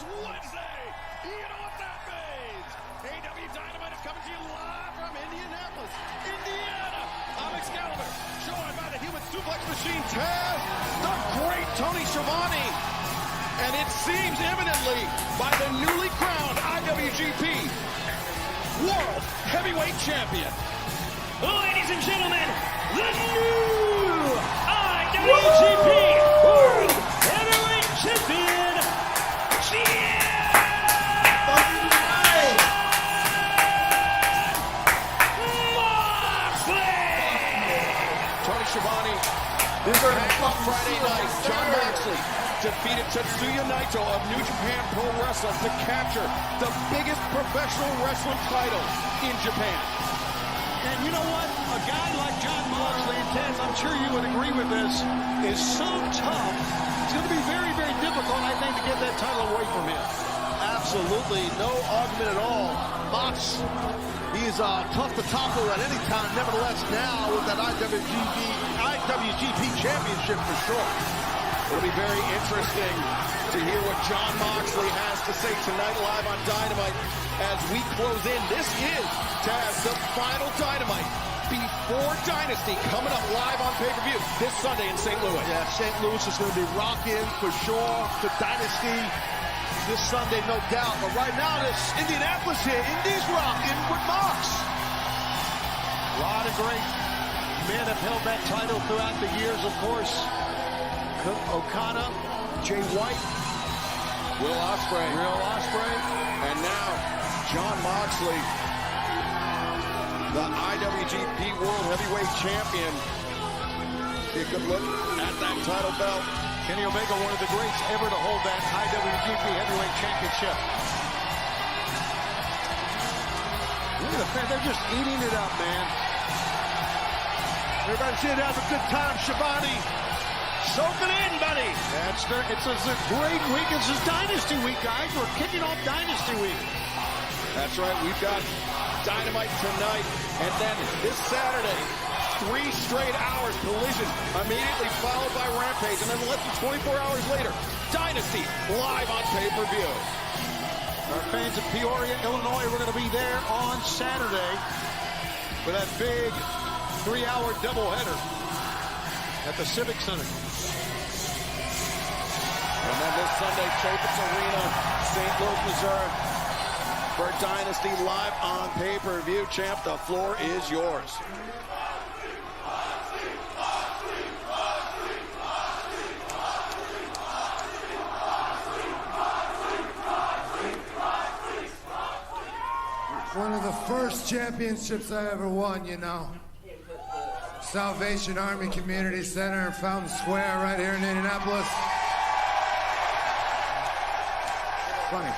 It's Wednesday. You know what that means. AEW Dynamite is coming to you live from Indianapolis, Indiana. I'm Excalibur, joined by the human suplex machine, Taz, the great Tony Schiavone, and it seems imminently by the newly crowned IWGP World Heavyweight Champion. Ladies and gentlemen, the new IWGP World Heavyweight Champion, Tony Schiavone. This is Friday night. Jon Moxley defeated Tetsuya Naito of New Japan Pro Wrestling to capture the biggest professional wrestling title in Japan. And you know what? A guy like Jon Moxley, and Taz, I'm sure you would agree with this, is so tough. It's going to be very, very difficult, I think, to get that title away from him. Absolutely, no argument at all. Mox, he's tough to tackle at any time. Nevertheless, now with that IWGP Championship for sure. It'll be very interesting to hear what Jon Moxley has to say tonight live on Dynamite as we close in. This is, Taz, the final Dynamite before Dynasty, coming up live on pay-per-view this Sunday in St. Louis. Yeah, St. Louis is going to be rocking for sure to Dynasty this Sunday, no doubt. But right now, this Indianapolis here, Indies rocking with Mox. A lot of great men have held that title throughout the years, of course. Okada, Jay White, Will Ospreay, and now Jon Moxley, the IWGP World Heavyweight Champion. Take a good look at that title belt. Kenny Omega, one of the greats ever to hold that IWGP Heavyweight Championship. Look at the fans, they're just eating it up, man. Everybody's here to have a good time. Schiavone, soak it in, buddy. It's a great week. This is Dynasty Week, guys. We're kicking off Dynasty Week. That's right, we've got Dynamite tonight, and then this Saturday, 3 straight hours Collision, immediately followed by Rampage, and then less than 24 hours later, Dynasty live on pay-per-view. Our fans in Peoria, Illinois, we're going to be there on Saturday for that big 3-hour doubleheader at the Civic Center. And then this Sunday, Chaffetz Arena, St. Louis, Missouri, for Dynasty live on pay-per-view. Champ, the floor is yours. One of the first championships I ever won, you know. Salvation Army Community Center in Fountain Square right here in Indianapolis. Funny.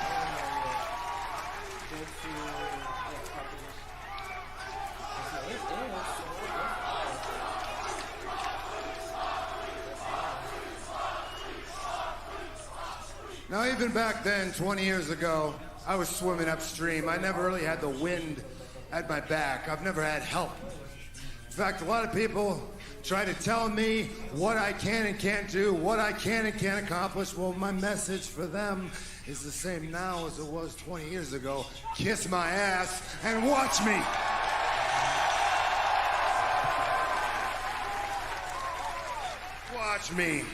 Now, even back then, 20 years ago, I was swimming upstream. I never really had the wind at my back. I've never had help. In fact, a lot of people try to tell me what I can and can't do, what I can and can't accomplish. Well, my message for them is the same now as it was 20 years ago. Kiss my ass and watch me. Watch me.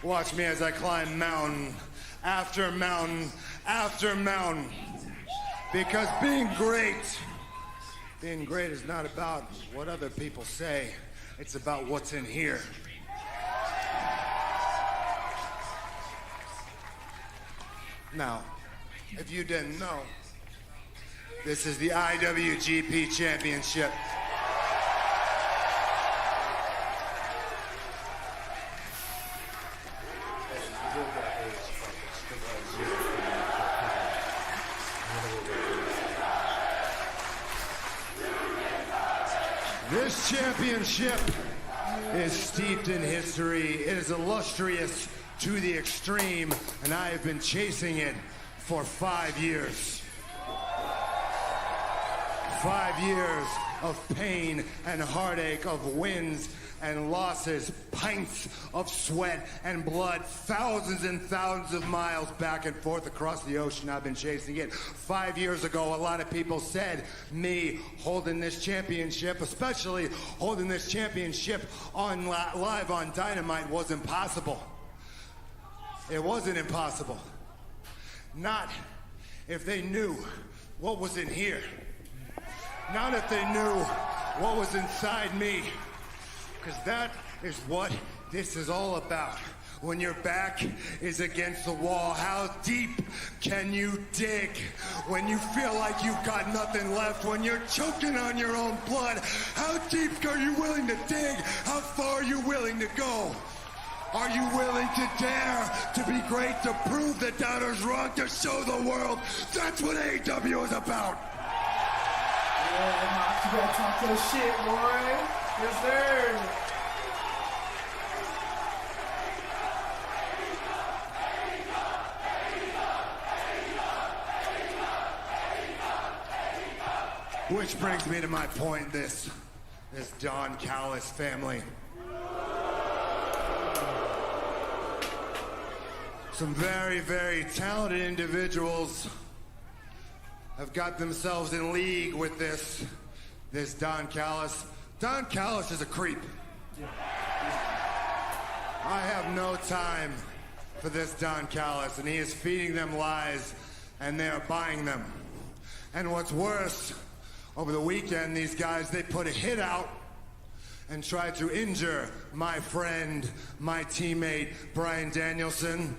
Watch me as I climb mountain after mountain after mountain. Because being great is not about what other people say. It's about what's in here. Now, if you didn't know, this is the IWGP Championship. This championship is steeped in history. It is illustrious to the extreme, and I have been chasing it for 5 years. 5 years of pain and heartache, of wins and losses, pints of sweat and blood, thousands and thousands of miles back and forth across the ocean. I've been chasing it. 5 years ago, a lot of people said me holding this championship, especially holding this championship on live on Dynamite, was impossible. It wasn't impossible. Not if they knew what was in here. Not if they knew what was inside me. Because that is what this is all about. When your back is against the wall, how deep can you dig? When you feel like you've got nothing left, when you're choking on your own blood, how deep are you willing to dig? How far are you willing to go? Are you willing to dare to be great, to prove the doubters wrong, to show the world? That's what AEW is about. Yeah, you better talk your shit, boy. Yes, sir. Which brings me to my point, this Don Callis family. Some very, very talented individuals have got themselves in league with this Don Callis. Don Callis is a creep. I have no time for this Don Callis, and he is feeding them lies, and they are buying them. And what's worse, over the weekend, these guys, they put a hit out and tried to injure my friend, my teammate, Bryan Danielson.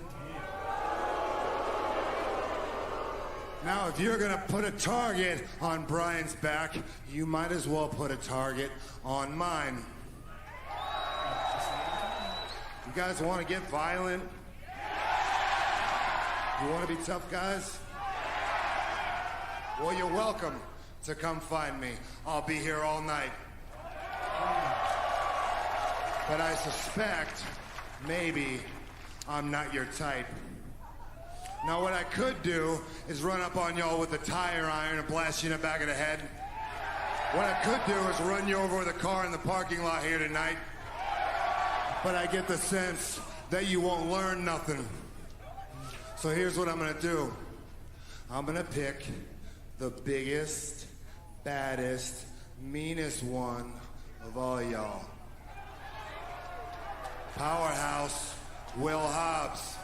Now, if you're gonna put a target on Bryan's back, you might as well put a target on mine. You guys wanna get violent? You wanna be tough guys? Well, you're welcome to come find me. I'll be here all night. But I suspect maybe I'm not your type. Now, what I could do is run up on y'all with a tire iron and blast you in the back of the head. What I could do is run you over with a car in the parking lot here tonight. But I get the sense that you won't learn nothing. So here's what I'm gonna do. I'm gonna pick the biggest, baddest, meanest one of all y'all. Powerhouse Will Hobbs.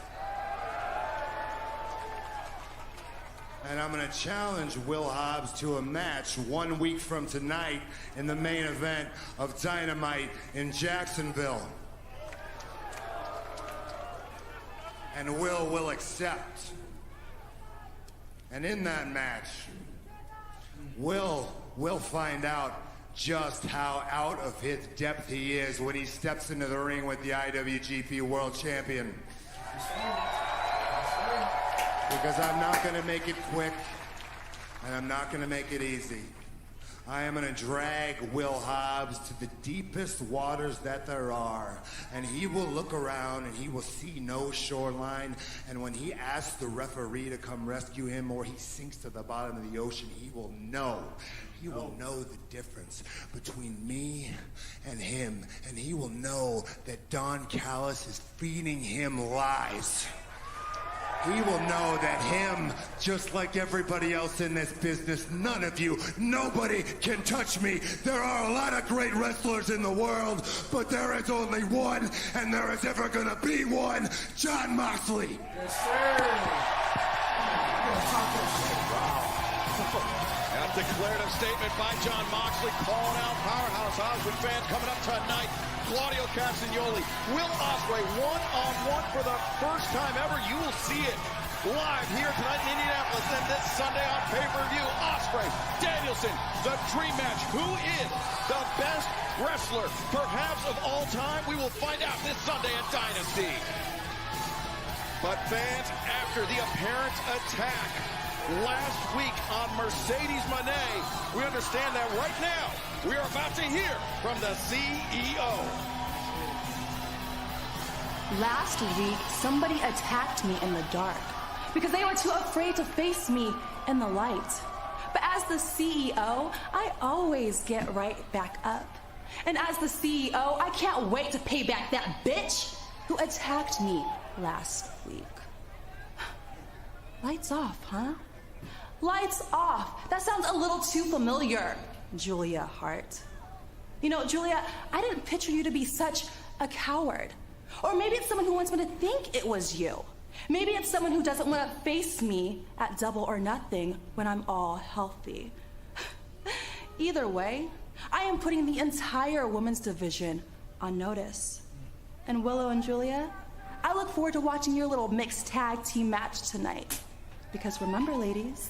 And I'm going to challenge Will Hobbs to a match 1 week from tonight in the main event of Dynamite in Jacksonville. And will accept. And in that match, Will find out just how out of his depth he is when he steps into the ring with the IWGP World Champion. Because I'm not going to make it quick, and I'm not going to make it easy. I am going to drag Will Hobbs to the deepest waters that there are, and he will look around and he will see no shoreline, and when he asks the referee to come rescue him or he sinks to the bottom of the ocean, he will know. He will know the difference between me and him, and he will know that Don Callis is feeding him lies. He will know that him, just like everybody else in this business, none of you, nobody can touch me. There are a lot of great wrestlers in the world, but there is only one, and there is ever gonna be one, Jon Moxley. Yes, sir. A declarative statement by Jon Moxley calling out Powerhouse Hobbs with fans coming up tonight. Claudio Castagnoli, Will Ospreay, one-on-one for the first time ever. You will see it live here tonight in Indianapolis and this Sunday on pay-per-view. Ospreay, Danielson, the dream match. Who is the best wrestler, perhaps of all time? We will find out this Sunday at Dynasty. But fans, after the apparent attack last week on Mercedes Moné, we understand that right now we are about to hear from the CEO. Last week, somebody attacked me in the dark because they were too afraid to face me in the light. But as the CEO, I always get right back up. And as the CEO, I can't wait to pay back that bitch who attacked me last week. Lights off, huh? Lights off. That sounds a little too familiar, Julia Hart. You know, Julia, I didn't picture you to be such a coward. Or maybe it's someone who wants me to think it was you. Maybe it's someone who doesn't want to face me at Double or Nothing when I'm all healthy. Either way, I am putting the entire women's division on notice. And Willow and Julia, I look forward to watching your little mixed tag team match tonight. Because remember, ladies,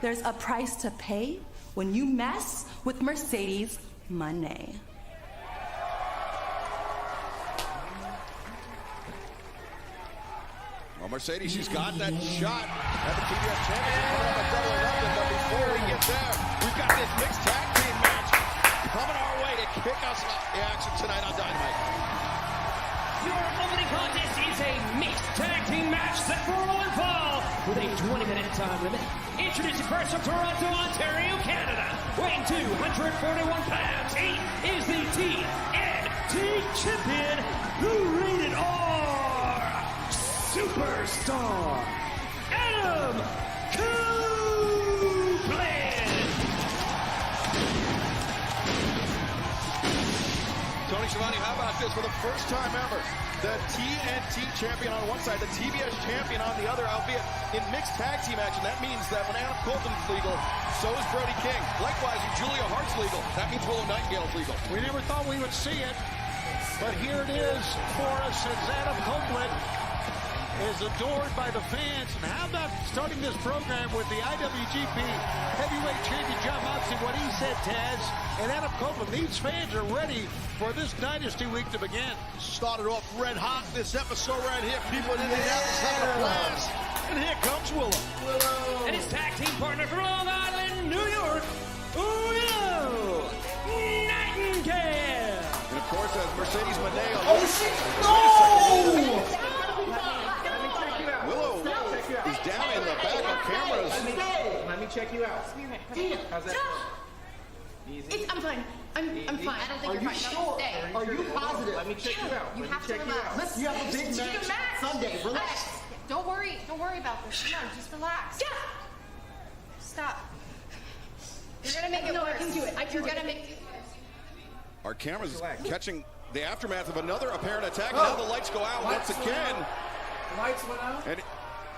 there's a price to pay when you mess with Mercedes Money. Well, Mercedes, she's got that shot at the TBS Championship coming up at Double or Nothing. But before we get there, we've got this mixed tag team match coming our way to kick us off the action tonight on Dynamite. Your opening contest is a mixed tag team match set for one fall with a 20-minute time limit. Introducing first from Toronto, Ontario, Canada, weighing 241 pounds. He is the TNT champion, who rated R superstar, Adam Copeland. Tony Schiavone, how about this? For the first time ever, the TNT champion on one side, the TBS champion on the other, albeit in mixed tag team action. That means that when Adam Copeland's legal, so is Brody King. Likewise, when Julia Hart's legal, that means Willow Nightingale's legal. We never thought we would see it, but here it is for us as Adam Copeland is adored by the fans. And how about starting this program with the IWGP Heavyweight Champion John Moxley, what he said, Taz, and Adam Copeland. These fans are ready for this Dynasty Week to begin. Started off red hot this episode right here. People in Indianapolis having a blast. And here comes Willow. And his tag team partner from Long Island, New York, Willow Nightingale. And of course, as Mercedes Moneo. Oh, shit! No! Willow is down in the back on cameras. Let me check you out. How's that? Easy. I'm fine. I'm fine. I don't think Are you're you fine. sure? Stay. Are you positive? Let me check you out. You Let have me to check you relax. out. Listen, You have a big just match relax. Sunday. Relax. Don't worry about this. Come on, just relax. Yeah. Stop. You're gonna make it worse. I can do it. You're gonna make it worse. Our cameras catching the aftermath of another apparent attack. Now the lights go out once again. Lights went out. And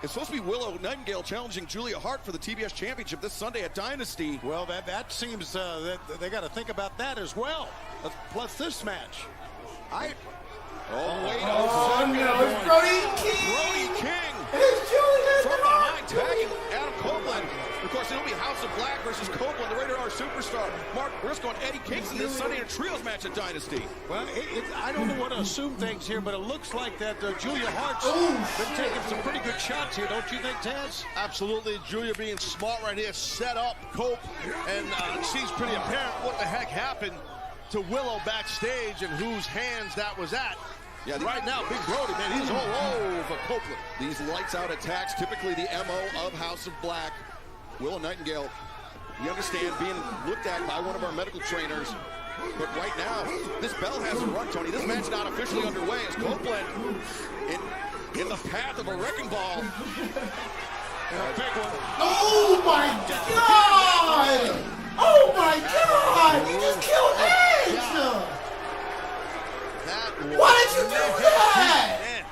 it's supposed to be Willow Nightingale challenging Julia Hart for the TBS Championship this Sunday at Dynasty. Well, that seems that they got to think about that as well. Plus this match. Wait Oh, a second. no, it's Brody King. Brody King It's Julia from behind, tagging Adam Copeland. Of course, it'll be House of Black versus Copeland, the Rated R superstar. Mark Briscoe and Eddie Kingston this Sunday in a trios match at Dynasty. Well, I don't know what to assume things here, but it looks like that Julia Hart's been taking some pretty good shots here, don't you think, Taz? Absolutely. Julia being smart right here, set up Cope, and it seems pretty apparent what the heck happened to Willow backstage and whose hands that was at. Yeah, right now, Big Brody, man, he's all over Copeland. These lights-out attacks, typically the MO of House of Black. Willow Nightingale, we understand, being looked at by one of our medical trainers. But right now, this bell hasn't rung, Tony. This match not officially underway as Copeland in the path of a wrecking ball. And a big one. Oh my God! Oh my God! You just killed Edge! Why did you do that?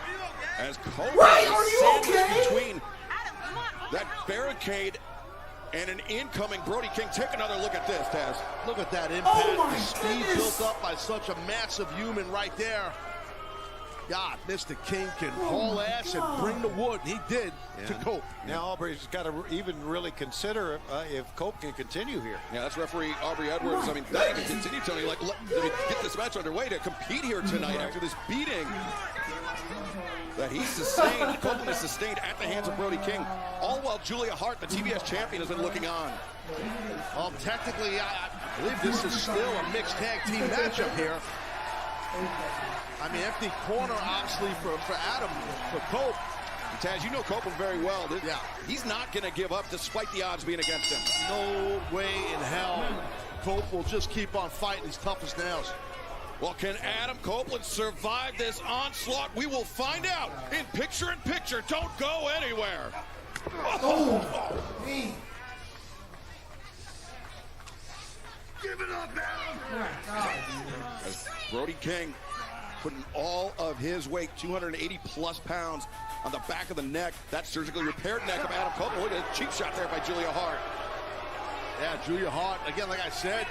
As Copeland Right, are you sandwiched okay? between that barricade and an incoming Brody King. Take another look at this, Taz. Look at that impact. Oh my Speed goodness. built up by such a massive human right there. God, Mr. King can haul ass and bring the wood. He did to Cope. Now Aubrey's got to even really consider if Cope can continue here. Yeah, that's referee Aubrey Edwards. I mean, that can continue, Tony. Like, let me get this match underway to compete here tonight after this beating that he sustained. Copeland is sustained at the hands of Brody King. All while Julia Hart, the TBS champion, has been looking on. Well, technically, I believe this is still a mixed tag team matchup here. I mean, empty corner, obviously, for Adam, for Cope. Taz, you know Copeland very well. Yeah. He's not going to give up despite the odds being against him. No way in hell. Cope will just keep on fighting. He's tough as nails. Well, can Adam Copeland survive this onslaught? We will find out in picture-in-picture. Don't go anywhere. Oh, hey. Give it up, Adam. Oh my God. As Brody King putting all of his weight, 280-plus pounds, on the back of the neck. That surgically repaired neck of Adam Copeland. Look at a cheap shot there by Julia Hart. Yeah, Julia Hart, again, like I said,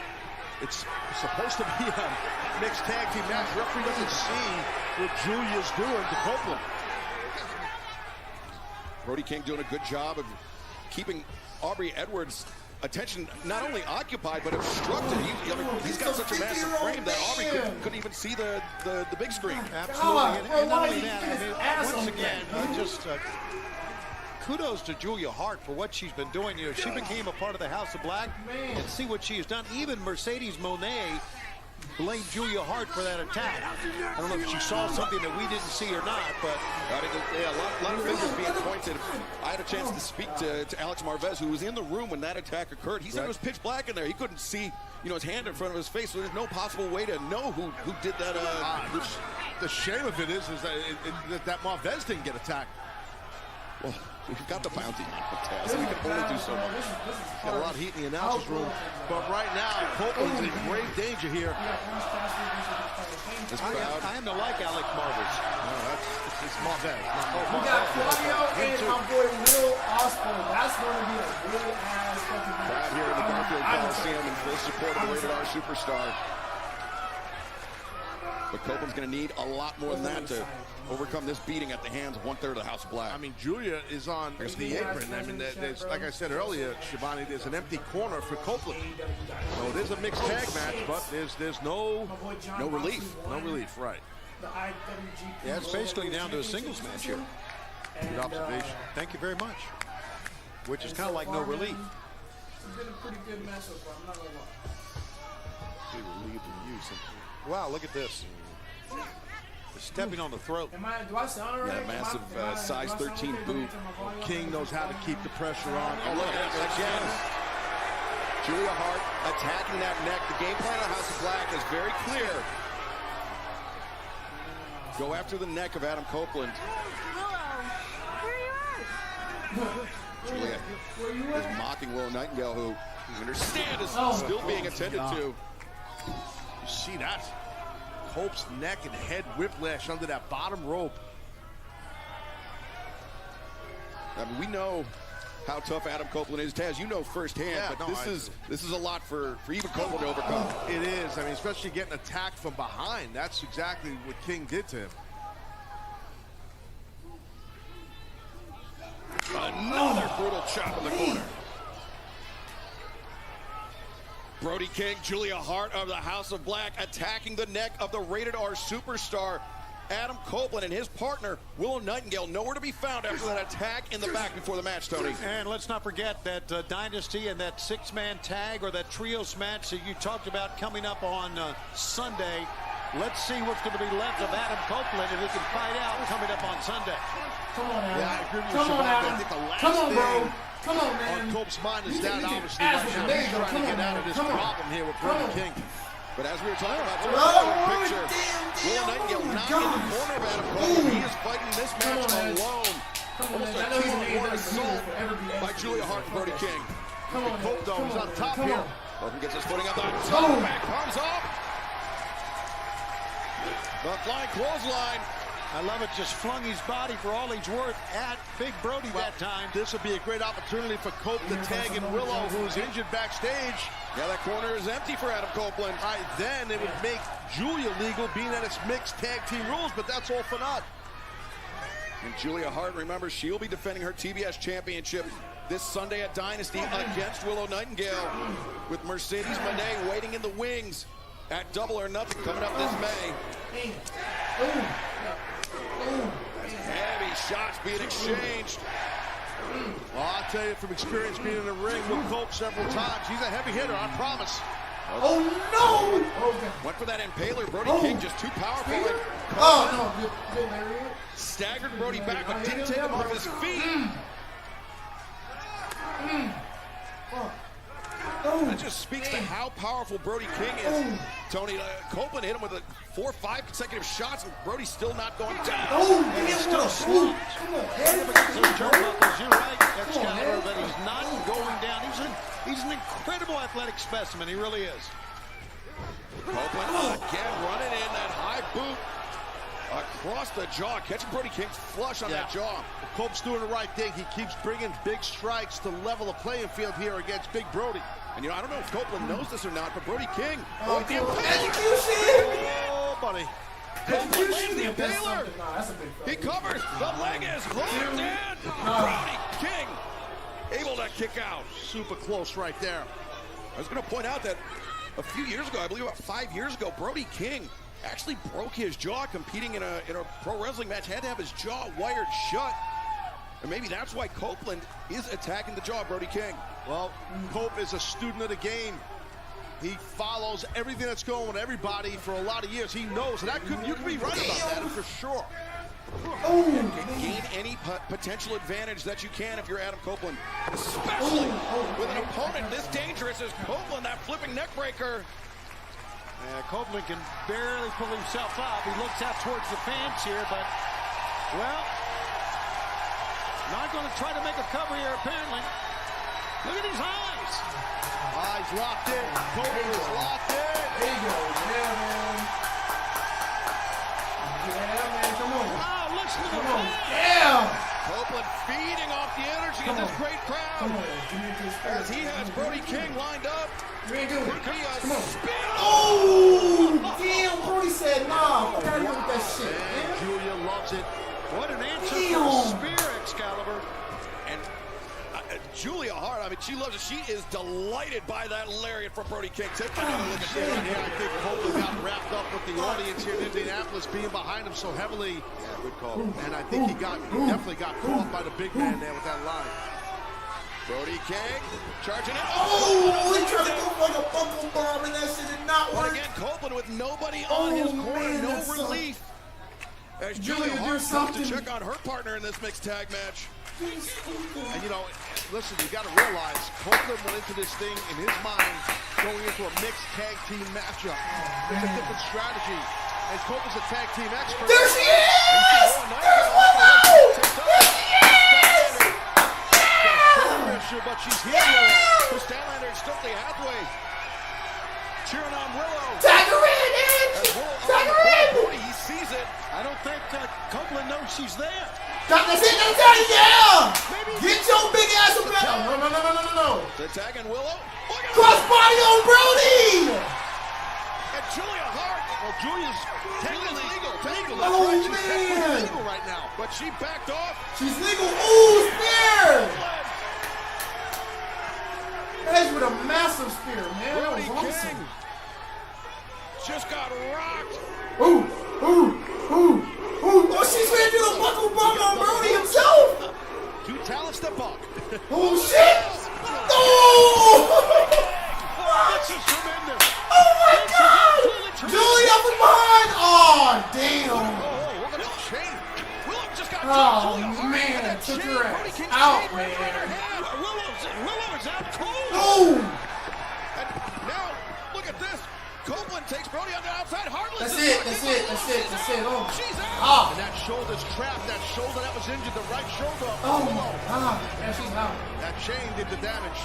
it's supposed to be a mixed tag team match. The referee doesn't see what Julia's doing to Copeland. Brody King doing a good job of keeping Aubrey Edwards' attention not only occupied but obstructed. He's got such a massive frame that Aubrey couldn't even see the big screen. Absolutely, and not only that, I mean, once again, kudos to Julia Hart for what she's been doing. You know, she became a part of the House of Black, and see what she has done. Even Mercedes Moné blamed Julia Hart for that attack. I don't know if she saw something that we didn't see or not, but I mean, yeah, a lot of fingers being pointed. I had a chance to speak to Alex Marvez, who was in the room when that attack occurred. He said it was pitch black in there. He couldn't see, his hand in front of his face, so there's no possible way to know who did that. The shame of it is that Marvez didn't get attacked. Well, we've got the bounty on Taz, so we can only do so much. Got a lot of heat in the announcer's room, but right now, Copeland's in great danger here. I am to like Alex Marvez. No, it's Marvez. We got Claudio and my boy Will Ospreay. That's going to be a really ass fucking match. Right here in the Garfield Coliseum in full support of the Rated R Superstar. But Copeland's going to need a lot more than that to overcome this beating at the hands of 1/3 of the House of Black. I mean, Julia is on the apron. I mean, there's, like I said earlier, Shivani, there's an empty corner for Copeland. So it is a mixed tag match, but there's no relief. No relief, right. Yeah, it's basically down to a singles match here. Good observation. Thank you very much. Which is kind of like no relief. It's been a pretty good match so far, I'm not gonna lie. We relieve the use. Wow, look at this. Stepping on the throat. Do I sound all right? Yeah, massive size 13 boot. King knows how to keep the pressure on. Oh, look at that again. Julia Hart attacking that neck. The game plan of House of Black is very clear. Go after the neck of Adam Copeland. Julia is mocking Willow Nightingale, who you understand is still being attended to. You see that? Cope's neck and head whiplash under that bottom rope. I mean, we know how tough Adam Copeland is. Taz, you know firsthand, but this is a lot for even Copeland to overcome. It is. I mean, especially getting attacked from behind. That's exactly what King did to him. Another brutal chop in the corner. Brody King, Julia Hart of the House of Black attacking the neck of the Rated R Superstar. Adam Copeland and his partner, Willow Nightingale, nowhere to be found after that attack in the back before the match, Tony. And let's not forget that Dynasty and that six-man tag or that trios match that you talked about coming up on Sunday. Let's see what's going to be left of Adam Copeland if he can fight out coming up on Sunday. Come on, Adam. Yeah, I agree with you, Come on, Shabbat. Adam. I think the last Come on, bro. thing Come on, man. on Cope's mind is You that can obviously ask right him. now There he's you go. trying to Come get on, out of this come on. problem here with Come Brody on. King. But as we were talking about, Oh, picture, Willow Nightingale not in the corner of Adam Copeland. He is fighting this match alone. Almost a 2-on-1 assault by Julia Hart and Brody King. Come on, Cope, though, is on top here. Copeland gets his footing up the top, back comes up. The flying clothesline. I love it. Just flung his body for all he's worth at Big Brody that time. This would be a great opportunity for Cope to tag in Willow, who's injured backstage. Yeah, that corner is empty for Adam Copeland. All right, then it would make Julia legal, being that it's mixed tag team rules, but that's all for naught. And Julia Hart, remember, she'll be defending her TBS championship this Sunday at Dynasty against Willow Nightingale, with Mercedes Moné waiting in the wings at Double or Nothing coming up this May. Heavy shots being exchanged. Well, I'll tell you from experience being in the ring with Cope several times, he's a heavy hitter, I promise. Oh, no! Okay. Went for that impaler. Brody King just too powerful. Oh, no. Good lariat. Staggered Brody back, but didn't take him off his feet. That just speaks to how powerful Brody King is. Tony, Copeland hit him with 4 or 5 consecutive shots, and Brody's still not going down. He's still slumped. You're right, Excalibur, but he's not going down. He's an incredible athletic specimen. He really is. Copeland again running in that high boot across the jaw, catching Brody King flush on that jaw. Cope's doing the right thing. He keeps bringing big strikes to level the playing field here against Big Brody. And, I don't know if Copeland knows this or not, but Brody King. Execution! Oh, buddy. Execution! The impaler! He covers. The leg is hooked in. Brody King able to kick out. Super close right there. I was going to point out that a few years ago, I believe about 5 years ago, Brody King actually broke his jaw competing in a pro wrestling match. Had to have his jaw wired shut. And maybe that's why Copeland is attacking the jaw of Brody King. Well, Cope is a student of the game. He follows everything that's going on with everybody for a lot of years. He knows, and you could be right about that for sure. Gain any potential advantage that you can if you're Adam Copeland, especially with an opponent this dangerous as Copeland, that flipping neck breaker. Copeland can barely pull himself up. He looks out towards the fans here, but, well, not going to try to make a cover here, apparently. Look at his eyes. Eyes locked in. Copeland is locked in. There you go. Yeah, man. Yeah, man. Come on. Wow, listen to the Yeah. Copeland feeding off the energy of this great crowd. Come on. Give me this. As he has Brody King lined up. Come on. Oh, damn. Brody said, nah, fuck out of here with that shit, man. Julia loves it. What an answer for a spear, Excalibur. And Julia Hart, I mean, she loves it. She is delighted by that lariat from Brody King. Take another look at this. Yeah, I think Copeland got wrapped up with the audience here in Indianapolis being behind him so heavily. Yeah, good call. And I think he definitely got caught by the big man there with that line. Brody King charging it. Oh, he tried to go for like a buckle bomb and that shit did not work. But again, Copeland with nobody on his corner, no relief. As Julia Hart comes to check on her partner in this mixed tag match. And listen, you got to realize Copeland went into this thing in his mind going into a mixed tag team matchup. It's a different strategy. And Copeland's a tag team expert. There she is! There's Willow! There she is! But she's here. Statlander and Stokely Hathaway cheering on Willow. Tag her in, Edge! Tag her in! He sees it. I don't think Copeland knows she's there. That's it, yeah! Get your big ass up there! No. They're tagging Willow. Crossbody on Brody! And Julia Hart. Well, Julia's technically legal. Oh, She's man. technically legal right now. But she backed off. She's legal. Ooh, spear! Edge with a massive spear, man. That was awesome. Just got rocked. Ooh. Oh, she's gonna do the buckle bomb on Brody himself. 2 talents to buck. Oh, shit. Oh! This is tremendous. Oh, my God. Julia from behind. Oh, damn. Look at that chain. Willow just got Oh, man. Took her ass out, man. Willow is out cold. Oh! And now, look at this. Copeland takes Brody on the outside. Heartless. That's it. Oh, she's out. Ah. And that shoulder's trapped. That shoulder that was injured, the right shoulder. Oh, my God. Yeah, she's out. That chain did the damage.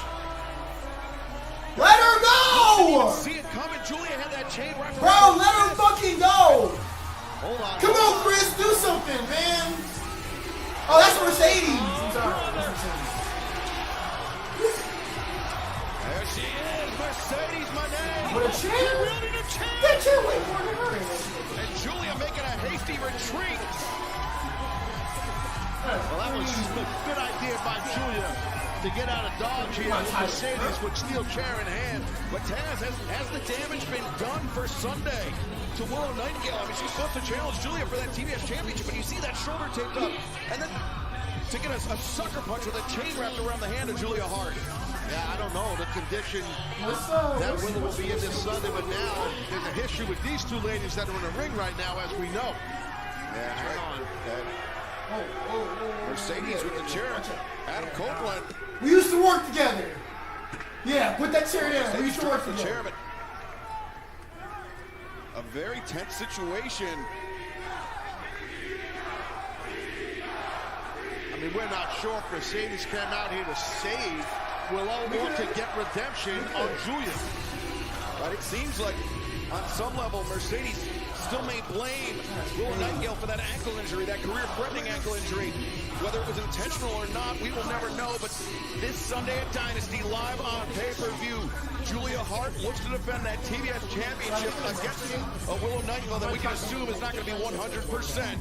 Let her go! See it coming. Julia had that chain right. Bro, let her fucking go! Hold on. Come on, Chris, do something, man. Oh, that's Mercedes. I'm sorry. That's Mercedes. There she is. Mercedes, my name. With a chair? That chair way more than her. And Julia making a hasty retreat. Well, that was a good idea by Julia to get out of Dodge here with Mercedes with steel chair in hand. But Taz, has the damage been done for Sunday to Willow Nightingale? I mean, she's supposed to challenge Julia for that TBS championship, but you see that shoulder taped up. And then to get a sucker punch with a chain wrapped around the hand of Julia Hart. Yeah, I don't know the condition that Willow will be in this Sunday, but now there's a history with these two ladies that are in the ring right now, as we know. Yeah, that's right. Mercedes with the chair. Adam Copeland. We used to work together. Yeah, put that chair down. We used to work together. Chair, but a very tense situation. I mean, we're not sure if Mercedes came out here to save Willow or to get redemption on Julia. But it seems like on some level, Mercedes still may blame Willow Nightingale for that ankle injury, that career-threatening ankle injury. Whether it was intentional or not, we will never know. But this Sunday at Dynasty, live on pay-per-view, Julia Hart looks to defend that TBS championship against Willow Nightingale that we can assume is not going to be 100%.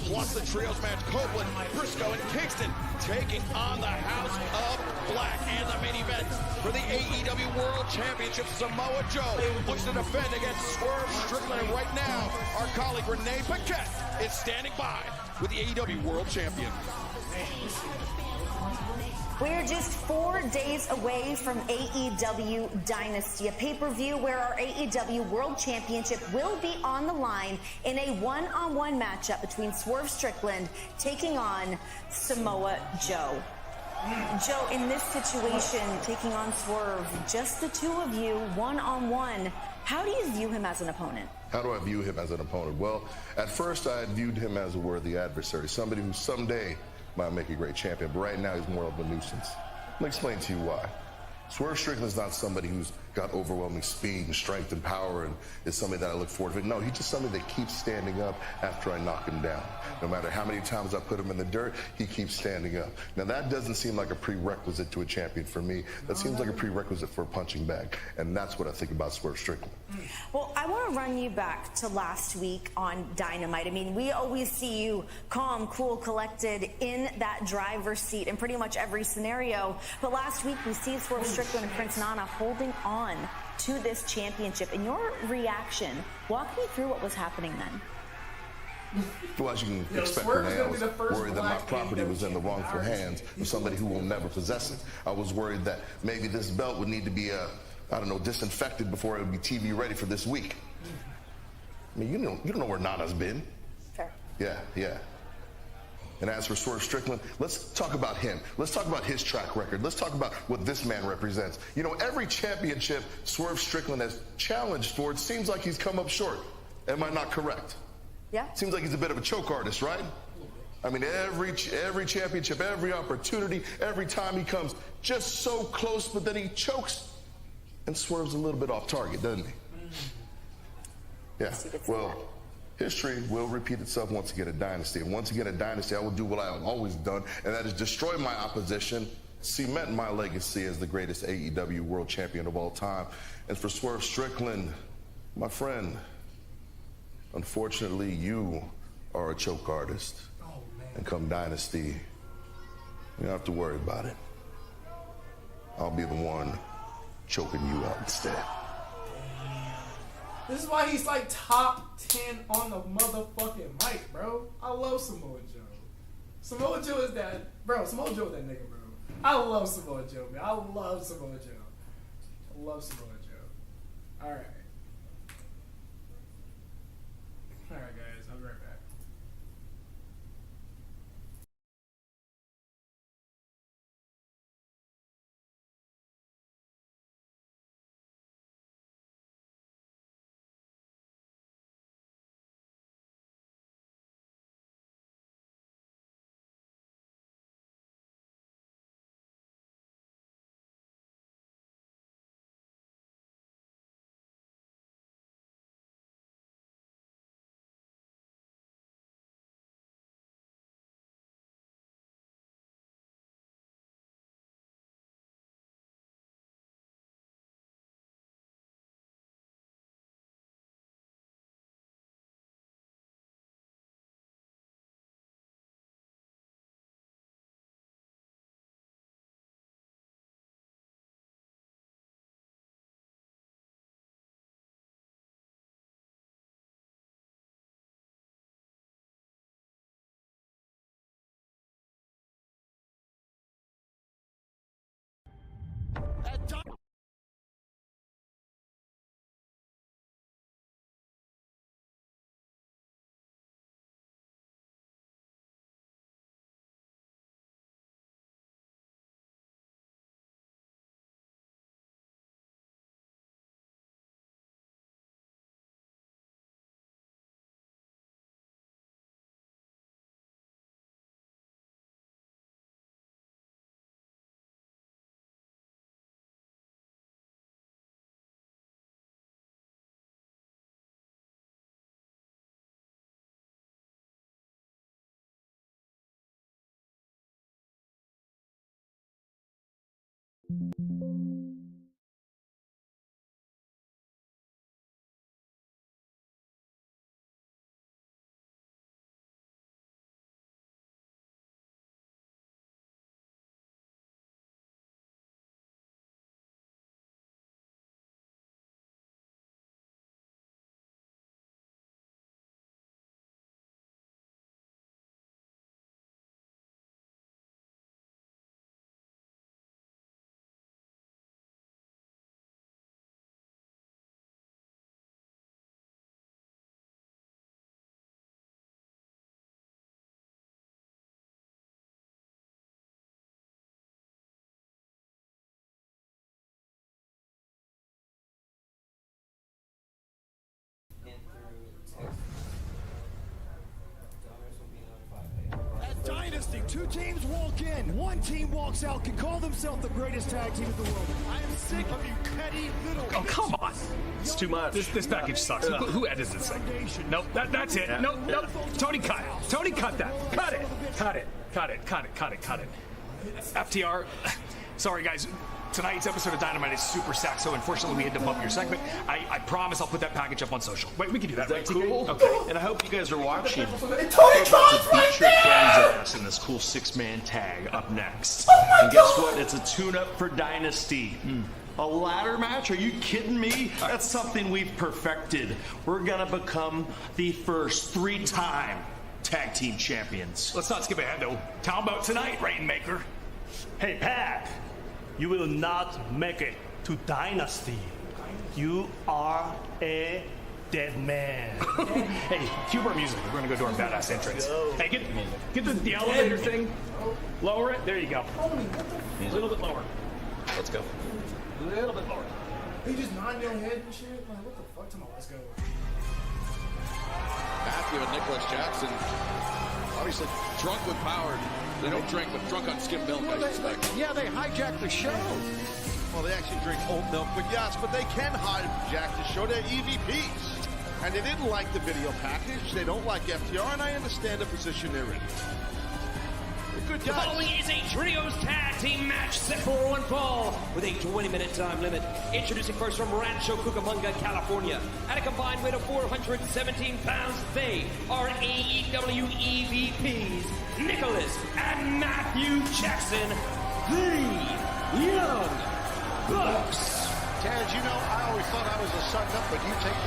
Plus the trios match, Copeland, Briscoe, and Kingston taking on the House of Black. And the main event for the AEW World Championship, Samoa Joe looks to defend against Swerve Strickland. And right now, our colleague Renee Paquette is standing by with the AEW World Champion. We're just 4 days away from AEW Dynasty, a pay-per-view where our AEW World Championship will be on the line in a one-on-one matchup between Swerve Strickland taking on Samoa Joe. Joe, in this situation, taking on Swerve, just the two of you, one-on-one, how do you view him as an opponent? How do I view him as an opponent? Well, at first I viewed him as a worthy adversary, somebody who someday might make a great champion, but right now he's more of a nuisance. Let me explain to you why. Swerve Strickland's not somebody who's got overwhelming speed and strength and power and is somebody that I look forward to. No, he's just somebody that keeps standing up after I knock him down. No matter how many times I put him in the dirt, he keeps standing up. Now that doesn't seem like a prerequisite to a champion for me. That seems like a prerequisite for a punching bag. And that's what I think about Swerve Strickland. Well, I want to run you back to last week on Dynamite. I mean, we always see you calm, cool, collected in that driver's seat in pretty much every scenario. But last week, we see Swerve Strickland and Prince Nana holding on to this championship. In your reaction, walk me through what was happening then. Well, as you can expect, Renee, I was worried that my property was in the wrongful hands of somebody who will never possess it. I was worried that maybe this belt would need to be, I don't know, disinfected before it would be TV ready for this week. I mean, you don't know where Nana's been. Fair. Yeah. And as for Swerve Strickland, let's talk about him. Let's talk about his track record. Let's talk about what this man represents. You know, every championship Swerve Strickland has challenged for, it seems like he's come up short. Am I not correct? Yeah. Seems like he's a bit of a choke artist, right? I mean, every championship, every opportunity, every time he comes just so close, but then he chokes and swerves a little bit off target, doesn't he? Yeah, well, history will repeat itself once again at Dynasty. And once again at Dynasty, I will do what I've always done, and that is destroy my opposition, cement my legacy as the greatest AEW World Champion of all time. And for Swerve Strickland, my friend, unfortunately, you are a choke artist. And come Dynasty, you don't have to worry about it. I'll be the one choking you out instead. This is why he's like top 10 on the motherfucking mic, bro. I love Samoa Joe. Samoa Joe is that, bro. Samoa Joe is that nigga, bro. I love Samoa Joe, man. I love Samoa Joe. I love Samoa Joe. All right. All right, guys. I'll be right back. At Dynasty, 2 teams walk in, 1 team walks out, can call themselves the greatest tag team in the world. I am sick of you petty little... Oh, come on. It's too much. This package sucks. Who edits this thing? Nope, that's it. Nope. Tony, cut it. Tony, cut that. Cut it. FTR, sorry, guys. Tonight's episode of Dynamite is super stacked, so unfortunately we had to bump your segment. I promise I'll put that package up on social. Wait, we can do that. Is that cool? Okay. And I hope you guys are watching. Tony We're Khan's about to right beat your there! friend's ass in this cool 6-man tag up next. Oh my and guess God! what? It's a tune-up for Dynasty. A ladder match? Are you kidding me? That's something we've perfected. We're gonna become the first 3-time tag team champions. Let's not skip ahead, though. How about tonight, Rainmaker? Hey, Pat, you will not make it to Dynasty. You are a dead man. Hey, cue our music. We're gonna go do our badass entrance. Hey, get the elevator thing. Lower it. There you go. A little bit lower. Let's go. A little bit lower. He just nodding your head and shit. Like, what the fuck? Come on, let's go. Matthew and Nicholas Jackson, obviously drunk with power. They don't drink, but drunk on skim milk, I suspect. Yeah, they hijacked the show. Well, they actually drink oat milk, but yes, but they can hijack the show. They're EVPs. And they didn't like the video package. They don't like FTR, and I understand the position they're in. They're good The guys. following is a trios tag team match set for one fall with a 20-minute time limit. Introducing first from Rancho Cucamonga, California. At a combined weight of 417 pounds, they are AEW EVPs, Nicholas and Matthew Jackson, the Young Bucks. Taz, you know, I always thought I was a suck-up, but you take...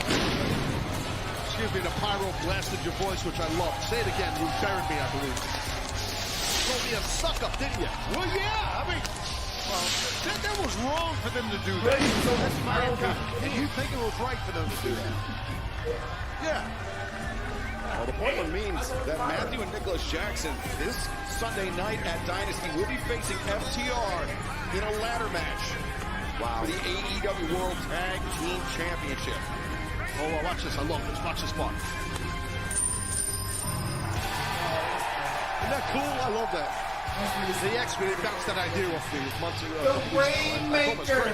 Excuse me, the pyro blasted your voice, which I love. Say it again. You buried me, I believe. You told me a suck-up, didn't you? Well, yeah, I mean, that was wrong for them to do that. That's my opinion. And you think it was right for them to do that? Yeah. Well, the Portland means that Matthew and Nicholas Jackson this Sunday night at Dynasty will be facing FTR in a ladder match for the AEW World Tag Team Championship. Oh, well, watch this. I love this. Watch this part. Isn't that cool? I love that. The X-Men bounced that idea off me months ago. The Rainmaker.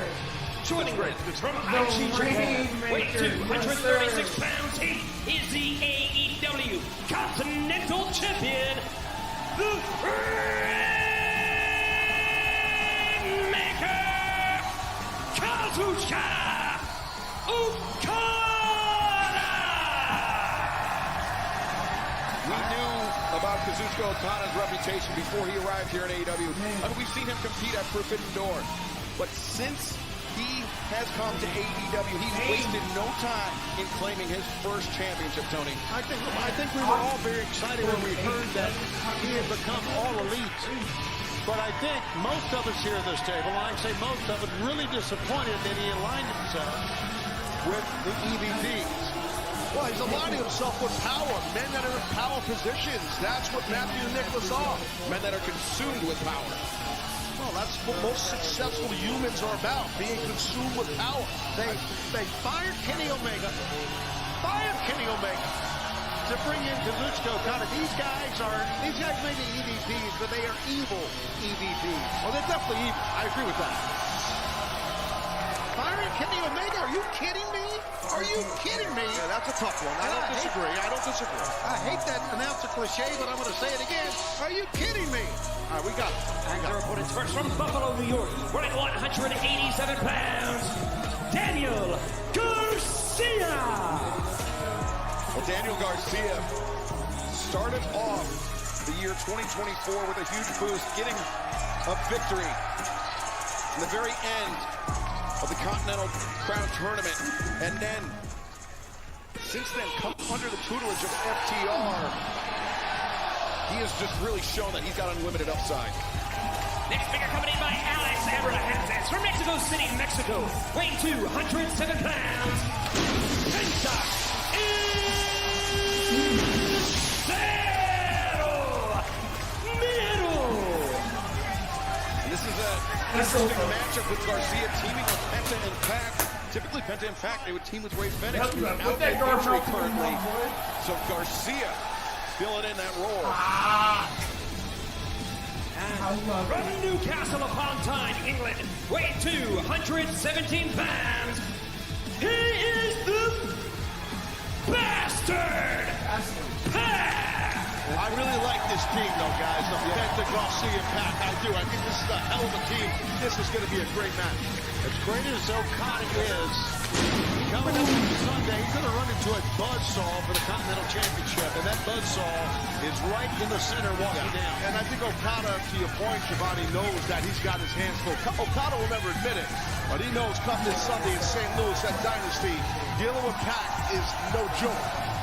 Joining from Aichi, Japan, weighing 236 pounds, he is the AEW Continental Champion, the Rainmaker, Kazuchika Okada. We knew about Kazuchika Okada's reputation before he arrived here in AEW. I mean, we've seen him compete at Forbidden Door. But since he has come to AEW, he's wasted no time in claiming his first championship, Tony. I think we were all very excited when we heard that he had become all elite. But I think most of us here at this table, and I say most of us, really disappointed that he aligned himself with the EVPs. Well, he's aligning himself with power. Men that are in power positions. That's what Matthew and Nicholas are. Men that are consumed with power. Well, that's what most successful humans are about, being consumed with power. They fired Kenny Omega. To bring in Kazuchika Okada. These guys may be EVPs, but they are evil EVPs. Well, they're definitely evil. I agree with that. Firing Kenny Omega, are you kidding me? Are you kidding me? Yeah, that's a tough one. I don't disagree. I don't disagree. I hate that announcer cliche, but I'm going to say it again. Are you kidding me? All right, we got it. And their opponents first from Buffalo, New York, weighing 187 pounds, Daniel Garcia. Well, Daniel Garcia started off the year 2024 with a huge boost, getting a victory in the very end of the Continental Crown Tournament. And then, since then, come under the tutelage of FTR. He has just really shown that he's got unlimited upside. Next figure coming in by Alex Abrahantes from Mexico City, Mexico, weighing 207 pounds. Penta This is an interesting matchup with Garcia teaming with Penta and Pac. Typically, Penta and Pac, they would team with Ray Phoenix, who's out of injury currently. So Garcia filling in that role. From Newcastle upon Tyne, England, weighing 217 pounds, he is the Bastard Pac! I really like this team, though, guys. The Penta, Garcia, Pac. I do. I think this is a hell of a team. This is going to be a great match. As great as Okada is, coming up Sunday, he's going to run into a buzzsaw for the Continental Championship, and that buzzsaw is right in the center walking down. And I think Okada, to your point, Giovanni, knows that he's got his hands full. Okada will never admit it, but he knows come this Sunday in St. Louis, that Dynasty, dealing with Pac is no joke.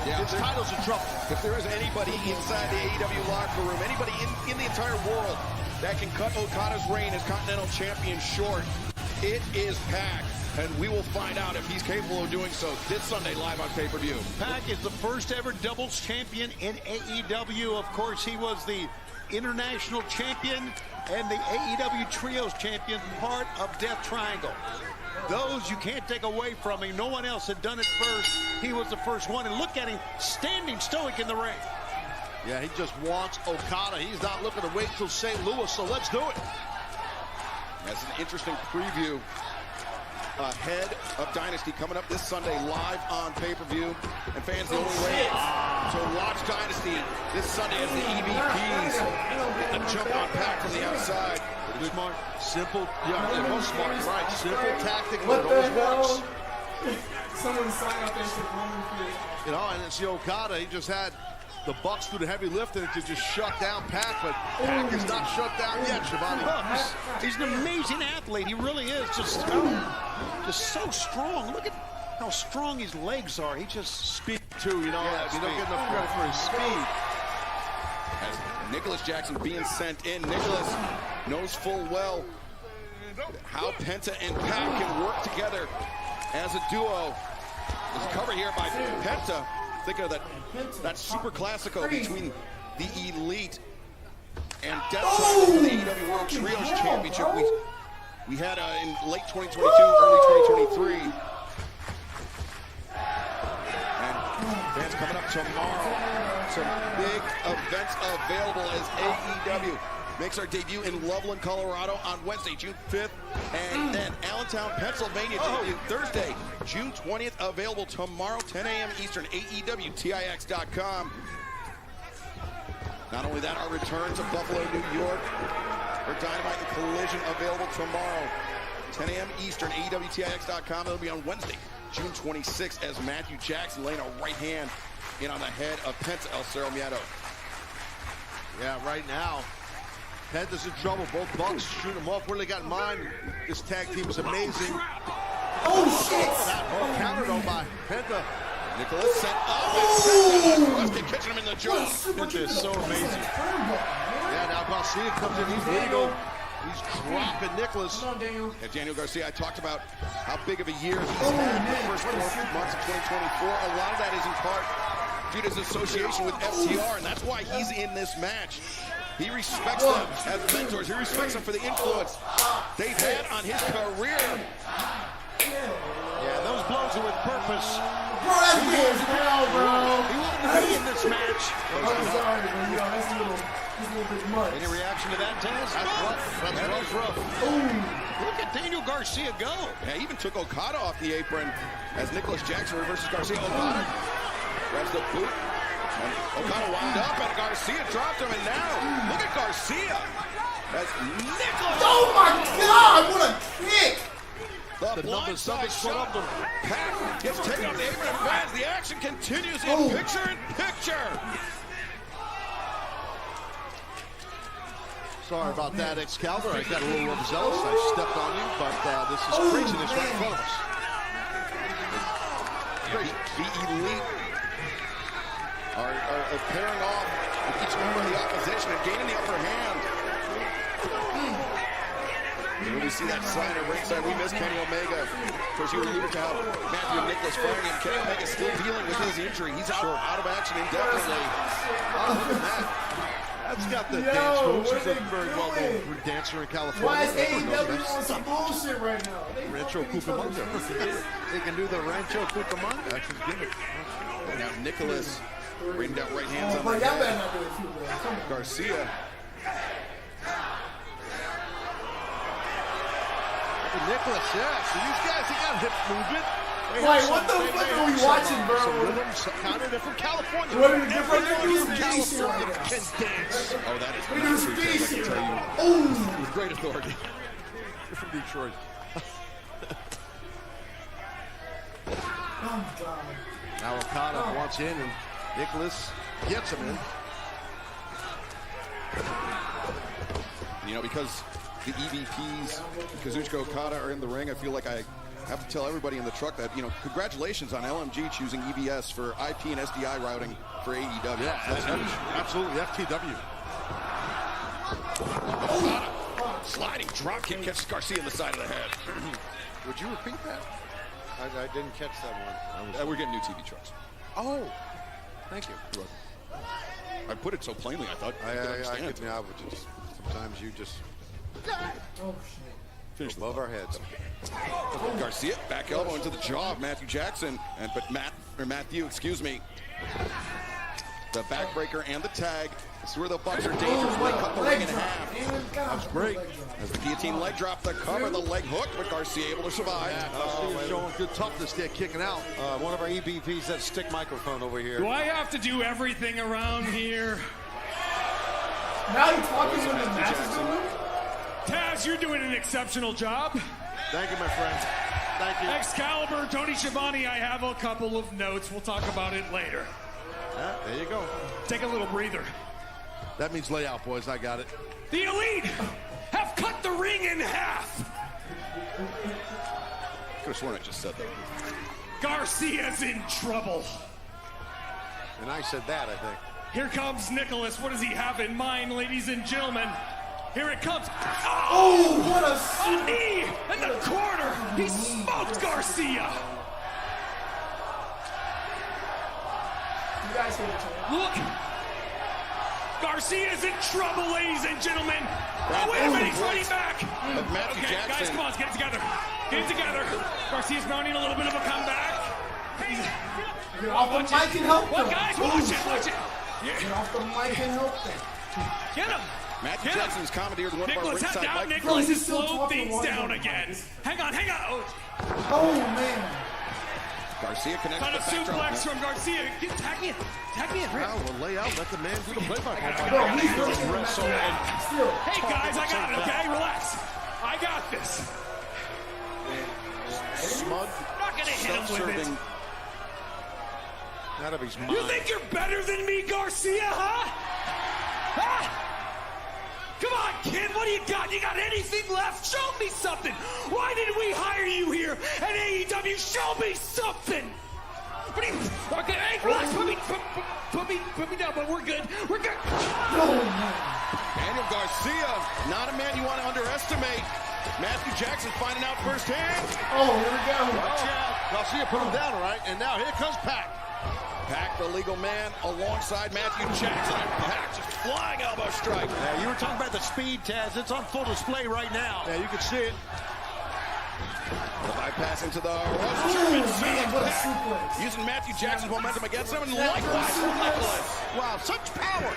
Yeah, his title's in trouble. If there is anybody inside the AEW locker room, anybody in the entire world that can cut Okada's reign as Continental Champion short, it is Pac. And we will find out if he's capable of doing so this Sunday live on pay-per-view. Pac is the first ever doubles champion in AEW. Of course, he was the international champion and the AEW Trios champion, part of Death Triangle. Those you can't take away from him. No one else had done it first. He was the first one. And look at him standing stoic in the ring. Yeah, he just wants Okada. He's not looking to wait till St. Louis, so let's do it. That's an interesting preview ahead of Dynasty coming up this Sunday live on pay-per-view. And fans, the only way to watch Dynasty this Sunday as the EVPs a jump on Pac from the outside. Pretty smart. Simple. Yeah, they're both smart. Right. Simple tactic, but it always works. Someone signed up there for You know, and it's Okada. He just had the Bucks do the heavy lifting to just shut down Pac, but Pac is not shut down yet, Giovanni. He's an amazing athlete. He really is. Just so strong. Look at how strong his legs are. He just speed too, you know. Yeah, you don't get enough credit for his speed. As Nicholas Jackson being sent in, Nicholas knows full well how Penta and Pac can work together as a duo. This cover here by Penta. Think of that super classico between the Elite and Death Triangle for the AEW World Trios Championship. We had in late 2022, early 2023. And fans coming up tomorrow. Some big events available as AEW makes our debut in Loveland, Colorado on Wednesday, June 5th. And then Allentown, Pennsylvania, debut Thursday, June 20th. Available tomorrow, 10 a.m. Eastern, AEWTIX.com. Not only that, our return to Buffalo, New York for Dynamite and Collision available tomorrow, 10 a.m. Eastern, AEWTIX.com. It'll be on Wednesday, June 26th, as Matthew Jackson laying a right hand in on the head of Penta El Cerro Miedo. Yeah, right now, Penta's in trouble. Both Bucks shoot him off. What do they got in mind? This tag team is amazing. Oh, shit! That counter though by Penta. Nicholas set up and Penta catching him in the jaw. Penta is so amazing. Yeah, now Garcia comes in. He's legal. He's dropping Nicholas. And Daniel Garcia, I talked about how big of a year he's had in the first 4 months of 2024. A lot of that is in part due to his association with FTR, and that's why he's in this match. He respects them as mentors. He respects them for the influence they've had on his career. Yeah, those blows are with purpose. Bro, that's weird as hell, bro. He wouldn't be in this match. I'm sorry, but you know, that's a little bit much. Any reaction to that, Taz? That's rough. That's rough. Ooh. Look at Daniel Garcia go. Yeah, he even took Okada off the apron as Nicholas Jackson reverses Garcia. Okada grabs the boot. And Okada wound up, and Garcia dropped him, and now look at Garcia. That's Nicholas. Oh my God! What a kick! The blindside shot. Pac gets taken off the apron and fans. The action continues in picture-in-picture. Sorry about that, Excalibur. I got a little overzealous. I stepped on you, but this is craziness right in front of us. The elite are pairing off with each member of the opposition and gaining the upper hand. When we see that sign at ringside, we miss Kenny Omega. Of course, you alluded to how Matthew and Nicholas firing him. Kenny Omega still dealing with his injury. He's out of action indefinitely. Oh, look at that. That's got the dance moves. He's a very well-known dancer in California. Why is AEW on some bullshit right now? Rancho Cucamonga. They can do the Rancho Cucamonga. That's his gimmick. Now Nicholas bringing down right hands on y'all the better head. not do it too, bro. Come on. Garcia. Nicholas, yeah. So these guys, they got hip movement. Wait, what the fuck are we watching, bro? Some rhythms, kind of different California. What are the different Everybody from rhythms? California can dance. Oh, that is We do not true, Ted, I can tell you. Ooh. With great authority. You're from Detroit. Oh, God. Now Okada wants in, and Nicholas gets him in. You know, because the EVPs, Kazuchika Okada, are in the ring, I feel like I have to tell everybody in the truck that, you know, congratulations on LMG choosing EBS for IP and SDI routing for AEW. Yeah, that's huge. Absolutely, FTW. Okada, sliding drop kick, catches Garcia in the side of the head. Would you repeat that? I didn't catch that one. We're getting new TV trucks. Oh, thank you. I put it so plainly, I thought I could understand. I would just, sometimes you just Oh, shit. Finish above our heads. Garcia, back elbow into the jaw of Matthew Jackson, Matthew, excuse me. The backbreaker and the tag. This is where the Bucks are dangerous. They cut the ring in half. That's great. As the guillotine leg drop, the cover, the leg hook, but Garcia able to survive. Garcia's showing good toughness there, kicking out. One of our EBPs, that stick microphone over here. Do I have to do everything around here? Now you're talking when the match is going? Taz, you're doing an exceptional job. Thank you, my friend. Thank you. Excalibur, Tony Schiavone, I have a couple of notes. We'll talk about it later. Yeah, there you go. Take a little breather. That means lay out, boys. I got it. The Elite have cut the ring in half. Could have sworn I just said that. Garcia's in trouble. And I said that, I think. Here comes Nicholas. What does he have in mind, ladies and gentlemen? Here it comes. Oh, what a knee in the corner. He smoked Garcia. You guys hear the Look. Garcia's in trouble, ladies and gentlemen. Oh, wait a minute, he's running back. Matthew Okay, Jackson. guys, come on, let's get it together. Get it together. Garcia's mounting a little bit of a comeback. Get off the mic and help Well, them. guys, watch it, watch it. Get off the mic and help them. Get him. Matthew Get him. Jackson's commandeered one Nicholas, of our ringside now microphones. Nicholas Bro, has he's still slowed talking things while down he's again. Hang on, hang on. Oh, man. Garcia connects Got a the backdrop. suplex from Garcia. Tag me in. Tag me in. Now we'll lay out. Let the man do the play-by-play. Bro, he's really in the match. Still. Hey, guys, I got it, okay? Relax. I got this. Smug, I'm not going to hit him with it. self-serving. Out of his mind. You think you're better than me, Garcia, huh? Huh? Come on, kid, what do you got? You got anything left? Show me something. Why did we hire you here at AEW? Show me something. What do you, okay, hey, relax. Put me down, but we're good. We're good. Daniel Garcia, not a man you want to underestimate. Matthew Jackson finding out firsthand. Oh, here we go. Watch out. Garcia put him down, all right? And now here comes Pac. Pac, the legal man, alongside Matthew Jackson. And Pac just flying elbow strike. Yeah, you were talking about the speed, Taz. It's on full display right now. Yeah, you can see it. The bypass into the ropes. German what a suplex. suplex. Using Matthew Jackson's momentum against him, and likewise for Nicholas. Wow, such power.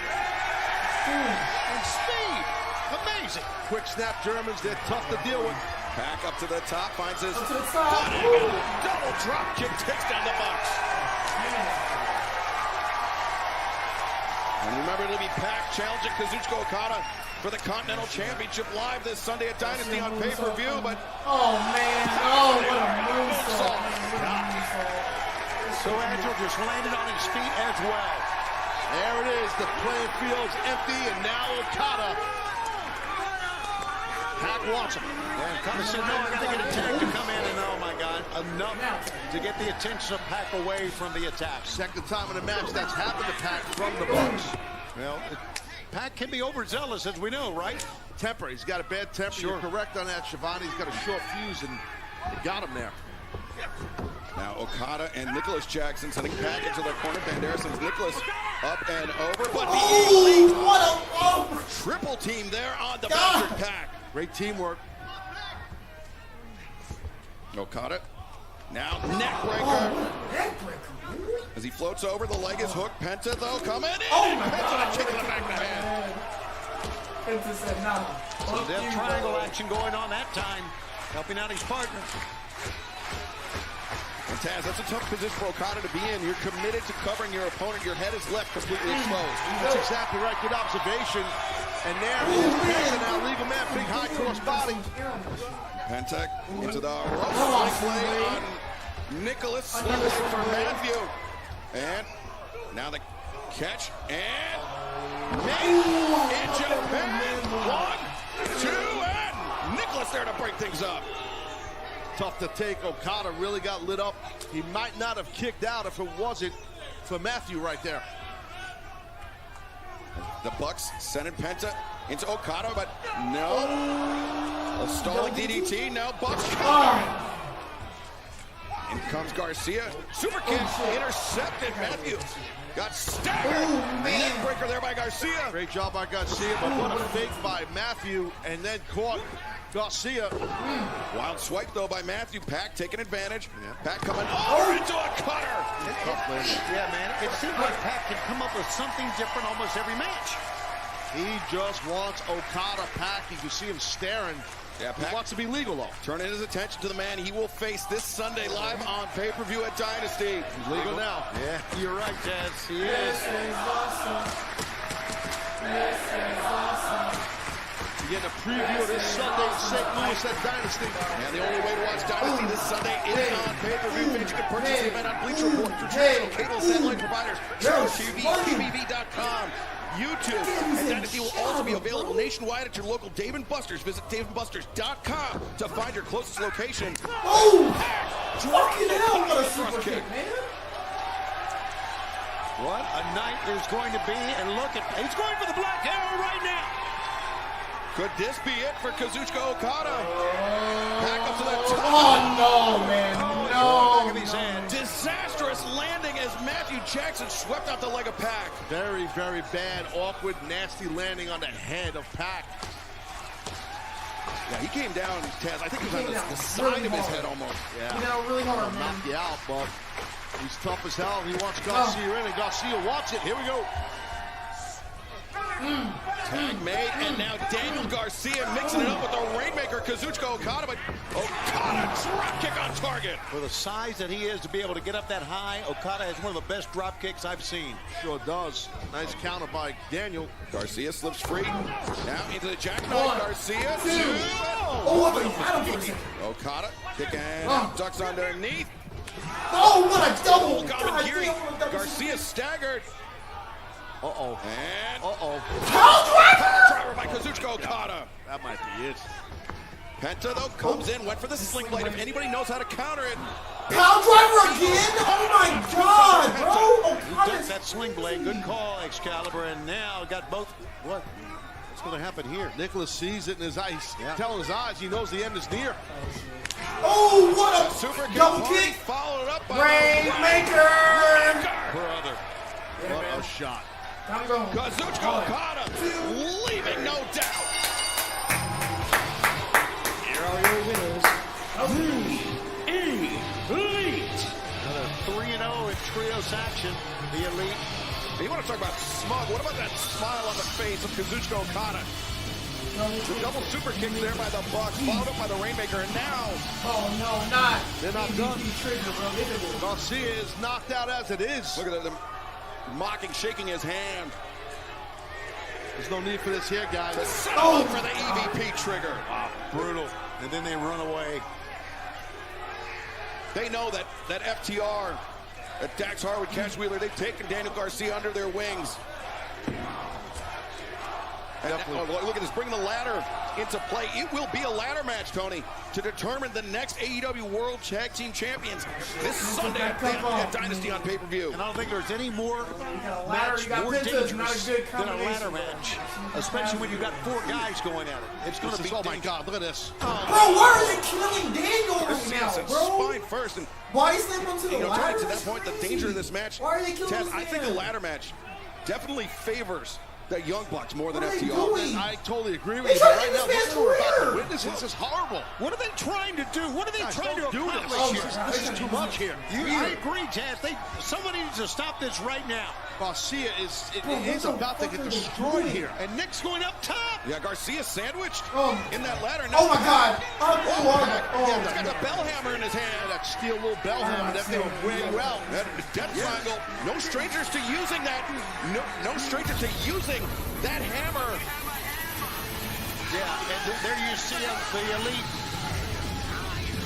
And speed. Amazing. Quick snap Germans, they're tough to deal with. Back up to the top, finds his Up to the top. double drop kick, takes down the Bucks. And remember, it'll be Pac challenging Kazuchika Okada for the Continental Championship live this Sunday at Dynasty on pay-per-view, but... Oh, man. Oh, what a moonsault. So Agile just landed on his feet as well. There it is, the playing field's empty, and now Okada. Pac wants him. And Okada said, no, I got to get a tag to come in, and oh my God, enough to get the attention of Pac away from the attack. Second time in the match that's happened to Pac from the Bucks. Well, Pac can be overzealous, as we know, right? Temper, he's got a bad temper. Sure. You're correct on that, Shivani. He's got a short fuse, and it got him there. Now Okada and Nicholas Jackson sending Pac into their corner. Bandera sends Nicholas up and over, but the elite triple team there on the bastard Pac. Great teamwork. Okada now neck breaker. As he floats over, the leg is hooked. Penta though coming in. Penta a kick in the back of the head. Penta said no. Some death triangle action going on that time, helping out his partner. And Taz, that's a tough position for Okada to be in. You're committed to covering your opponent. Your head is left completely exposed. That's exactly right. Good observation. And there is Penta now, legal man, big high cross body. Penta into the rope play on Nicholas. Slips for Matthew. And now the catch. And made in Japan. 1, 2, and Nicholas there to break things up. Tough to take. Okada really got lit up. He might not have kicked out if it wasn't for Matthew right there. The Bucks sending Penta into Okada, but no. A stalling DDT, now Bucks. In comes Garcia. Super kick intercepted. Matthew got staggered. Neck breaker there by Garcia. Great job by Garcia, but what a fake by Matthew, and then caught Garcia. Wild swipe though by Matthew. Pac taking advantage. Pac coming over into a cutter. Yeah, man. It seems like Pac can come up with something different almost every match. He just wants Okada Pac. You can see him staring. Yeah, Pac wants to be legal though. Turning his attention to the man he will face this Sunday live on pay-per-view at Dynasty. He's legal now. Yeah, you're right, Taz. He This is. is awesome. This is awesome. You're getting a preview of this Sunday in St. Louis at Dynasty. And the only way to watch Dynasty this Sunday is on pay-per-view. Fans, you can purchase the event on Bleacher Report through traditional cable satellite providers, TV, QVB.com, YouTube. And Dynasty will also be available nationwide at your local Dave & Buster's. Visit DaveandBusters.com to find your closest location. Oh! Fucking hell, what a super kick, man. What a night there's going to be, and look at, he's going for the black arrow right now. Could this be it for Kazuchika Okada? Back up to the top. Oh, no, man. No. Look at his hand. Disastrous landing as Matthew Jackson swept out the leg of Pac. Very, very bad, awkward, nasty landing on the head of Pac. Yeah, he came down, Taz. I think he was on the side of his head almost. Yeah. You know, really hard, man. Knock you out, but he's tough as hell. He wants Garcia in, and Garcia wants it. Here we go. Tag made, and now Daniel Garcia mixing it up with the Rainmaker, Kazuchika Okada, but Okada drop kick on target. For the size that he is to be able to get up that high, Okada has one of the best drop kicks I've seen. Sure does. Nice counter by Daniel. Garcia slips free. Now into the jackknife. Garcia. Oh, I don't think so. Okada kicking ducks underneath. Oh, what a double. Gamagiri. Garcia staggered. Uh-oh. And Power driver by Kazuchika Okada. That might be it. Penta, though, comes in, went for the sling blade. If anybody knows how to counter it. Power driver again? Oh, my God, bro. He took that sling blade. Good call, Excalibur. And now got both. What? What's going to happen here? Nicholas sees it in his eyes. He's telling his eyes he knows the end is near. Oh, what a super double kick. Followed up by Rainmaker. Brother. What a shot. I'm going. Kazuchika Okada leaving no doubt. Here are your winners. in trios action. The Elite. You want to talk about smug? What about that smile on the face of Kazuchika Okada? The double super kick there by the Bucks, followed up by the Rainmaker, and now... Oh, no, not. They're not done. Trigger, bro. Garcia is knocked out as it is. Look at them mocking, shaking his hand. There's no need for this here, guys. The setup for the EVP trigger. Wow, brutal. And then they run away. They know that FTR, that Dax Harwood, Cash Wheeler, they've taken Daniel Garcia under their wings. Look at this, bringing the ladder into play. It will be a ladder match, Tony, to determine the next AEW World Tag Team Champions this Sunday at Dynasty on pay-per-view. And I don't think there's any more match more dangerous than a ladder match, especially when you've got 4 guys going at it. It's going to be oh my God, look at this. Bro, why are they killing Daniel right now, bro? Spine first. And, why is they to the ladder? To that point, the danger of this match, why are they killing Ted, this I think man? a ladder match definitely favors the Young Bucks more than What are they FTR. doing? I totally agree with They you. tried But to right now, get this what we're man's about to career. witness, this is horrible. What are they trying to do? What are they Guys, trying to don't do this. accomplish here? This is too much here. I agree, Taz. Somebody needs to stop this right now. Garcia is about to get destroyed here. And Nick's going up top. Yeah, Garcia sandwiched in that ladder. Oh my God! He's got the bell hammer in his hand. That steel little bell hammer that they were wearing well. Death triangle. No strangers to using that. No stranger to using that hammer. Yeah, and there you see the Elite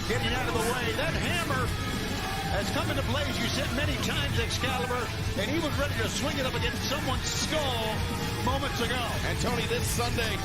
getting out of the way. That hammer has come into play, as you said many times, Excalibur, and he was ready to swing it up against someone's skull moments ago. And Tony, this Sunday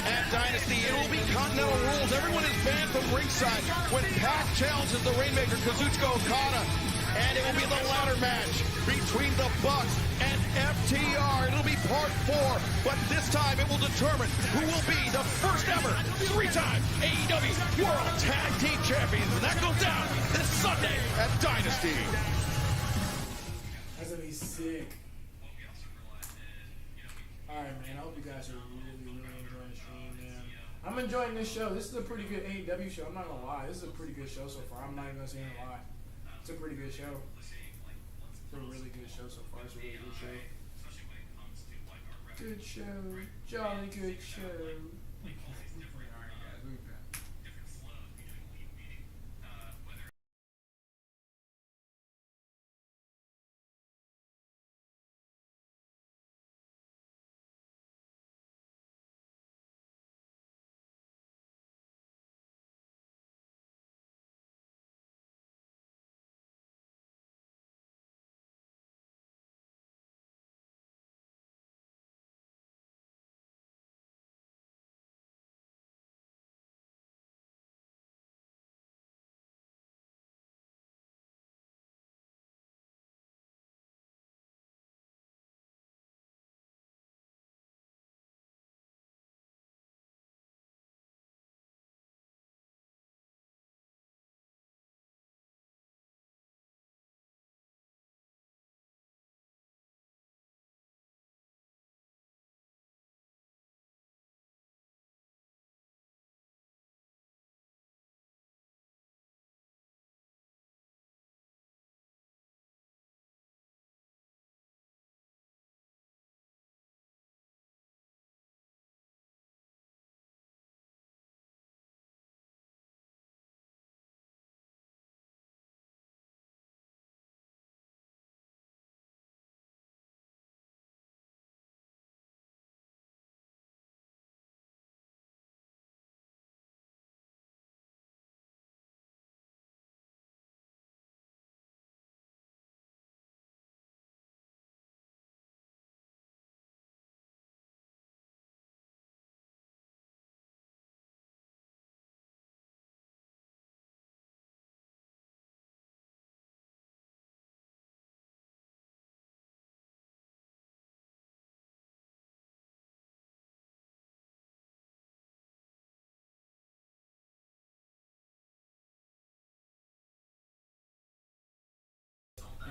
at Dynasty, it will be Continental rules. Everyone is banned from ringside when Pac challenges the Rainmaker, Kazuchika Okada. And it will be the ladder match between the Bucks and FTR. It'll be part 4, but this time it will determine who will be the first ever 3-time AEW World Tag Team Champions. And that goes down this Sunday at Dynasty. That's gonna be sick. Alright, man. I hope you guys are really enjoying the stream, man. I'm enjoying this show. This is a pretty good AEW show. I'm not gonna lie. This is a pretty good show so far. I'm not even gonna say any lie. It's a pretty good show. It's a really good show so far. It's a really good show. Good show. Jolly good show. Alright guys, we'll be back.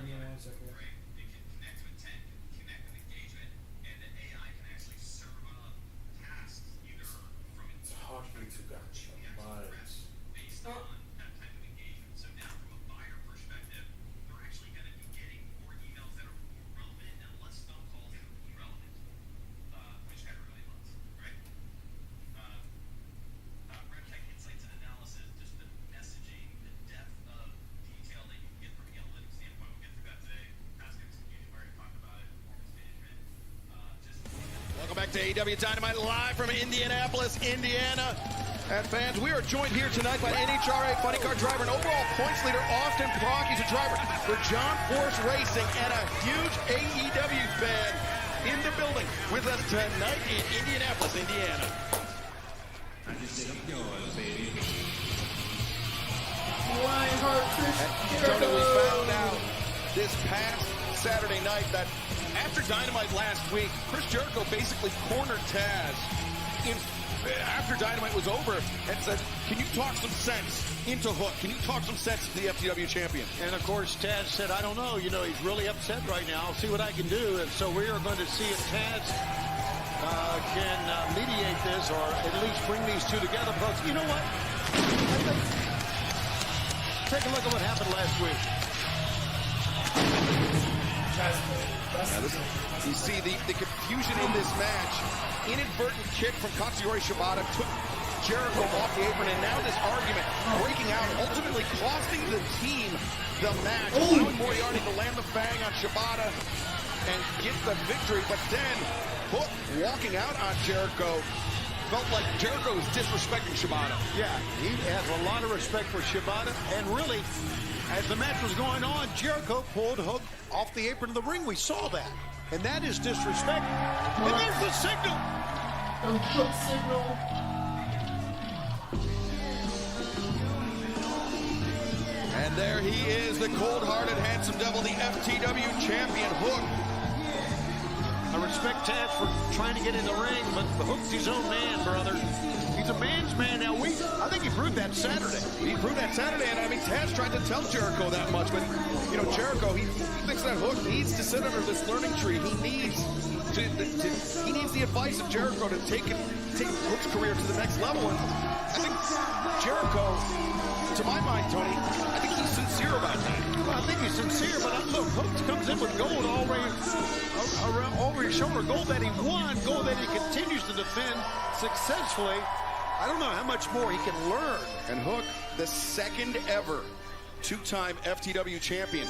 Give me 1 second. Talking to gotcha, but back to AEW Dynamite live from Indianapolis, Indiana. And fans, we are joined here tonight by NHRA funny car driver and overall points leader Austin Brock. He's a driver for John Force Racing and a huge AEW fan in the building with us tonight in Indianapolis, Indiana. Tony, we found out this past Saturday night that after Dynamite last week, Chris Jericho basically cornered Taz after Dynamite was over and said, can you talk some sense into Hook? Can you talk some sense to the FTW champion? And of course, Taz said, I don't know. You know, he's really upset right now. I'll see what I can do. And so we are going to see if Taz can mediate this or at least bring these two together. Because you know what? Take a look at what happened last week. You see the confusion in this match. Inadvertent kick from Katsuyori Shibata took Jericho off the apron, and now this argument breaking out, ultimately costing the team the match. Allowing Moriarty to land the bang on Shibata and get the victory, but then Hook walking out on Jericho. Felt like Jericho was disrespecting Shibata. Yeah, he has a lot of respect for Shibata, and really, as the match was going on, Jericho pulled Hook off the apron of the ring. We saw that. And that is disrespect. And there's the signal. The Hook signal. And there he is, the cold-hearted, handsome devil, the FTW champion, Hook. I respect Taz for trying to get in the ring, but the Hook's his own man, brother. He's a man's man now. I think he proved that Saturday. He proved that Saturday, and I mean, Taz tried to tell Jericho that much, but, you know, Jericho, he thinks that Hook needs to sit under this learning tree. He needs he needs the advice of Jericho to take Hook's career to the next level, and I think Jericho, to my mind, Tony, I think he's sincere about that. Well, I think he's sincere, but look, Hook comes in with gold already over his shoulder, gold that he won, gold that he continues to defend successfully. I don't know how much more he can learn. And Hook, the second ever two-time FTW champion.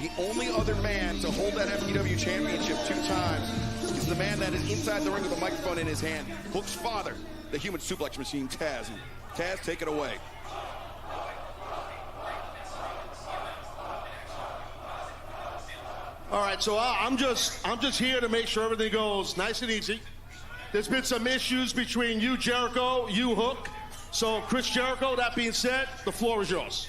The only other man to hold that FTW championship 2 times is the man that is inside the ring with a microphone in his hand. Hook's father, the human suplex machine, Taz. And Taz, take it away. All right, so I'm just here to make sure everything goes nice and easy. There's been some issues between you, Jericho, you, Hook. So, Chris Jericho, that being said, the floor is yours.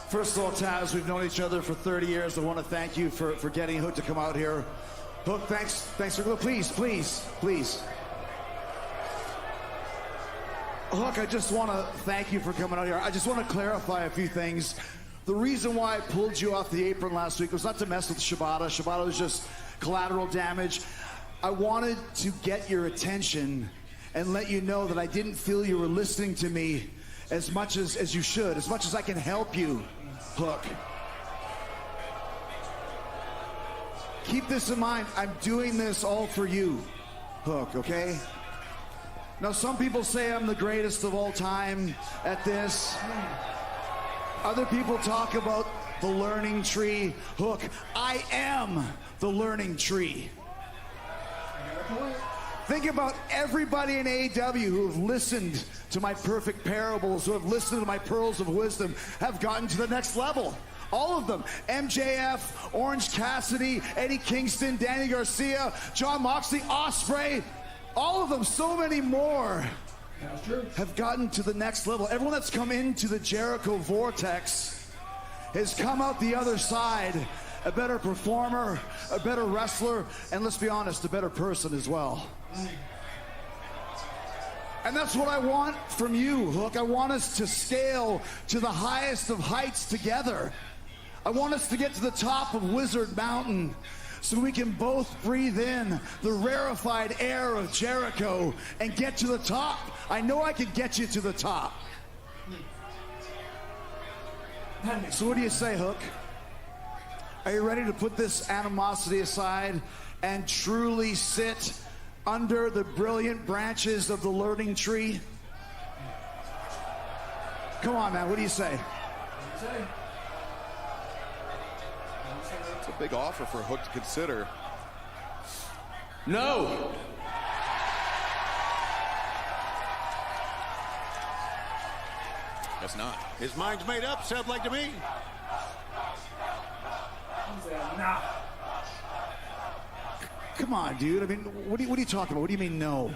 First of all, Taz, we've known each other for 30 years. I want to thank you for getting Hook to come out here. Hook, thanks for, please. Hook, I just want to thank you for coming out here. I just want to clarify a few things. The reason why I pulled you off the apron last week was not to mess with Shibata. Shibata was just collateral damage. I wanted to get your attention and let you know that I didn't feel you were listening to me as much as you should, as much as I can help you, Hook. Keep this in mind. I'm doing this all for you, Hook, okay? Now, some people say I'm the greatest of all time at this. Other people talk about the learning tree. Hook, I am the learning tree. Think about everybody in AEW who have listened to my perfect parables, who have listened to my pearls of wisdom, have gotten to the next level. All of them. MJF, Orange Cassidy, Eddie Kingston, Danny Garcia, John Moxley, Ospreay. All of them, so many more, have gotten to the next level. Everyone that's come into the Jericho vortex has come out the other side a better performer, a better wrestler, and let's be honest, a better person as well. And that's what I want from you, Hook. I want us to scale to the highest of heights together. I want us to get to the top of Wizard Mountain so we can both breathe in the rarefied air of Jericho and get to the top. I know I can get you to the top. So what do you say, Hook? Are you ready to put this animosity aside and truly sit under the brilliant branches of the learning tree? Come on, man. What do you say? It's a big offer for Hook to consider. No. Guess not. His mind's made up, sounds like to me. Nah. Come on, dude. I mean, what are you talking about? What do you mean no?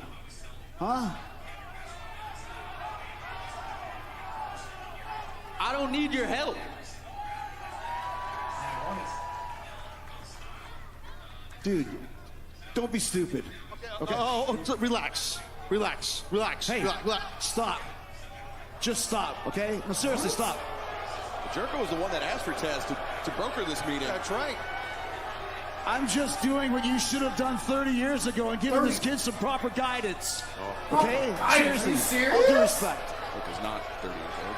Huh? I don't need your help. Dude, don't be stupid. Okay. Relax. Hey, relax. Stop. Just stop, okay? No, seriously, stop. Jericho was the one that asked for Taz to broker this meeting. That's right. I'm just doing what you should have done 30 years ago and giving this kid some proper guidance. Okay? Seriously. Serious? All due respect. Hook is not 30 years old.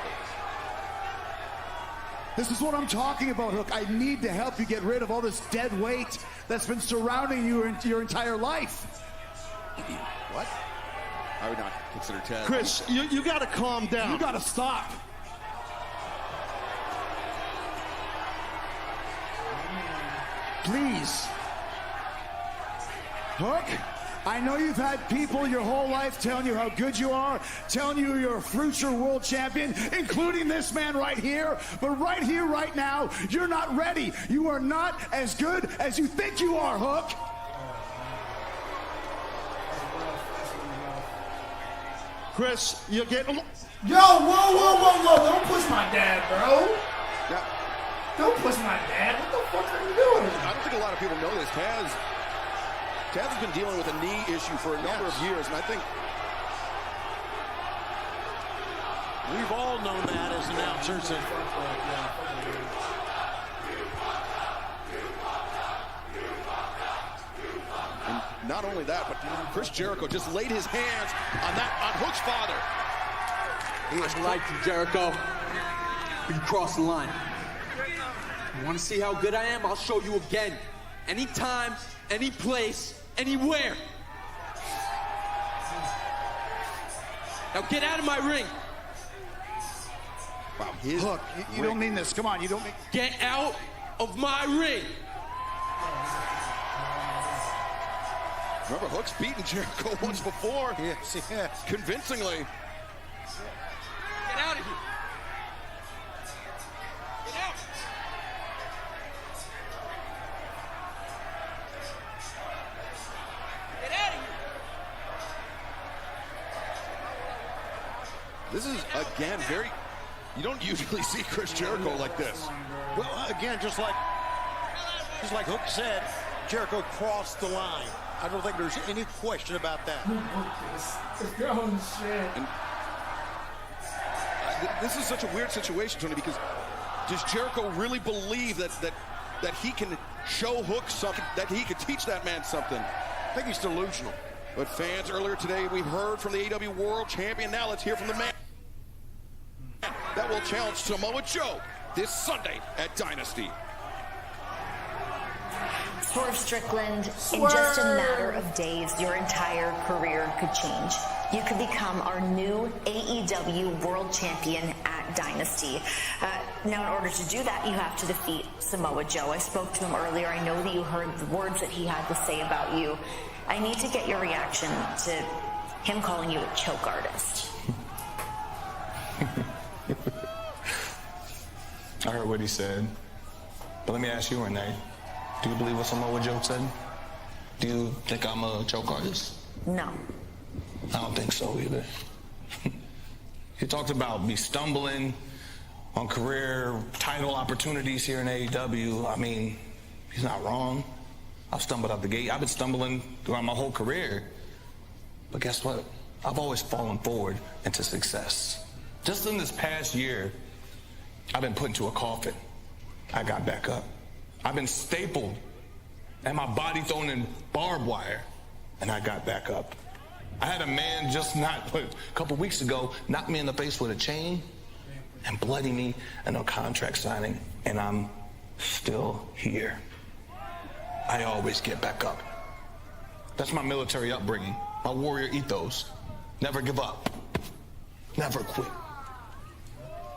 This is what I'm talking about, Hook. I need to help you get rid of all this dead weight that's been surrounding you your entire life. What? I would not consider Taz. Chris, you got to calm down. You got to stop. Please. Hook, I know you've had people your whole life telling you how good you are, telling you you're a future world champion, including this man right here. But right here, right now, you're not ready. You are not as good as you think you are, Hook. Chris, you're getting... Yo, whoa. Don't push my dad, bro. Yeah. Don't push my dad. What the fuck are you doing? I don't think a lot of people know this. Taz has been dealing with a knee issue for a number of years, and I think We've all known that as announcers. And not only that, but Chris Jericho just laid his hands on Hook's father. I'd like to, Jericho. You crossed the line. You want to see how good I am? I'll show you again. Anytime, any place, anywhere. Now get out of my ring. Wow, Hook, you don't mean this. Come on, you don't mean... Get out of my ring. Remember, Hook's beaten Jericho once before. Yes. Convincingly. Get out of here. Get out. Get out of here. This is, again, very... You don't usually see Chris Jericho like this. Well, again, just like Hook said, Jericho crossed the line. I don't think there's any question about that. Oh, shit. And this is such a weird situation, Tony, because does Jericho really believe that he can show Hook something, that he can teach that man something? I think he's delusional. But fans, earlier today, we've heard from the AEW World Champion. Now let's hear from the man that will challenge Samoa Joe this Sunday at Dynasty. Swerve Strickland, in just a matter of days, your entire career could change. You could become our new AEW World Champion at Dynasty. Now, in order to do that, you have to defeat Samoa Joe. I spoke to him earlier. I know that you heard the words that he had to say about you. I need to get your reaction to him calling you a choke artist. I heard what he said. But let me ask you, Renee. Do you believe what Samoa Joe said? Do you think I'm a choke artist? No. I don't think so either. He talked about me stumbling on career title opportunities here in AEW. I mean, he's not wrong. I've stumbled out the gate. I've been stumbling throughout my whole career. But guess what? I've always fallen forward into success. Just in this past year, I've been put into a coffin. I got back up. I've been stapled and my body thrown in barbed wire, and I got back up. I had a man just a couple weeks ago knock me in the face with a chain and bloody me in a contract signing, and I'm still here. I always get back up. That's my military upbringing, my warrior ethos. Never give up. Never quit.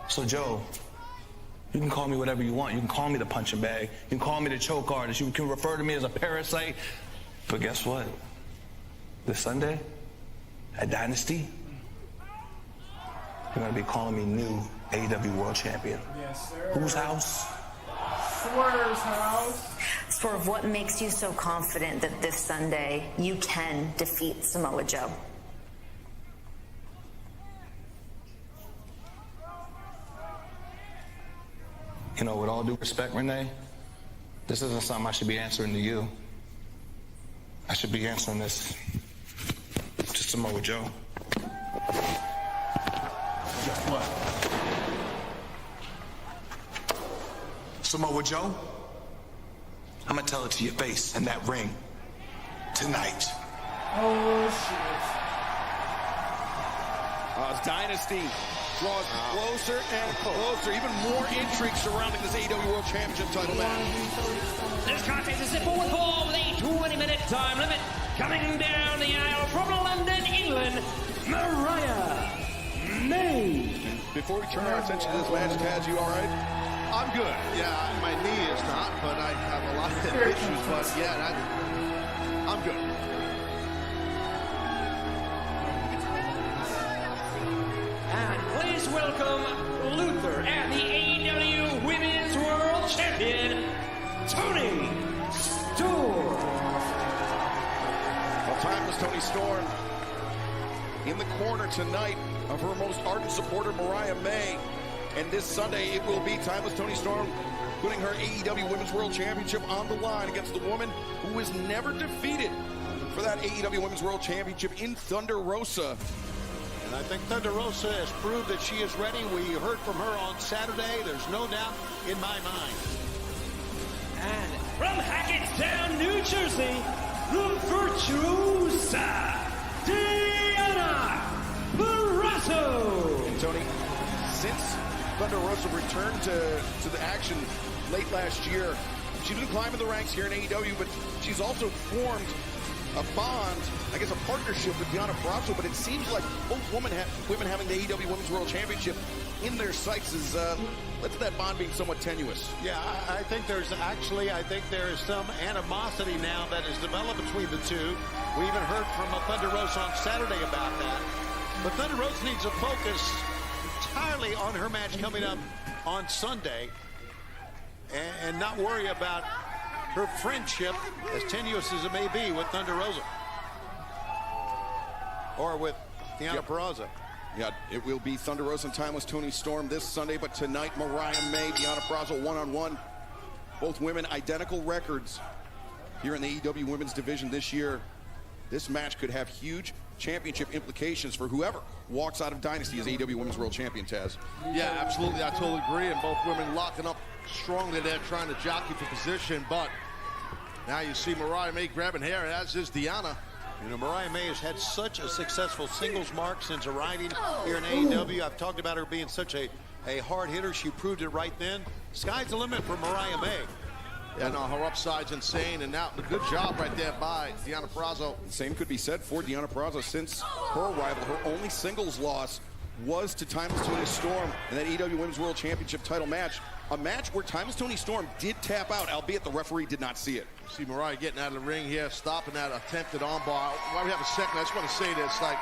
So, Joe, you can call me whatever you want. You can call me the punching bag. You can call me the choke artist. You can refer to me as a parasite. But guess what? this Sunday at Dynasty, you're going to be calling me new AEW World Champion. Yes, sir. Whose house? Swerve's house. Swerve, what makes you so confident that this Sunday you can defeat Samoa Joe? You know, with all due respect, Renee, this isn't something I should be answering to you. I should be answering this to Samoa Joe. Guess what? Samoa Joe, I'm gonna tell it to your face in that ring tonight. Oh, shit. As Dynasty draws closer and closer. Even more intrigue surrounding this AEW World Championship title match. This contest is set forward for with a 20-minute time limit. Coming down the aisle from London, England, Mariah May. Before we turn our attention to this match, Taz, you all right? I'm good. Yeah, my knee is not, but I have a lot of issues. But yeah, I'm good. And please welcome Luther and the AEW Women's World Champion, Toni Storm. Well, timeless Toni Storm in the corner tonight of her most ardent supporter, Mariah May. And this Sunday, it will be timeless Toni Storm putting her AEW Women's World Championship on the line against the woman who was never defeated for that AEW Women's World Championship in Thunder Rosa. And I think Thunder Rosa has proved that she is ready. We heard from her on Saturday. There's no doubt in my mind. And from Hackettstown, New Jersey, the virtuosa, Deonna Purrazzo. And Tony, since Thunder Rosa returned to the action late last year, she's been climbing the ranks here in AEW, but she's also formed a bond, I guess a partnership with Deonna Purrazzo, but it seems like both women having the AEW Women's World Championship in their sights is led to that bond being somewhat tenuous. Yeah, I think there is some animosity now that has developed between the two. We even heard from Thunder Rosa on Saturday about that. But Thunder Rosa needs to focus entirely on her match coming up on Sunday and not worry about her friendship, as tenuous as it may be, with Thunder Rosa or with Deonna Purrazzo. Yeah, it will be Thunder Rosa and timeless Toni Storm this Sunday, but tonight Mariah May, Deonna Purrazzo one-on-one. Both women identical records here in the AEW Women's Division this year. This match could have huge championship implications for whoever walks out of Dynasty as AEW Women's World Champion, Taz. Yeah, absolutely. I totally agree. And both women locking up strongly there, trying to jockey for position. But now you see Mariah May grabbing hair, as is Deonna. You know, Mariah May has had such a successful singles mark since arriving here in AEW. I've talked about her being such a hard hitter. She proved it right then. Sky's the limit for Mariah May. Yeah, no, her upside's insane, and now a good job right there by Deonna Purrazzo. The same could be said for Deonna Purrazzo. Since her arrival, her only singles loss was to timeless Toni Storm in that AEW Women's World Championship title match. A match where timeless Toni Storm did tap out, albeit the referee did not see it. See Mariah getting out of the ring here, stopping that attempted armbar. While we have a second, I just want to say this, like,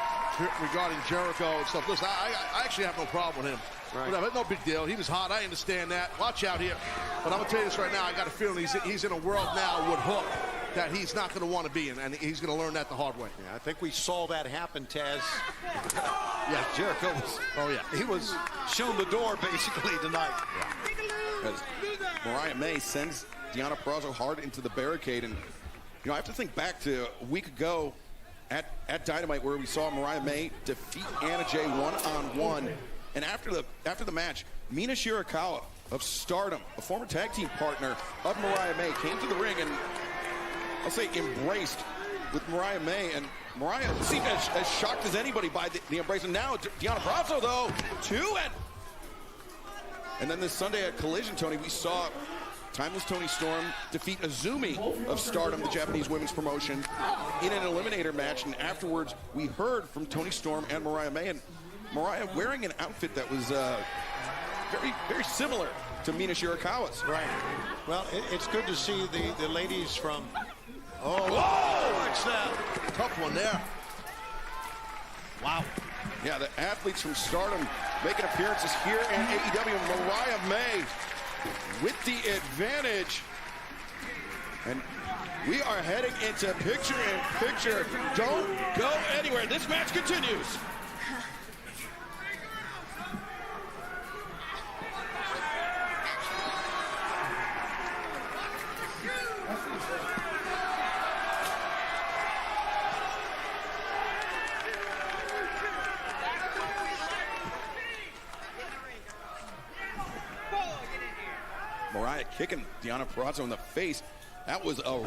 regarding Jericho and stuff. Listen, I actually have no problem with him. Right. Whatever, no big deal. He was hot. I understand that. Watch out here. But I'm going to tell you this right now. I got a feeling he's in a world now with Hook that he's not going to want to be in, and he's going to learn that the hard way. Yeah, I think we saw that happen, Taz. Yeah, Jericho was, he was shown the door basically tonight. Yeah. As Mariah May sends Deonna Purrazzo hard into the barricade, and you know I have to think back to a week ago at Dynamite where we saw Mariah May defeat Anna Jay one-on-one, and after the match, Mina Shirakawa of Stardom, a former tag team partner of Mariah May, came to the ring and I'll say embraced with Mariah May, and Mariah seemed as shocked as anybody by the embrace. And now Deonna Purrazzo, though, too. And then this Sunday at Collision, Tony, we saw timeless Toni Storm defeat Azumi of Stardom, the Japanese women's promotion, in an eliminator match. And afterwards, we heard from Toni Storm and Mariah May, and Mariah wearing an outfit that was very, very similar to Mina Shirakawa's. Right. Well, it's good to see the ladies from... Oh, whoa! Watch that. Tough one there. Wow. Yeah, the athletes from Stardom making appearances here in AEW. Mariah May with the advantage. And we are heading into picture-in-picture. Don't go anywhere. This match continues. Mariah kicking Deonna Purrazzo in the face. That was a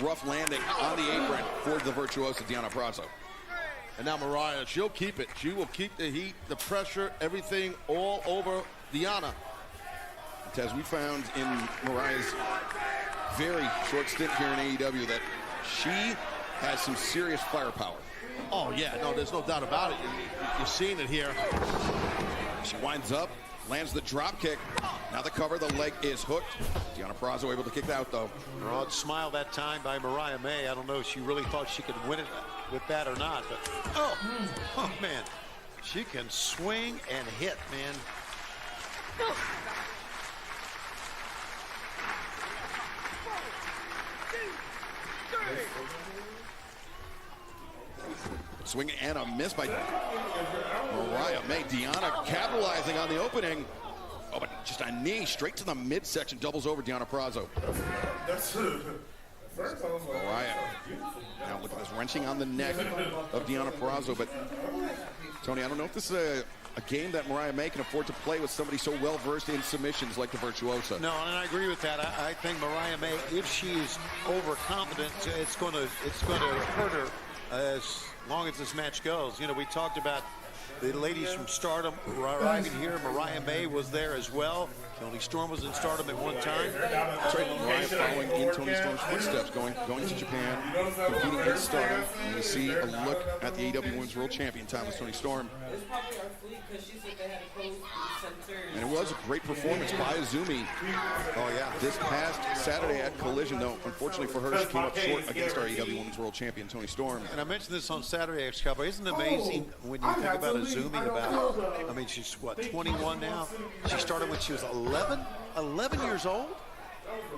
rough landing on the apron for the virtuosa Deonna Purrazzo. And now Mariah, she'll keep it. She will keep the heat, the pressure, everything all over Deonna. As we found in Mariah's very short stint here in AEW that she has some serious firepower. Oh, yeah, no, there's no doubt about it. You're seeing it here. She winds up, lands the drop kick. Now the cover, the leg is hooked. Deonna Purrazzo able to kick it out, though. Broad smile that time by Mariah May. I don't know if she really thought she could win it with that or not, but oh man, she can swing and hit, man. Swing and a miss by Mariah May. Deonna capitalizing on the opening. Oh, but just a knee straight to the midsection. Doubles over Deonna Purrazzo. Mariah. Now look at this wrenching on the neck of Deonna Purrazzo. But, Tony, I don't know if this is a game that Mariah May can afford to play with somebody so well-versed in submissions like the virtuosa. No, and I agree with that. I think Mariah May, if she's overconfident, it's going to hurt her as long as this match goes. You know, we talked about the ladies from Stardom arriving here. Mariah May was there as well. Toni Storm was in Stardom at one time. That's right. Mariah following in Toni Storm's footsteps, going to Japan, competing in Stardom. And you see a look at the AEW Women's World Champion time with Toni Storm. And it was a great performance by Azumi. Oh, yeah. This past Saturday at Collision, though, unfortunately for her, she came up short against our AEW Women's World Champion, Toni Storm. And I mentioned this on Saturday, Excalibur. Isn't it amazing when you think about Azumi? I mean, she's, what, 21 now? She started when she was 11 years old?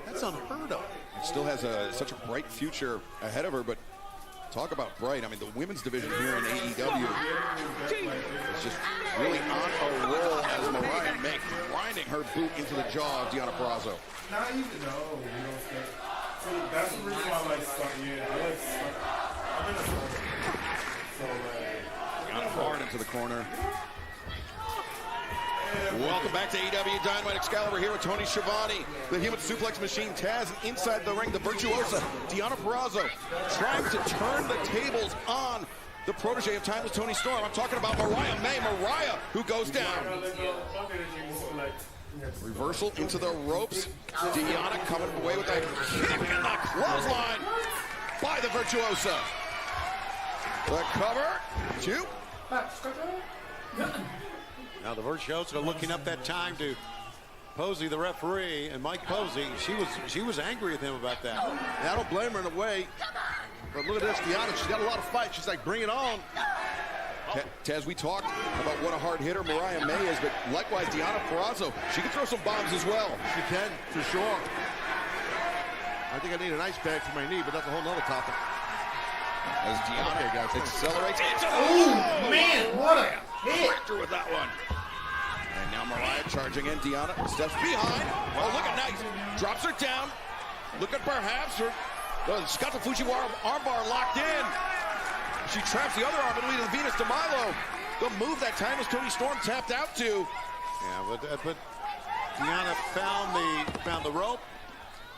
That's unheard of. It still has such a bright future ahead of her, but talk about bright. I mean, the women's division here in AEW is just really on a roll as Mariah May grinding her boot into the jaw of Deonna Purrazzo. Not even know. See, that's the reason why I like stuff. Yeah, I like stuff. I'm in the Deonna hard into the corner. Welcome back to AEW Dynamite. Excalibur here with Tony Schiavone, the human suplex machine, Taz, and inside the ring, the virtuosa, Deonna Purrazzo, trying to turn the tables on the protege of timeless Toni Storm. I'm talking about Mariah May. Mariah, who goes down. Reversal into the ropes. Deonna coming away with a kick in the clothesline by the virtuosa. The cover, 2. Now the virtuosa looking up that time to Posey, the referee, and Mike Posey. She was angry with him about that. Yeah, I don't blame her in a way. But look at this, Deonna. She's got a lot of fight. She's like, bring it on. Taz, we talked about what a hard hitter Mariah May is, but likewise, Deonna Purrazzo, she can throw some bombs as well. She can, for sure. I think I need an ice bag for my knee, but that's a whole nother topic. As Deonna accelerates. Oh, man, what a hit. Her with that one. And now Mariah charging in. Deonna steps behind. Oh, look at nice. Drops her down. Look at perhaps her. Scott the Fujiwara armbar locked in. She traps the other arm and leads the Venus de Milo. The move that time was Toni Storm tapped out to. Yeah, but Deonna found the rope.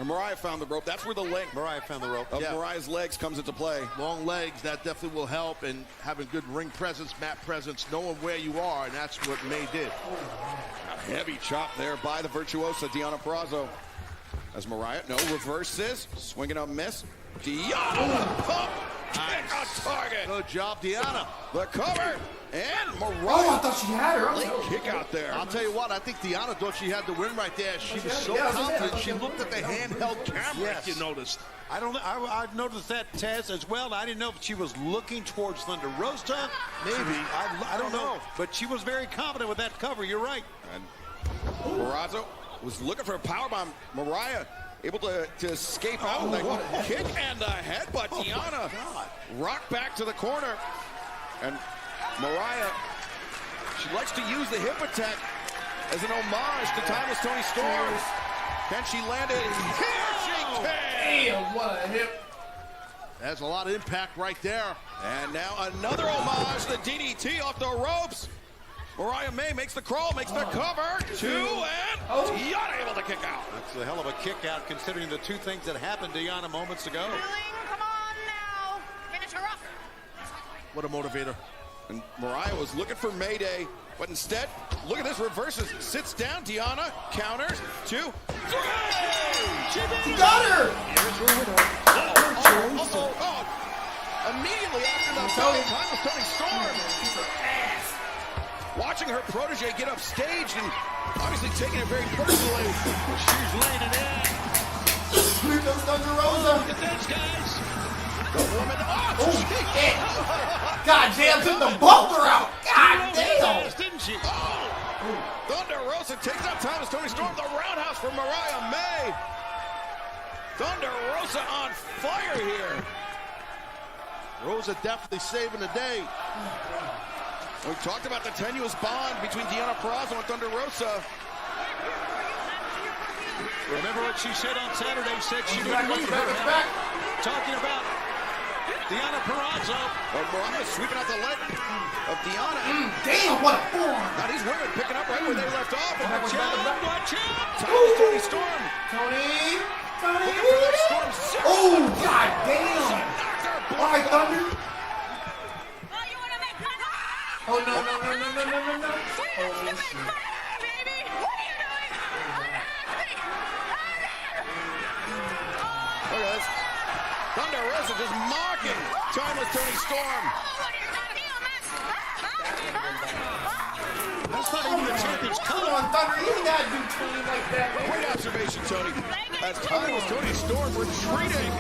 And Mariah found the rope. That's where the leg. Mariah found the rope. Of Mariah's legs comes into play. Long legs, that definitely will help, and having good ring presence, mat presence, knowing where you are, and that's what May did. A heavy chop there by the virtuosa, Deonna Purrazzo. As Mariah, reverses, swinging a miss. Deonna, pump, kick on target. Good job, Deonna. The cover. And Mariah. Oh, I thought she had her. Late kick out there. I'll tell you what, I think Deonna thought she had the win right there. She was so confident. She looked at the handheld camera, if you noticed. I noticed that, Taz, as well. I didn't know if she was looking towards Thunder Rosa. Maybe. I don't know. But she was very confident with that cover. You're right. And Purrazzo was looking for a powerbomb. Mariah able to escape out with a kick and a headbutt. Deonna rocked back to the corner. And Mariah, she likes to use the hip attack as an homage to Timeless Toni Storm. Can she land it? Here she can! Damn, what a hip. That's a lot of impact right there. And now another homage, the DDT off the ropes. Mariah May makes the crawl, makes the cover. Two, and Deonna able to kick out. That's a hell of a kick out considering the two things that happened to Deonna moments ago. Come on now. Finish her off. What a motivator. And Mariah was looking for Mayday, but instead, look at this, reverses, sits down, Deonna, counters, 2, 3! She got her! Here's your winner. Immediately after the Timeless Toni Storm. Watching her protege get upstaged and obviously taking it very personally. She's laying it in. Here goes Thunder Rosa. Look at this, guys. The woman. God damn, took the bumper out. God damn. Didn't she? Thunder Rosa takes out Timeless Toni Storm. The roundhouse for Mariah May. Thunder Rosa on fire here. Rosa definitely saving the day. We talked about the tenuous bond between Deonna Purrazzo and Thunder Rosa. Remember what she said on Saturday? Said she didn't leave her. Talking about Deonna Purrazzo. Mariah sweeping out the leg of Deonna. Damn, what a form. Now these women picking up right where they left off. And Watch out. Timeless Toni Storm. Tony. Looking for that Storm. Oh, god damn. All right, Thunder. Oh, no. Oh, shit. Look at this. Thunder Rosa just mocking Timeless Toni Storm. That's not even the champion's Come on, Thunder. You ain't gotta do Tony like that, man. Great observation, Tony. As Timeless Toni Storm retreating.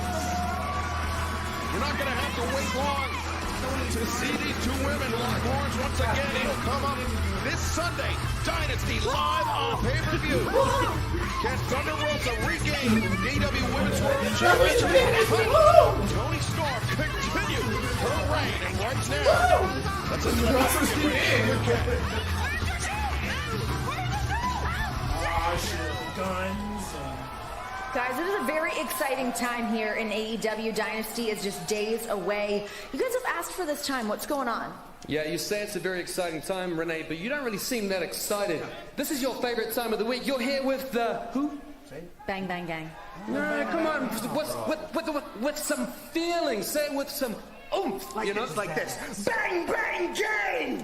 You're not going to have to wait long to see these two women lock horns once again. It'll come up this Sunday. Dynasty live on pay-per-view. Can Thunder Rosa regain the AEW Women's World Championship? Toni Storm continue her reign, and right now, that's a Guns. Guys, it is a very exciting time here in AEW. Dynasty is just days away. You guys have asked for this time. What's going on? Yeah, you say it's a very exciting time, Renee, but you don't really seem that excited. This is your favorite time of the week. You're here with the who? Bang Bang Gang. No, come on. With some feeling. Say it with some oomph. Like, you know, it's like this. Bang Bang Gang!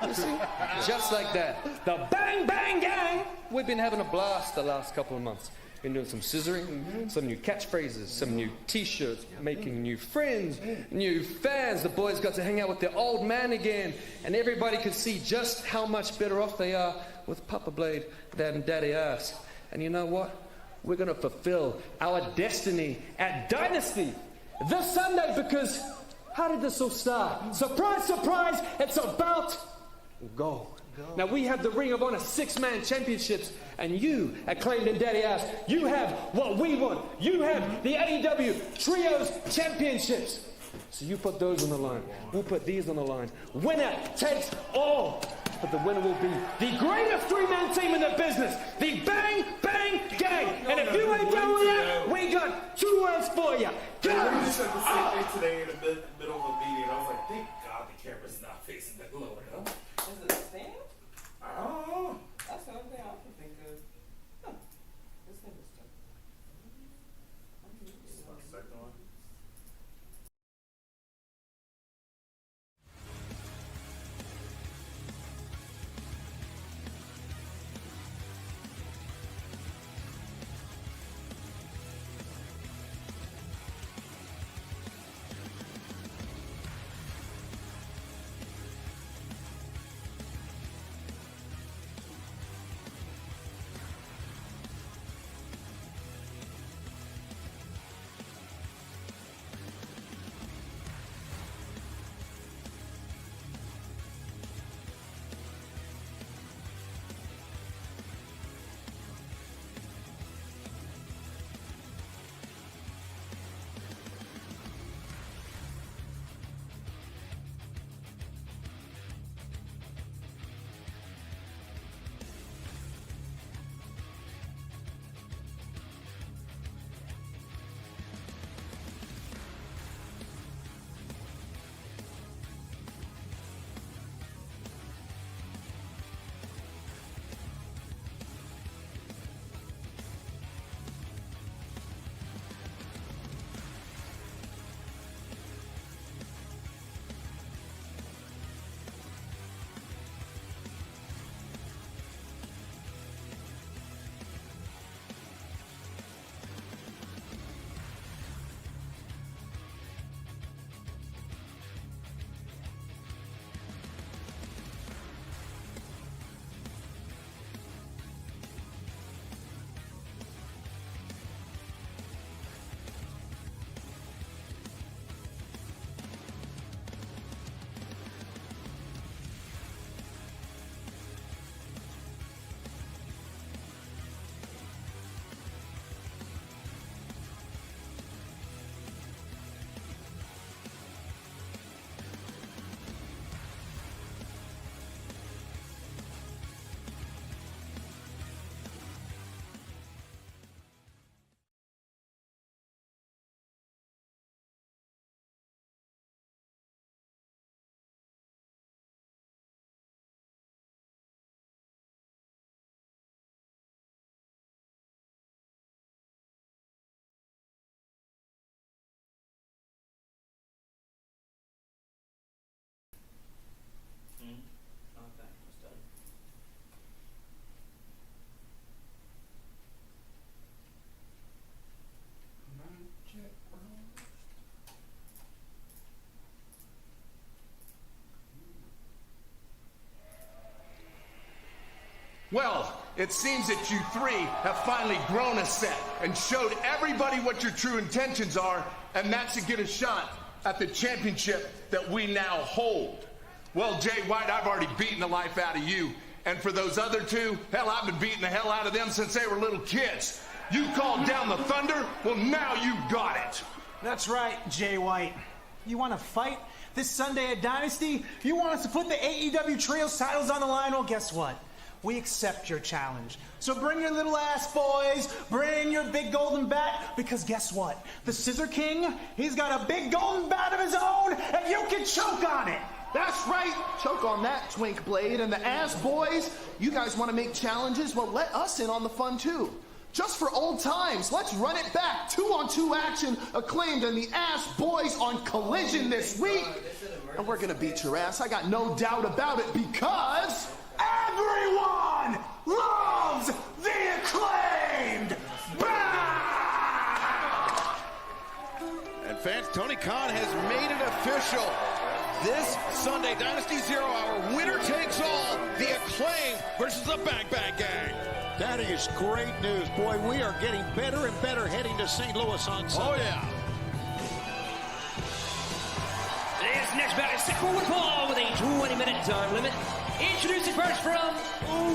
You see? Just like that. The Bang Bang Gang! We've been having a blast the last couple of months. Been doing some scissoring, some new catchphrases, some new t-shirts, making new friends, new fans. The boys got to hang out with their old man again, and everybody could see just how much better off they are with Papa Blade than Daddy Ass. And you know what? We're gonna fulfill our destiny at Dynasty this Sunday, because how did this all start? Surprise, surprise, it's about gold. Now we have the Ring of Honor 6-man championships, and you, Acclaimed and Daddy Ass, you have what we want. You have the AEW Trios championships. So you put those on the line. We'll put these on the line. Winner takes all. But the winner will be the greatest 3-man team in the business, the Bang Bang Gang. And if you ain't doing that, we got 2 words for you. Go! I just said the same thing today in the middle of a meeting. I was like, thank God the camera's not facing that lower. Is it a stand? Oh. That's the only thing I can think of. Huh. This thing is stuck. Well, it seems that you three have finally grown a set and showed everybody what your true intentions are, and that's to get a shot at the championship that we now hold. Well, Jay White, I've already beaten the life out of you. And for those other two, hell, I've been beating the hell out of them since they were little kids. You called down the thunder, well, now you got it. That's right, Jay White. You want to fight this Sunday at Dynasty? You want us to put the AEW Trios titles on the line? Well, guess what? We accept your challenge. So bring your little ass, boys. Bring your big golden bat, because guess what? The Scissor King, he's got a big golden bat of his own, and you can choke on it. That's right. Choke on that, Twink Blade. And the ass boys, you guys want to make challenges? Well, let us in on the fun, too. Just for old times, let's run it back. 2-on-2 action, Acclaimed and the Ass Boys on Collision this week. And we're going to beat your ass. I got no doubt about it, because everyone loves the Acclaimed. And fans, Tony Khan has made it official. This Sunday, Dynasty 0 Hour, winner takes all, the Acclaim versus the Bang Bang Gang. That is great news. Boy, we are getting better and better heading to St. Louis on Sunday. Oh, yeah. This next bout is set for one fall with a 20-minute time limit. Introducing first from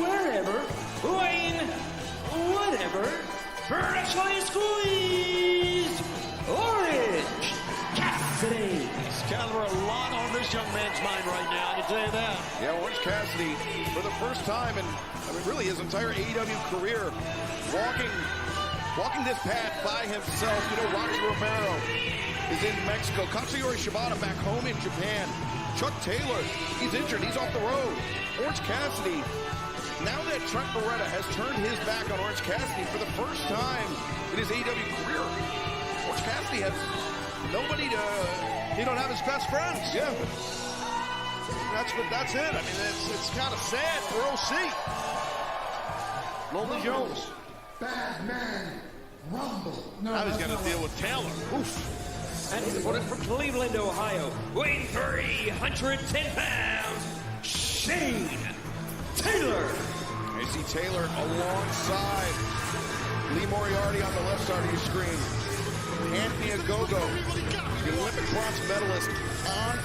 wherever, weighing whatever, freshly squeezed Orange Cassidy. Excalibur, a lot on this young man's mind right now, I can tell you that. Yeah, Orange Cassidy, for the first time in, really his entire AEW career, walking this path by himself. You know, Rocky Romero is in Mexico. Katsuyori Shibata back home in Japan. Chuck Taylor, he's injured. He's off the road. Orange Cassidy, now that Trent Beretta has turned his back on Orange Cassidy for the first time in his AEW career, Orange Cassidy has nobody to... He don't have his best friends. Yeah. That's it. I mean, it's kind of sad for OC. Lonely Jones. Batman Rumble. Now he's got to deal with Taylor. Oof. And his opponent from Cleveland, Ohio, weighing 310 pounds, Shane Taylor. AC Taylor alongside Lee Moriarty on the left side of your screen. Anthony Ogogo, the Olympic bronze medalist, on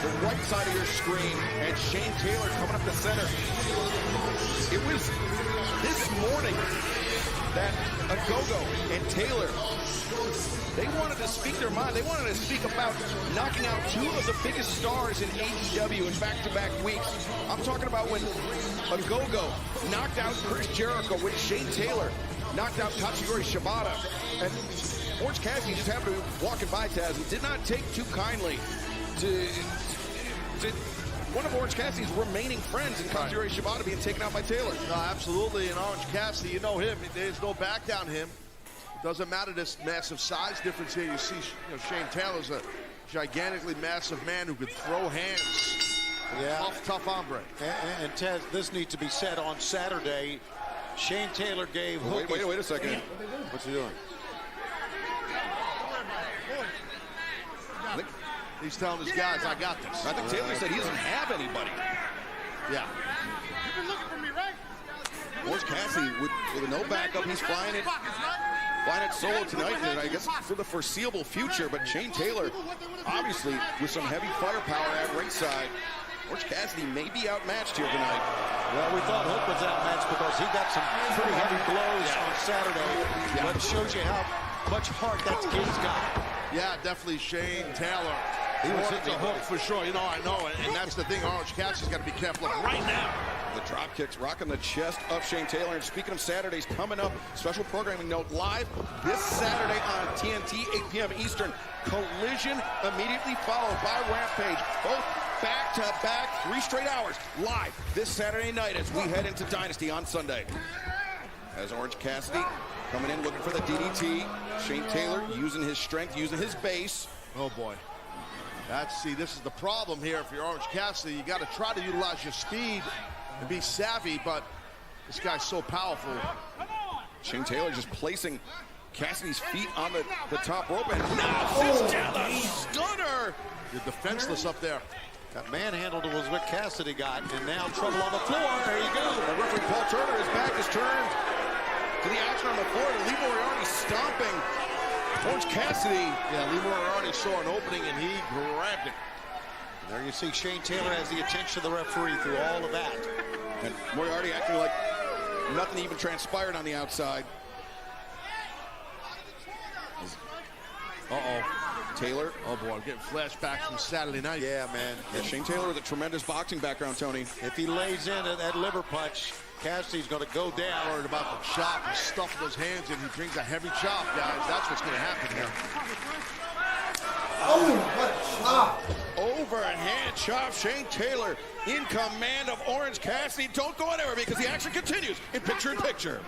the right side of your screen, and Shane Taylor coming up the center. It was this morning that Ogogo and Taylor, they wanted to speak their mind. They wanted to speak about knocking out two of the biggest stars in AEW in back-to-back weeks. I'm talking about when Ogogo knocked out Chris Jericho, when Shane Taylor knocked out Katsuyori Shibata. And Orange Cassidy just happened to be walking by Taz and did not take too kindly to one of Orange Cassidy's remaining friends in Katsuyori Shibata being taken out by Taylor. No, absolutely. And Orange Cassidy, you know him. There's no back down him. It doesn't matter this massive size difference here. You see, Shane Taylor's a gigantically massive man who could throw hands. Yeah. Tough hombre. And Ted, this needs to be said on Saturday. Shane Taylor gave... Wait a second. What's he doing? He's telling his guys, I got this. I think Taylor said he doesn't have anybody. Yeah. You've been looking for me, right? Orange Cassidy with no backup. He's flying it solo tonight, and I guess for the foreseeable future. But Shane Taylor, obviously, with some heavy firepower at ringside. Orange Cassidy may be outmatched here tonight. Well, we thought Hook was outmatched because he got some pretty heavy blows on Saturday. Yeah. But it shows you how much heart that kid's got. Yeah, definitely Shane Taylor. He wanted to Hook for sure. You know, I know. And that's the thing Orange Cassidy's got to be careful of right now. The drop kicks rocking the chest of Shane Taylor. And speaking of Saturdays coming up, special programming note live this Saturday on TNT, 8 p.m. Eastern. Collision immediately followed by Rampage. Both back-to-back, 3 straight hours live this Saturday night as we head into Dynasty on Sunday. As Orange Cassidy coming in looking for the DDT. Shane Taylor using his strength, using his base. Oh boy. This is the problem here if you're Orange Cassidy. You got to try to utilize your speed and be savvy, but this guy's so powerful. Shane Taylor just placing Cassidy's feet on the top rope and knocks this down. A stunner. You're defenseless up there. Got manhandled was what Cassidy got, and now trouble on the floor. There you go. The referee Paul Turner, his back is turned to the action on the floor. Lee Moriarty stomping Orange Cassidy. Yeah, Lee Moriarty saw an opening and he grabbed it. And there you see Shane Taylor has the attention of the referee through all of that. And Moriarty acting like nothing even transpired on the outside. Taylor. Oh boy, I'm getting flashbacks from Saturday night. Yeah, man. Yeah, Shane Taylor with a tremendous boxing background, Tony. If he lays in at that liver punch, Cassidy's going to go down. Worried about the chop and stuff those hands in. He brings a heavy chop, guys. That's what's going to happen here. Oh, what a chop. Overhand chop. Shane Taylor in command of Orange Cassidy. Don't go anywhere because the action continues in picture-in-picture.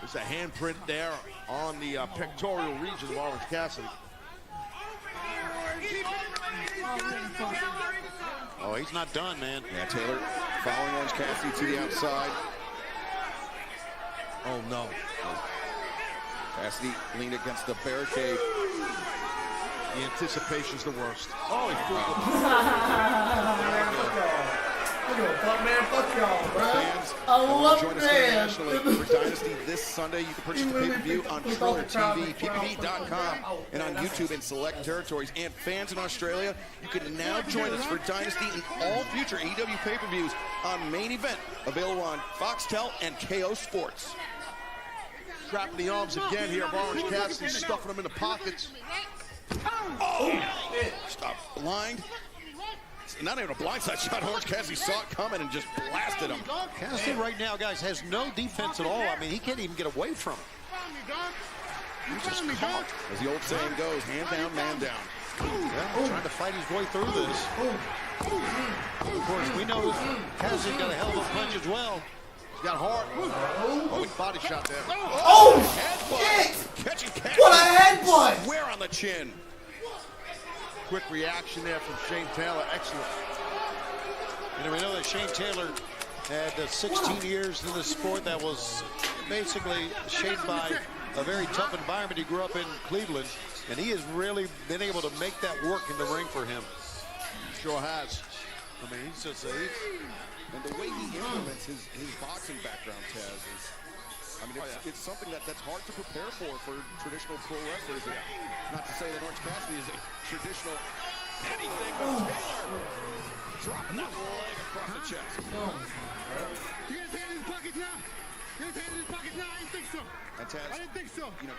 There's a handprint there on the pectoral region of Orange Cassidy. Oh, he's not done, man. Yeah, Taylor following Orange Cassidy to the outside. Oh, no. Cassidy leaned against the barricade. The anticipation's the worst. Oh, he Fuck y'all, bro. Fans, I love join us man. internationally for Dynasty this Sunday. You can purchase the pay-per-view on Triller TV, PPV.com, and on YouTube in select territories. And fans in Australia, you can now join us for Dynasty and all future AEW pay-per-views on Main Event, available on Foxtel and KO Sports. Trapping the arms again here of Orange Cassidy, stuffing them in the pockets. Oh! Stop. Blind. Not even a blindside shot. Orange Cassidy saw it coming and just blasted him. Cassidy right now, guys, has no defense at all. I mean, he can't even get away from him. He's just caught. As the old saying goes, hand down, man down. Yeah, trying to fight his way through this. Of course, we know Cassidy's got a hell of a punch as well. He's got heart. Oh, body shot there. Oh, headbutt. Catching Cassidy. What a headbutt. Where on the chin? Quick reaction there from Shane Taylor. Excellent. You know, we know that Shane Taylor had 16 years in the sport that was basically shaped by a very tough environment. He grew up in Cleveland, and he has really been able to make that work in the ring for him. Sure has. I mean, he's just and the way he implements his boxing background, Taz, is, I mean, it's something that's hard to prepare for traditional pro wrestlers. Not to say that Orange Cassidy is a traditional anything but Taylor. Dropping that leg across the chest. You got his hand in his pocket now? You got his hand in his pocket now? I didn't think so. And Taz, I didn't think so. You know,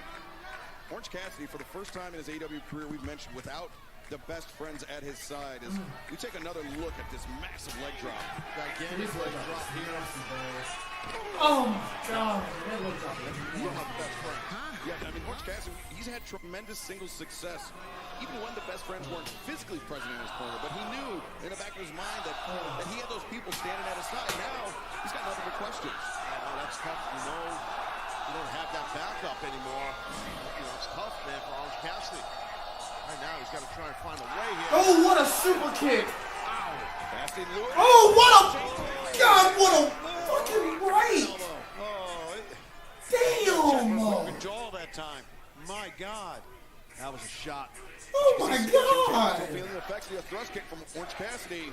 Orange Cassidy, for the first time in his AEW career, we've mentioned without the best friends at his side, as we take another look at this massive leg drop. Gigantic leg drop here. Oh my God. You don't have the best friends. Yeah, I mean, Orange Cassidy, he's had tremendous singles success, even when the best friends weren't physically present in his corner. But he knew in the back of his mind that he had those people standing at his side. Now, he's got nothing but questions. That's tough. You know, you don't have that backup anymore. You know, it's tough, man, for Orange Cassidy. Right now, he's got to try and find a way here. Oh, what a super kick. Cassidy lured. Oh, what a... God, what a fucking right. Damn. Good jaw that time. My God. That was a shot. Oh, my God. Feeling the effects of the thrust kick from Orange Cassidy.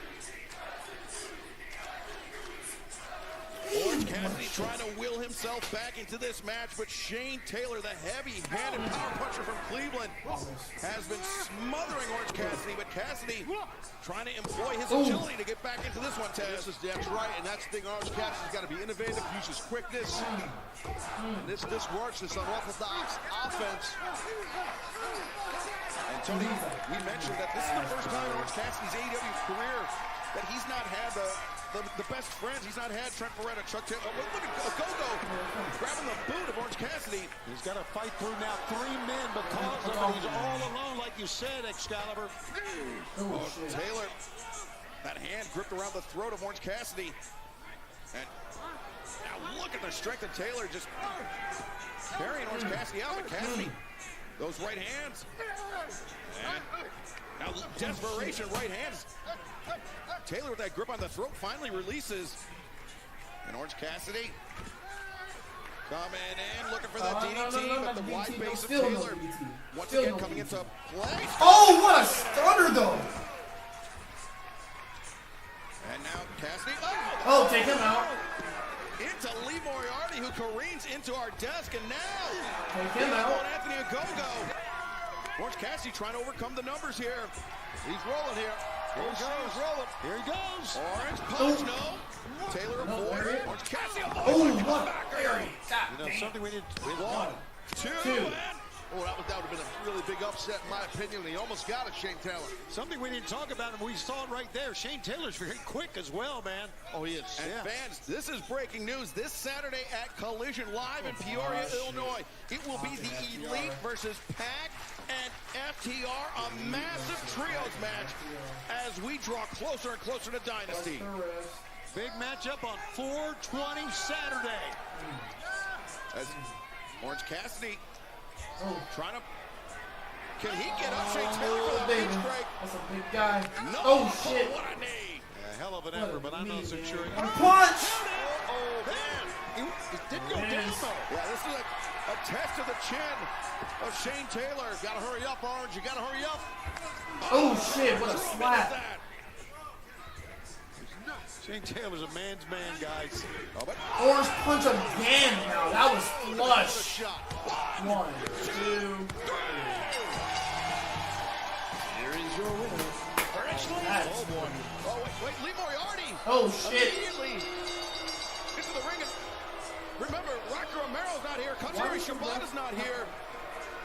Orange Cassidy trying to will himself back into this match, but Shane Taylor, the heavy-handed power puncher from Cleveland, has been smothering Orange Cassidy, but Cassidy trying to employ his agility to get back into this one, Taz. That's right, and that's the thing. Orange Cassidy's got to be innovative, use his quickness. And this works, this unorthodox offense. And Tony, we mentioned that this is the first time in Orange Cassidy's AEW career that he's not had the best friends. He's not had Trent Beretta, Chuck Taylor. Look at Go-Go grabbing the boot of Orange Cassidy. He's got to fight through now 3 men because of it. He's all alone, like you said, Excalibur. Taylor, that hand gripped around the throat of Orange Cassidy. And now look at the strength of Taylor, just carrying Orange Cassidy out. But Cassidy, those right hands. And now desperation, right hands. Taylor with that grip on the throat finally releases. And Orange Cassidy Coming in, looking for that DDT, but the wide base of Still no Taylor. DDT. Once Still again no coming DDT. into play. Oh, what a stunner, though. And now Cassidy. Oh, take him out. Into Lee Moriarty, who careens into our desk, and now Take him out. Anthony Ogogo. Orange Cassidy trying to overcome the numbers here. He's rolling here. Here he goes. Rolling. Here he goes. Orange punch, no. Taylor avoid. Orange Cassidy avoid. Oh, what? You know, something we did. 1, 2, and Oh, that would have been a really big upset, in my opinion. He almost got it, Shane Taylor. Something we didn't talk about, and we saw it right there. Shane Taylor's very quick as well, man. Oh, he is. And fans, this is breaking news. This Saturday at Collision Live in Peoria, Illinois. It will be the Elite versus Pac and FTR, a massive trios match as we draw closer and closer to Dynasty. Big matchup on 4/20 Saturday. As Orange Cassidy trying to... Can he get up Shane Taylor for that baby. beach break? That's a big guy. No. Oh, shit. What a knee. A hell of an effort, but I'm not so sure. Punch! Oh, man. It did go down, though. Yeah, this is a test of the chin of Shane Taylor. Got to hurry up, Orange. You got to hurry up. Oh, shit. What a slap. Shane Taylor's a man's man, guys. Orange punch again now. That was flush. 1, 2, 3. Here is your winner. That's Oh, wait, Lee Moriarty. Oh, shit. Immediately into the ring. Remember, Rocky Romero's not here. Katsuyori Shibata's not here.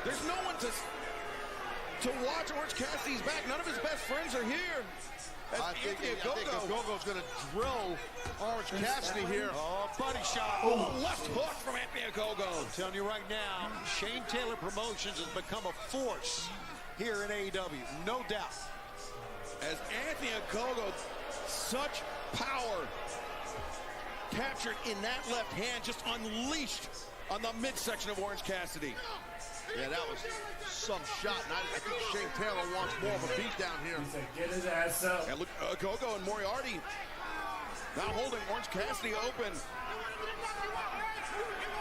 There's no one to watch. Orange Cassidy's back. None of his best friends are here. I think Ogogo's going to drill Orange Cassidy here. Oh, body shot. Oh, left hook from Anthony Ogogo. I'm telling you right now, Shane Taylor Promotions has become a force here in AEW, no doubt. As Anthony Ogogo, such power captured in that left hand, just unleashed on the midsection of Orange Cassidy. Yeah, that was some shot. And I think Shane Taylor wants more of a beatdown here. He said, get his ass up. And look, Ogogo and Moriarty now holding Orange Cassidy open.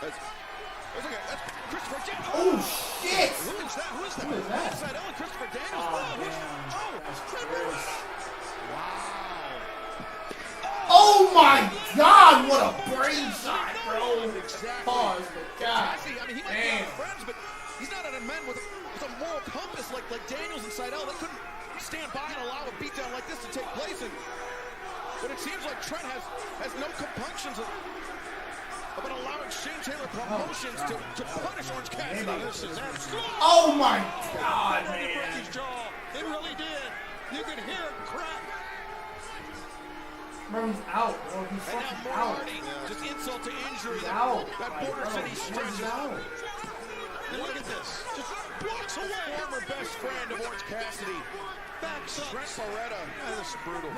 That's Christopher Daniels. Oh, shit. Who is that? Who is that? Who is that? Outside Ellen, Christopher Daniels. That's Trent gross. Wow. Oh, my God. What a brain shot, bro. Exactly. Pause, but God. Cassidy, I mean, he might be our friends, but he's not a man with a moral compass like Daniels and Seidel. They couldn't stand by and allow a beatdown like this to take place. But it seems like Trent has no compunctions about allowing Shane Taylor Promotions to punish Orange Cassidy. This is absolutely. Oh, my God, man. His jaw. It really did. You could hear it crack. Bro, he's out, bro. He's And fucking now out. Moriarty, just insult to injury. He's out. That Border Bro, City he's stretches. out. And look at this. Just blocks away. Former best friend of Orange Cassidy. Backs up. Trent Barretta. This is brutal.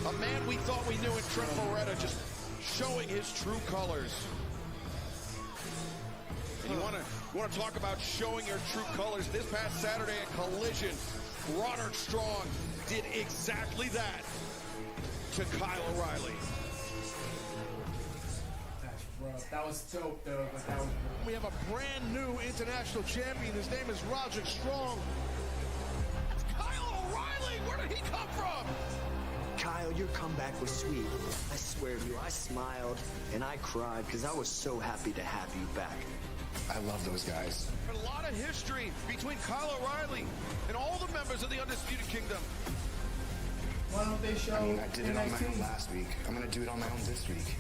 A man we thought we knew in Trent Barretta just showing his true colors. And you want to talk about showing your true colors. This past Saturday at Collision, Roderick Strong did exactly that to Kyle O'Reilly. That's rough. That was dope, though. But that was We have a brand new international champion. His name is Roderick Strong. Kyle O'Reilly, where did he come from? Kyle, your comeback was sweet. I swear to you, I smiled and I cried because I was so happy to have you back. I love those guys. A lot of history between Kyle O'Reilly and all the members of the Undisputed Kingdom. Why don't they show I mean, I did it on my NXT? own last week. I'm going to do it on my own this week.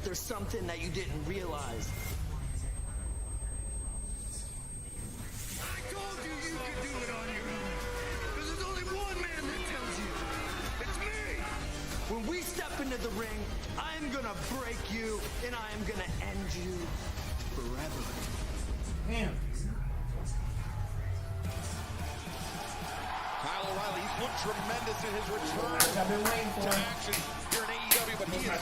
There's something that you didn't realize. I told you you could do it on your own. Because there's only one man that tells you. It's me. When we step into the ring, I'm gonna break you and I am gonna end you forever. Damn. Kyle O'Reilly, he's looked tremendous in his return I've been waiting for to him. action here in AEW, but he has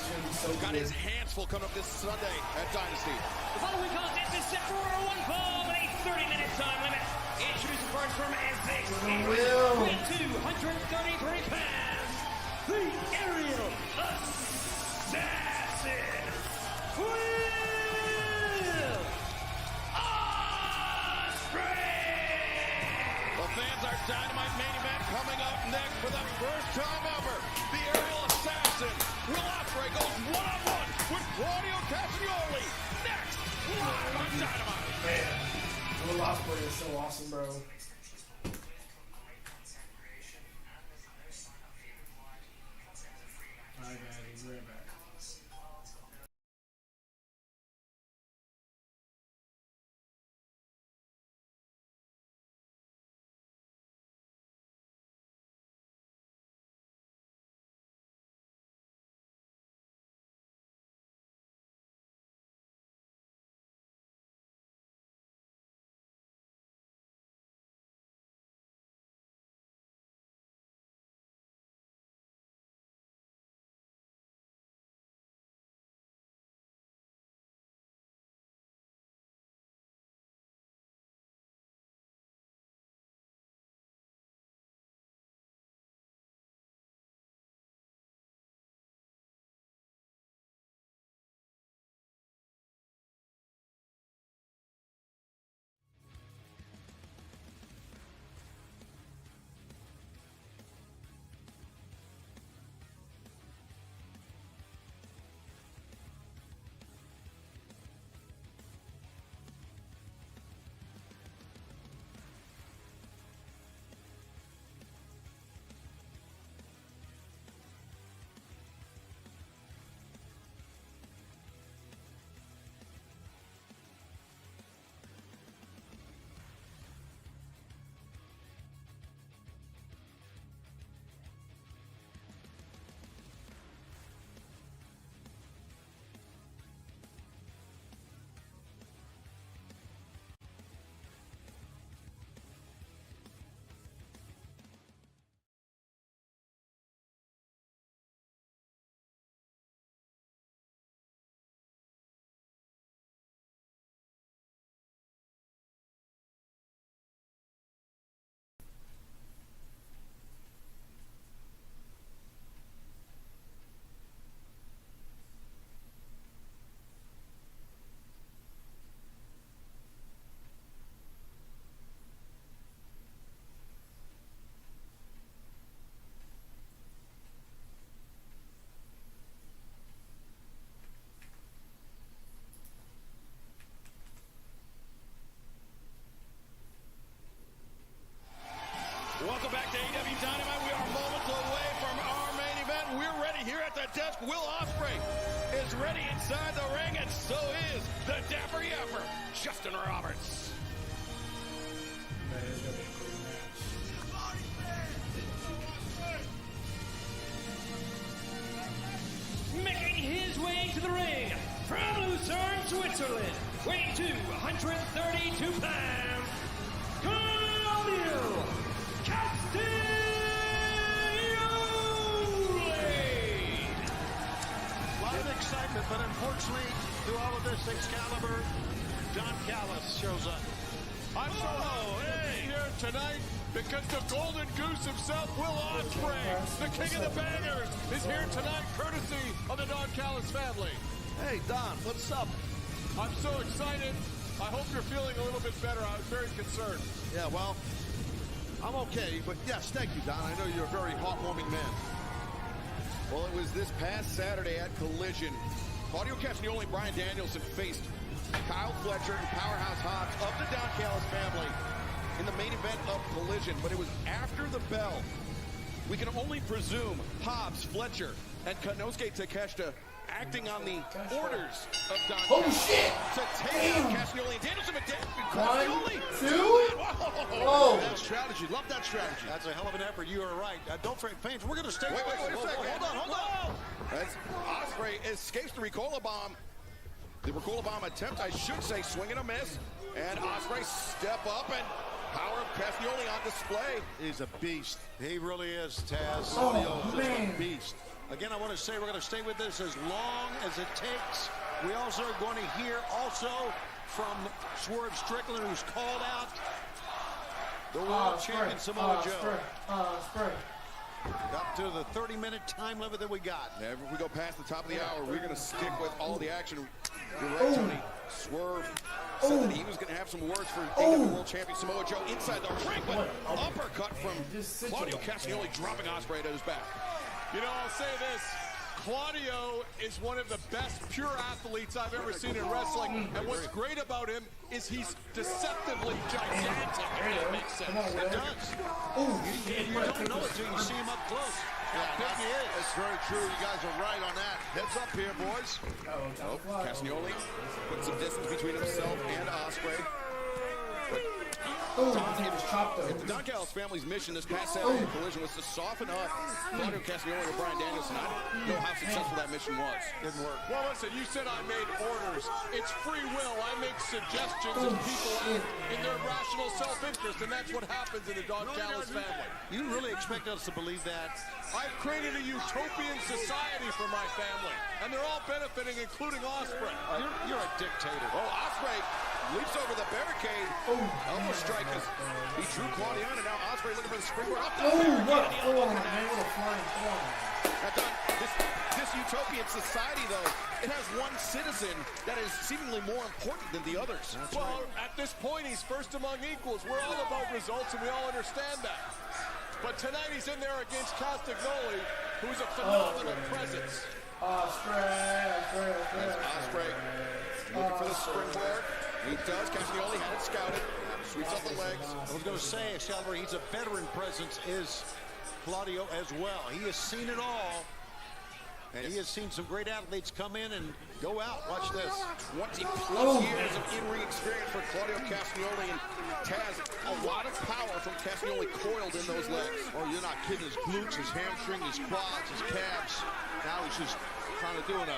got his hands full coming up this Sunday at Dynasty. The following contest is set for one fall with a 30-minute time limit. Introducing first from Essex, with 233 pounds, the aerial assassin, Will Ospreay! The fans are Dynamite main event coming up next for the first time ever. The aerial assassin, Will Ospreay, goes one-on-one with Claudio Castagnoli. Next, live on Dynamite. Man, Will Ospreay is so awesome, bro. Alright, guys, we'll be right back. Welcome back to AEW Dynamite. We are moments away from our main event. We're ready here at the desk. Will Ospreay is ready inside the ring, and so is the Dapper Yapper, Justin Roberts. Man, it's gonna be a cool match. Making his way to the ring from Lucerne, Switzerland, weighing 232 pounds, Claudio Castagnoli! A lot of excitement, but unfortunately, through all of this, Excalibur, Don Callis shows up. I'm so happy here tonight because the Golden Goose himself, Will Ospreay, the king of the bangers, is here tonight courtesy of the Don Callis family. Hey, Don, what's up? I'm so excited. I hope you're feeling a little bit better. I was very concerned. Yeah, well, I'm okay, but yes, thank you, Don. I know you're a very heartwarming man. Well, it was this past Saturday at Collision. Claudio Castagnoli and Bryan Danielson faced Kyle Fletcher and Powerhouse Hobbs of the Don Callis family in the main event of Collision, but it was after the bell. We can only presume Hobbs, Fletcher, and Konosuke Takeshita acting on the orders of Don Callis to take out Castagnoli and Danielson. One, two. Whoa. That strategy. Love that strategy. That's a hell of an effort. You are right. Don't forget, fans, we're going to stay. Wait a second. Hold on. As Ospreay escapes the Ricola Bomb. The Ricola Bomb attempt, I should say, swing and a miss. And Ospreay step up and power of Castagnoli on display. He's a beast. He really is, Taz. Oh, man. A beast. Again, I want to say we're going to stay with this as long as it takes. We also are going to hear from Swerve Strickland, who's called out the world champion Samoa Joe. Up to the 30-minute time limit that we got. If we go past the top of the hour, we're going to stick with all the action. You're right, Tony. Swerve said that he was going to have some words for AEW World Champion Samoa Joe inside the ring, but uppercut from Claudio Castagnoli dropping Ospreay at his back. You know, I'll say this. Claudio is one of the best pure athletes I've ever seen in wrestling, and what's great about him is he's deceptively gigantic, if that makes sense. It does. You don't know it till you see him up close. How big he is. That's very true. You guys are right on that. Heads up here, boys. Castagnoli put some distance between himself and Ospreay. If the Don Callis family's mission this past Saturday collision was to soften up Claudio Castagnoli and Bryan Danielson, I don't know how successful that mission was. Didn't work. Well, listen, you said I made orders. It's free will. I make suggestions and people act in their rational self-interest, and that's what happens in the Don Callis family. You really expect us to believe that? I've created a utopian society for my family, and they're all benefiting, including Ospreay. You're a dictator. Oh, Ospreay leaps over the barricade. Elbow strike as he drew Claudio in, and now Ospreay looking for the springboard. Up the barricade. What a forearm, man. What a flying forearm. This utopian society, though, it has one citizen that is seemingly more important than the others. Well, at this point, he's first among equals. We're all about results, and we all understand that. But tonight, he's in there against Castagnoli, who's a phenomenal presence. Ospreay looking for the springboard. He does. Castagnoli had it scouted. Sweeps up the legs. I was going to say, Shelby, he's a veteran presence, is Claudio as well. He has seen it all. And he has seen some great athletes come in and go out. Watch this. 20-plus years of in-ring experience for Claudio Castagnoli, and Taz, a lot of power from Castagnoli coiled in those legs. Oh, you're not kidding. His glutes, his hamstring, his quads, his calves. Now he's just kind of doing a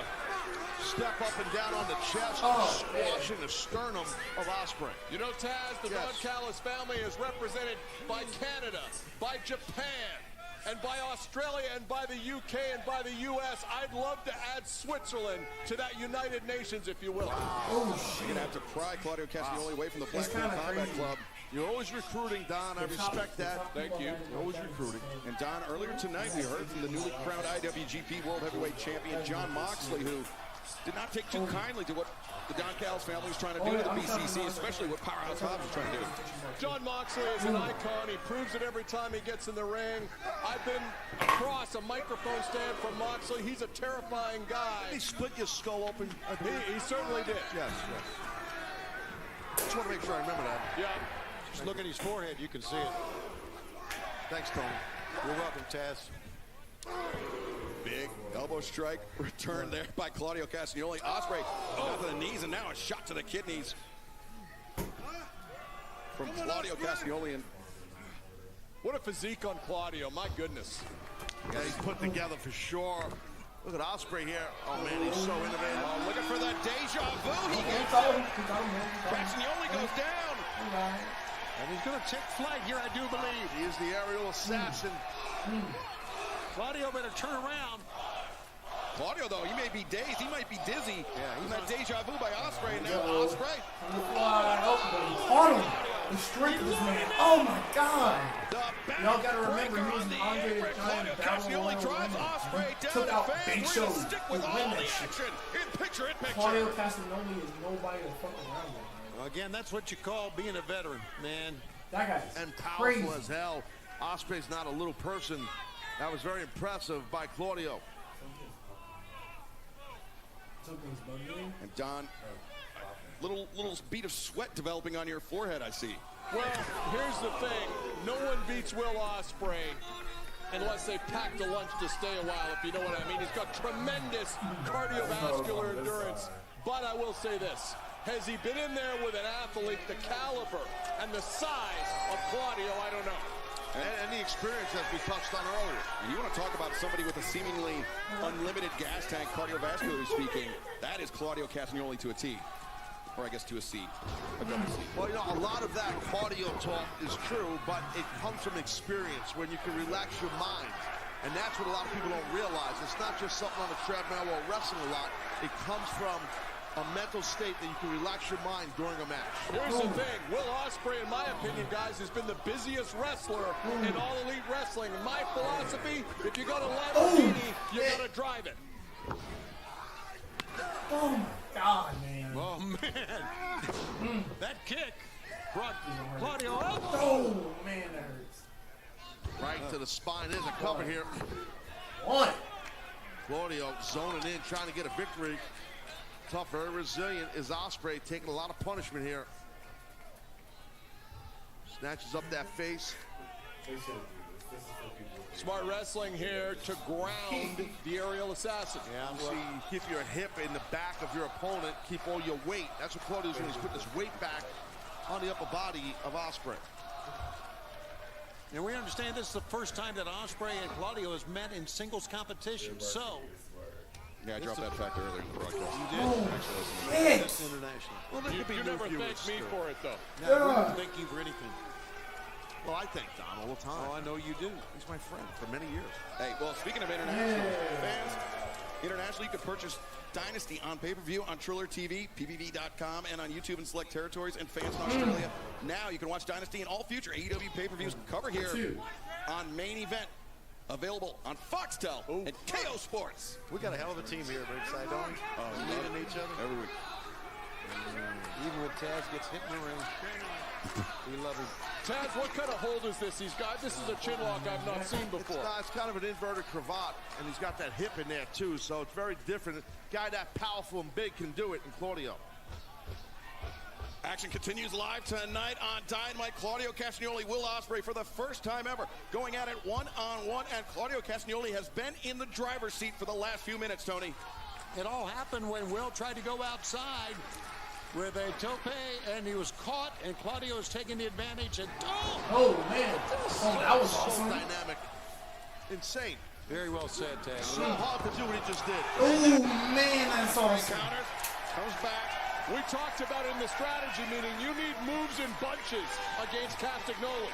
step up and down on the chest, squashing the sternum of Ospreay. You know, Taz, the Don Callis family is represented by Canada, by Japan, and by Australia, and by the UK, and by the US. I'd love to add Switzerland to that United Nations, if you will. You're going to have to pry Claudio Castagnoli away from the Blackpool Combat Club. You're always recruiting, Don. I respect that. Thank you. You're always recruiting. And Don, earlier tonight we heard from the newly crowned IWGP World Heavyweight Champion Jon Moxley, who did not take too kindly to what the Don Callis family is trying to do to the BCC, especially what Powerhouse Hobbs is trying to do. Jon Moxley is an icon. He proves it every time he gets in the ring. I've been across a microphone stand from Moxley. He's a terrifying guy. He split your skull open. He certainly did. Yes. Just want to make sure I remember that. Yeah. Just look at his forehead. You can see it. Thanks, Tony. You're welcome, Taz. Big elbow strike returned there by Claudio Castagnoli. Ospreay off to the knees, and now a shot to the kidneys from Claudio Castagnoli. And what a physique on Claudio, my goodness. Yeah, he's put together for sure. Look at Ospreay here. Oh, man, he's so innovative. Oh, looking for the deja vu. He gets it. Castagnoli goes down. And he's going to take flight here, I do believe. He is the aerial assassin. Claudio better turn around. Claudio, though, he may be dazed. He might be dizzy. Yeah, he's that deja vu by Ospreay. And now Ospreay. The strength of this man. Oh, my God. Y'all got to remember, he was an Andre the Giant battle royal winner. Took out Big Show to win that shit. Claudio Castagnoli is nobody to fuck around with. Again, that's what you call being a veteran, man. That guy's and powerful as hell. Ospreay's not a little person. That was very impressive by Claudio. Something's bugging. And Don, little bead of sweat developing on your forehead, I see. Well, here's the thing. No one beats Will Ospreay unless they packed a lunch to stay a while, if you know what I mean. He's got tremendous cardiovascular endurance. But I will say this. Has he been in there with an athlete the caliber and the size of Claudio? I don't know. And the experience that we touched on earlier. And you want to talk about somebody with a seemingly unlimited gas tank, cardiovascularly speaking, that is Claudio Castagnoli to a T. Or I guess to a C. A double C. Well, you know, a lot of that cardio talk is true, but it comes from experience when you can relax your mind. And that's what a lot of people don't realize. It's not just something on the treadmill or wrestling a lot. It comes from a mental state that you can relax your mind during a match. Here's the thing. Will Ospreay, in my opinion, guys, has been the busiest wrestler in All Elite Wrestling. My philosophy, if you got a Lamborghini, you got to drive it. Oh, my God, man. Oh, man. That kick brought Claudio up. Oh, man, that hurts. Right to the spine. There's a cover here. One. Claudio zoning in, trying to get a victory. Tough, very resilient is Ospreay, taking a lot of punishment here. Snatches up that face. Smart wrestling here to ground the aerial assassin. Yeah, see, keep your hip in the back of your opponent, keep all your weight. That's what Claudio's doing. He's putting his weight back on the upper body of Ospreay. And we understand this is the first time that Ospreay and Claudio has met in singles competition. So, yeah, I dropped that fact earlier in the broadcast. You did? Oh, That's international. Well, there could be You new never viewers thanked me still. for it, though. No, we don't thank you for anything. Well, I thank Don all the time. Oh, I know you do. He's my friend for many years. Hey, well, speaking of international fans, internationally, you can purchase Dynasty on pay-per-view on Triller TV, PPV.com, and on YouTube in select territories, and fans in Australia. Now you can watch Dynasty and all future AEW pay-per-views cover here on Main Event. Available on Foxtel and KO Sports. We got a hell of a team here, Ringside, don't we? Oh, Believing in each other. Every week. Even when Taz gets hit in the ring, we love him. Taz, what kind of hold is this he's got? This is a chin lock I've not seen before. It's kind of an inverted cravat, and he's got that hip in there, too, so it's very different. A guy that powerful and big can do it in Claudio. Action continues live tonight on Dynamite. Claudio Castagnoli, Will Ospreay for the first time ever going at it one-on-one, and Claudio Castagnoli has been in the driver's seat for the last few minutes, Tony. It all happened when Will tried to go outside with a tope, and he was caught, and Claudio was taking the advantage, and oh man, oh, that was awesome. Dynamic. Insane. Very well said, Taz. So hard to do what he just did. Oh man, that's awesome. Counters, comes back. We talked about it in the strategy meeting. You need moves in bunches against Castagnoli.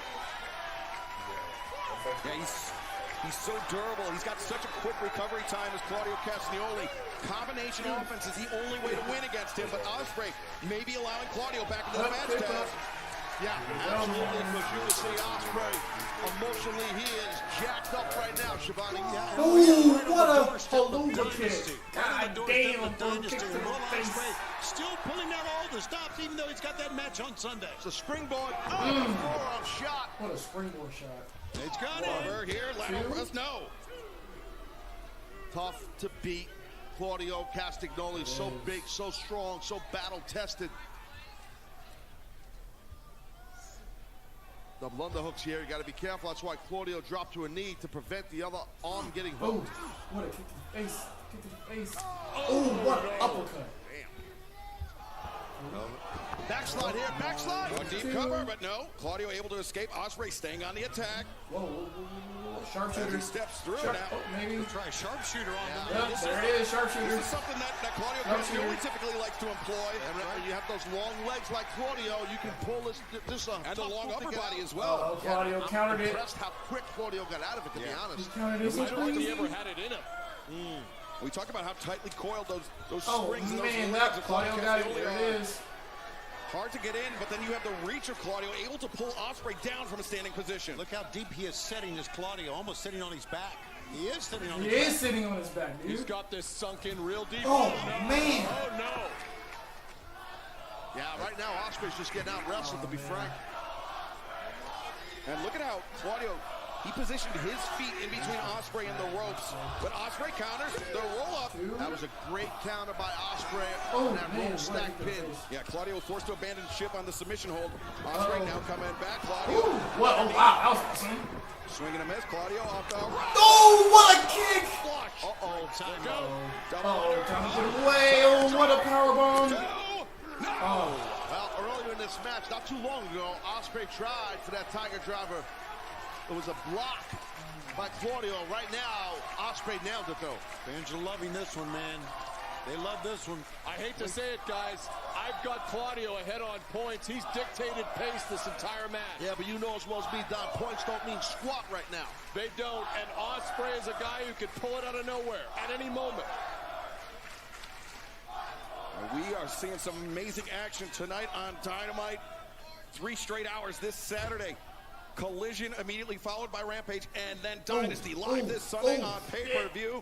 Yeah, he's so durable. He's got such a quick recovery time as Claudio Castagnoli. Combination offense is the only way to win against him, but Ospreay may be allowing Claudio back into the match. Yeah, absolutely, because you can see Ospreay emotionally, he is jacked up right now, Shivani. Ooh, what a haluva kick. God damn, Dynasty. And Will Ospreay still pulling out all the stops, even though he's got that match on Sunday. It's a springboard. Oh, forearm shot. What a springboard shot. It's got Over here, lateral press, no. Tough to beat. Claudio Castagnoli, so big, so strong, so battle-tested. Double underhooks here, you got to be careful. That's why Claudio dropped to a knee to prevent the other arm getting hooked. Oh, what a kick to the face. Kick to the face. Oh, what an uppercut. Backslide here, backslide. Oh, deep cover, but no. Claudio able to escape. Ospreay staying on the attack. Whoa. Sharpshooter. He steps through now. Oh, maybe. Try sharpshooter on them. Yep, there it is, sharpshooter. This is something that Claudio Castagnoli typically likes to employ. And when you have those long legs like Claudio, you can pull this and the long upper body as well. Oh, Claudio countered it. I'm impressed how quick Claudio got out of it, to be honest. He countered it so I don't think he crazy. ever had it in him. We talk about how tightly coiled those Oh springs and those man, legs that of Claudio got it. Castagnoli There are. it is. Hard to get in, but then you have the reach of Claudio, able to pull Ospreay down from a standing position. Look how deep he is setting this Claudio, almost sitting on his back. He is sitting on He his back. is sitting on his back, dude. He's got this sunk in real deep. Oh, no. man. Oh, no. Yeah, right now Ospreay's just getting out wrestled, to be frank. And look at how Claudio, he positioned his feet in between Ospreay and the ropes. But Ospreay counters the roll-up. That was a great counter by Ospreay. Oh, and that man, roll stack right pin. Yeah, Claudio forced to abandon ship on the submission hold. Ospreay now coming back. Claudio. Ooh, what? Oh, wow, that was awesome. Swing and a miss. Claudio off the Oh, what a kick! flush. Uh-oh, time Go. out. Oh, time to get away. Oh, what a powerbomb. No. Oh. Well, earlier in this match, not too long ago, Ospreay tried for that Tiger Driver. It was a block by Claudio. Right now, Ospreay nailed it, though. Fans are loving this one, man. They love this one. I hate to say it, guys. I've got Claudio ahead on points. He's dictated pace this entire match. Yeah, but you know as well as me, Don, points don't mean squat right now. They don't. And Ospreay is a guy who could pull it out of nowhere at any moment. We are seeing some amazing action tonight on Dynamite. 3 straight hours this Saturday. Collision immediately followed by Rampage, and then Dynasty live this Sunday on pay-per-view.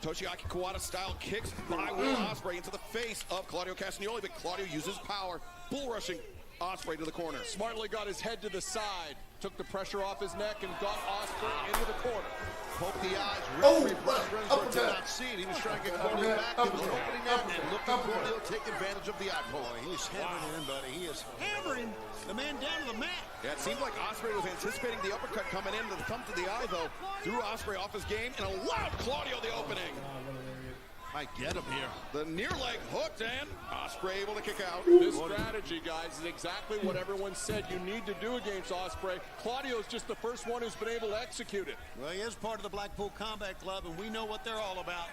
Toshiaki Kawada-style kicks by Will Ospreay into the face of Claudio Castagnoli, but Claudio uses power, bull-rushing Ospreay to the corner. Smartly got his head to the side, took the pressure off his neck, and got Ospreay into the corner. Poked the eyes, referee Brunswick did not see it. He was trying to get Claudio back. He was opening up and looked at Claudio take advantage of the eye poke. He's hammering him, buddy. He is hammering the man down to the mat. Yeah, it seemed like Ospreay was anticipating the uppercut coming in to come to the eye, though. Threw Ospreay off his game and allowed Claudio the opening. Might get him here. The near leg hooked, and Ospreay able to kick out. This strategy, guys, is exactly what everyone said you need to do against Ospreay. Claudio's just the first one who's been able to execute it. Well, he is part of the Blackpool Combat Club, and we know what they're all about.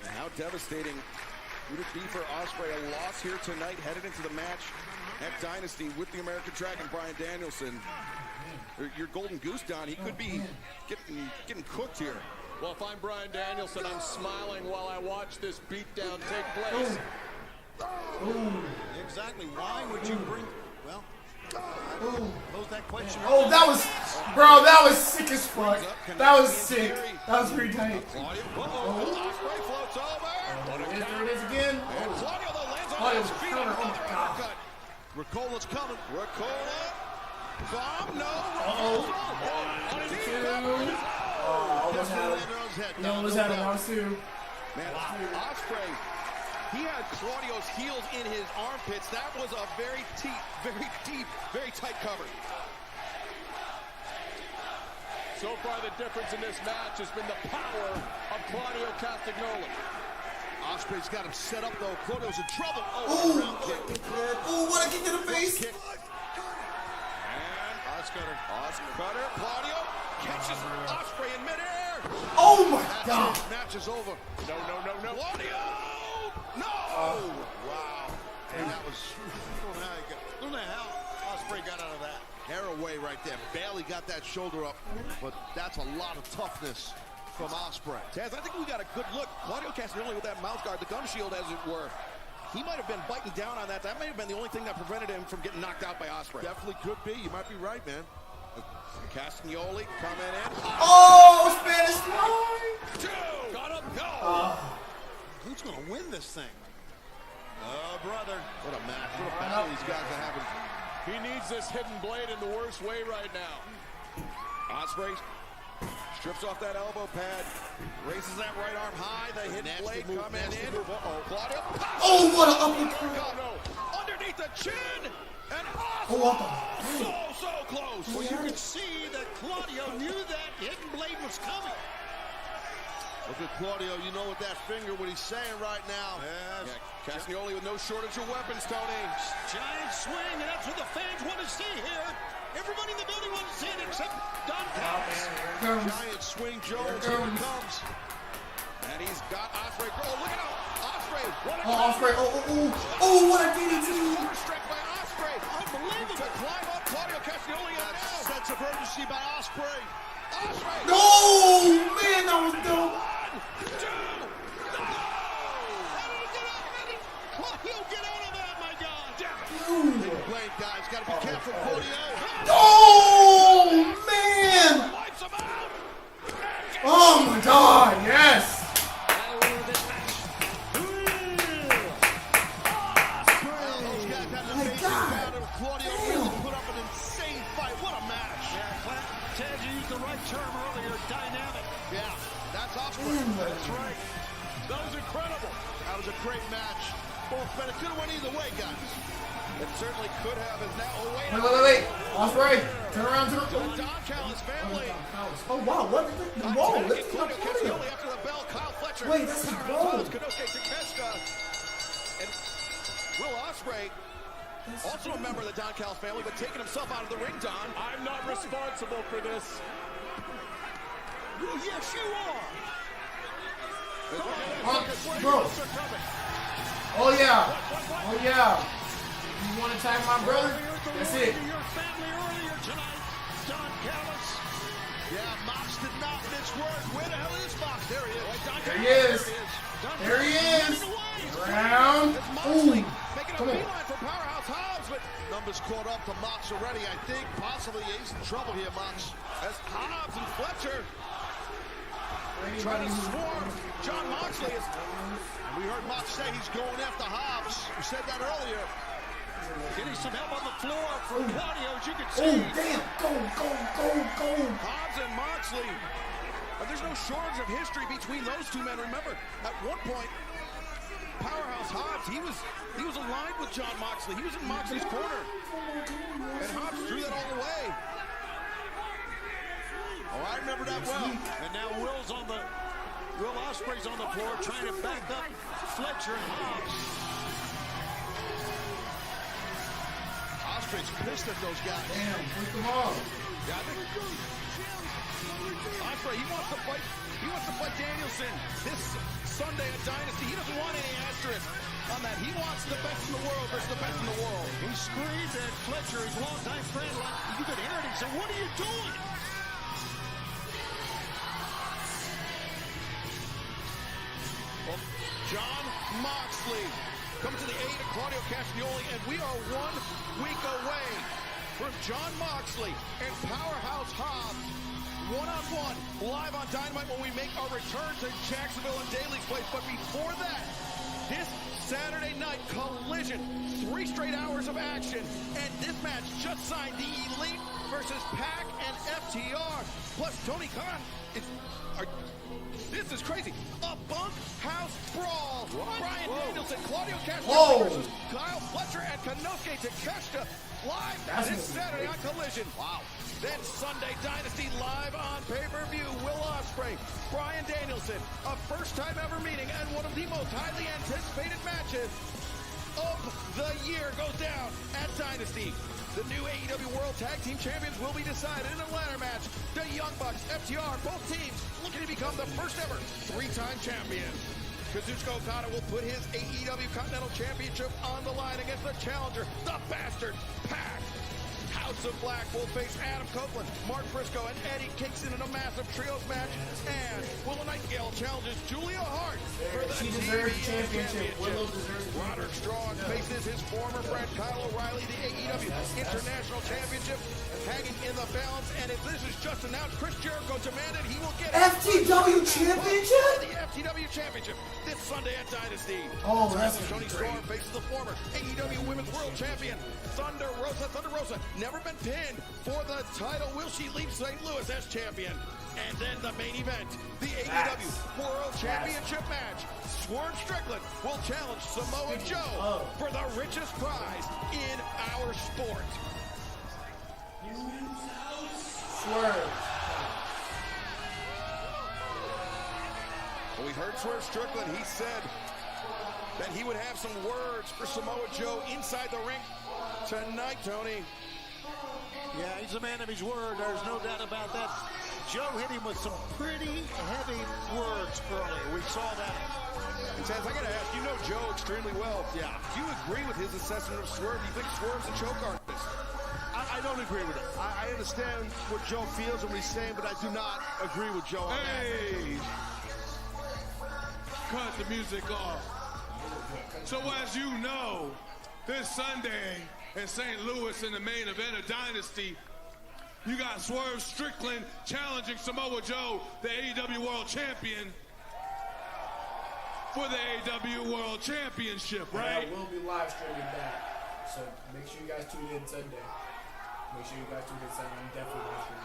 And how devastating would it be for Ospreay? A loss here tonight, headed into the match at Dynasty with the American Dragon, Bryan Danielson. Your golden goose, Don, he could be getting cooked here. Well, if I'm Bryan Danielson, I'm smiling while I watch this beatdown take place. Exactly. Why would you bring... Well, pose that question. Oh, that was... Bro, that was sick as fuck. That was sick. That was pretty tight. Ospreay floats over. There it is again. Claudio, though, lands on Claudio his feet. counter. Oh, my God. Ricola's coming. Ricola. Bomb, no. Almost had him. No, almost had him. Round 2. Man, Ospreay, he had Claudio's heels in his armpits. That was a very deep, very tight cover. So far, the difference in this match has been the power of Claudio Castagnoli. Ospreay's got him set up, though. Claudio's in trouble. Oh, round kick. Oh, what a kick to the face. And Oscutter, Claudio catches Ospreay in midair. Oh my God! Match is over. No. Claudio! No! Wow. And that was... I don't know how Ospreay got out of that. Haraway right there. Barely got that shoulder up, but that's a lot of toughness from Ospreay. Taz, I think we got a good look. Claudio Castagnoli with that mouth guard, the gum shield as it were. He might have been biting down on that. That may have been the only thing that prevented him from getting knocked out by Ospreay. Definitely could be. You might be right, man. Castagnoli coming in. Oh, Spanish fly! 2. Got him. Go. Who's going to win this thing? Oh, brother. What a match. What a battle these guys are having. He needs this hidden blade in the worst way right now. Ospreay strips off that elbow pad, raises that right arm high, the hidden blade coming in. Claudio. Oh, what an uppercut. Underneath the chin, and Oh, what the? so close. Well, you can see that Claudio knew that hidden blade was coming. Look at Claudio. You know with that finger what he's saying right now. Yeah, Castagnoli with no shortage of weapons, Tony. Giant swing, and that's what the fans want to see here. Everybody in the building wants to see it except Don Callis. Giant swing, Jones. Here it comes. And he's got Ospreay. Oh, look at Ospreay. Ospreay. Oh, what a DDT. Struck by Ospreay. Unbelievable. To climb up Claudio Castagnoli and now. Sense of urgency by Ospreay. Ospreay. No, man, that was dope. 1, 2. Claudio, get out of that, my God. Big blade, guys. Got to be careful, Claudio. Oh, man. Oh, my God, yes. Claudio really put up an insane fight. What a match. Yeah, Ted, you used the right term earlier, dynamic. Yeah, that's Ospreay. That's right. That was incredible. That was a great match. But it could have went either way, guys. It certainly could have. Is now. Oh, Wait. Ospreay, turn around to the Don Callis family. Oh, wow, what is it? The ball. Let's go. After the bell, Kyle Fletcher. Wait, that's the ball. Konosuke Takeshita. And Will Ospreay, also a member of the Don Callis family, but taking himself out of the ring, Don. I'm not responsible for this. Well, yes, you are. Bro. Oh, yeah. You want to tag my brother? That's it. Your family earlier tonight, Don Callis. Yeah, Mox did not miss words. Where the hell is Mox? There he is. There he is. Don There he is. Round. Ooh. Come on. For Powerhouse Hobbs, but numbers caught up to Mox already. I think possibly he's in trouble here, Mox. As Hobbs and Fletcher trying to swarm John Moxley. And we heard Mox say he's going after Hobbs. We said that earlier. Getting some help on the floor from Claudio, as you can see. Oh, damn. Go. Hobbs and Moxley. But there's no shortage of history between those two men. Remember, at one point, Powerhouse Hobbs, he was aligned with John Moxley. He was in Moxley's corner. And Hobbs threw that all away. Oh, I remember that well. And now Will Ospreay's on the floor trying to back up Fletcher and Hobbs. Ospreay's pissed at those guys. Damn, put them on. Yeah, I think Ospreay, he wants to fight Danielson this Sunday at Dynasty. He doesn't want any asterisk on that. He wants the best in the world versus the best in the world. He screamed at Fletcher, his longtime friend, like you could hear it. He said, "What are you doing?" Well, John Moxley coming to the aid of Claudio Castagnoli, and we are 1 week away from John Moxley and Powerhouse Hobbs one-on-one live on Dynamite when we make our return to Jacksonville and Daly's place. But before that, this Saturday night collision, 3 straight hours of action, and this match just signed the Elite versus Pac and FTR. Plus Tony Khan this is crazy. A bunkhouse brawl. What? Bryan Danielson, Claudio Castagnoli Whoa. versus Kyle Fletcher and Konosuke Takeshita live this Saturday on Collision. Wow. Then Sunday Dynasty live on pay-per-view. Will Ospreay, Bryan Danielson, a first-time ever meeting and one of the most highly anticipated matches of the year goes down at Dynasty. The new AEW World Tag Team Champions will be decided in a ladder match. The Young Bucks, FTR, both teams looking to become the first ever 3-time champions. Kazuchika Okada will put his AEW Continental Championship on the line against the challenger, the Bastard Pac. House of Black will face Adam Copeland, Mark Briscoe, and Eddie Kingston in a massive trios match. And Willow Nightingale challenges Julia Hart for the deserves championship. Willow deserves Roderick Strong faces his former friend Kyle O'Reilly, the AEW International Championship, hanging in the balance. And if this is just announced, Chris Jericho demanded he will get FTW Championship? The FTW Championship this Sunday at Dynasty. Oh, that's Tony great. Storm faces the former AEW Women's World Champion, Thunder Rosa. Thunder Rosa never been pinned for the title. Will she leave St. Louis as champion? And then the main event, the AEW World Championship match. Swerve Strickland will challenge Samoa Joe for the richest prize in our sport. Swerve. Well, we heard Swerve Strickland. He said that he would have some words for Samoa Joe inside the ring tonight, Tony. Yeah, he's a man of his word. There's no doubt about that. Joe hit him with some pretty heavy words earlier. We saw that. And Taz, I got to ask, you know Joe extremely well. Yeah. Do you agree with his assessment of Swerve? Do you think Swerve's a choke artist? I don't agree with it. I understand what Joe feels and what he's saying, but I do not agree with Joe on Hey! Cut the music off. So as you know, this Sunday in St. Louis in the main event of Dynasty, you got Swerve Strickland challenging Samoa Joe, the AEW World Champion, for the AEW World Championship, right? And I will be live streaming that. So make sure you guys tune in Sunday. Make sure you guys tune in Sunday. I'm definitely live streaming.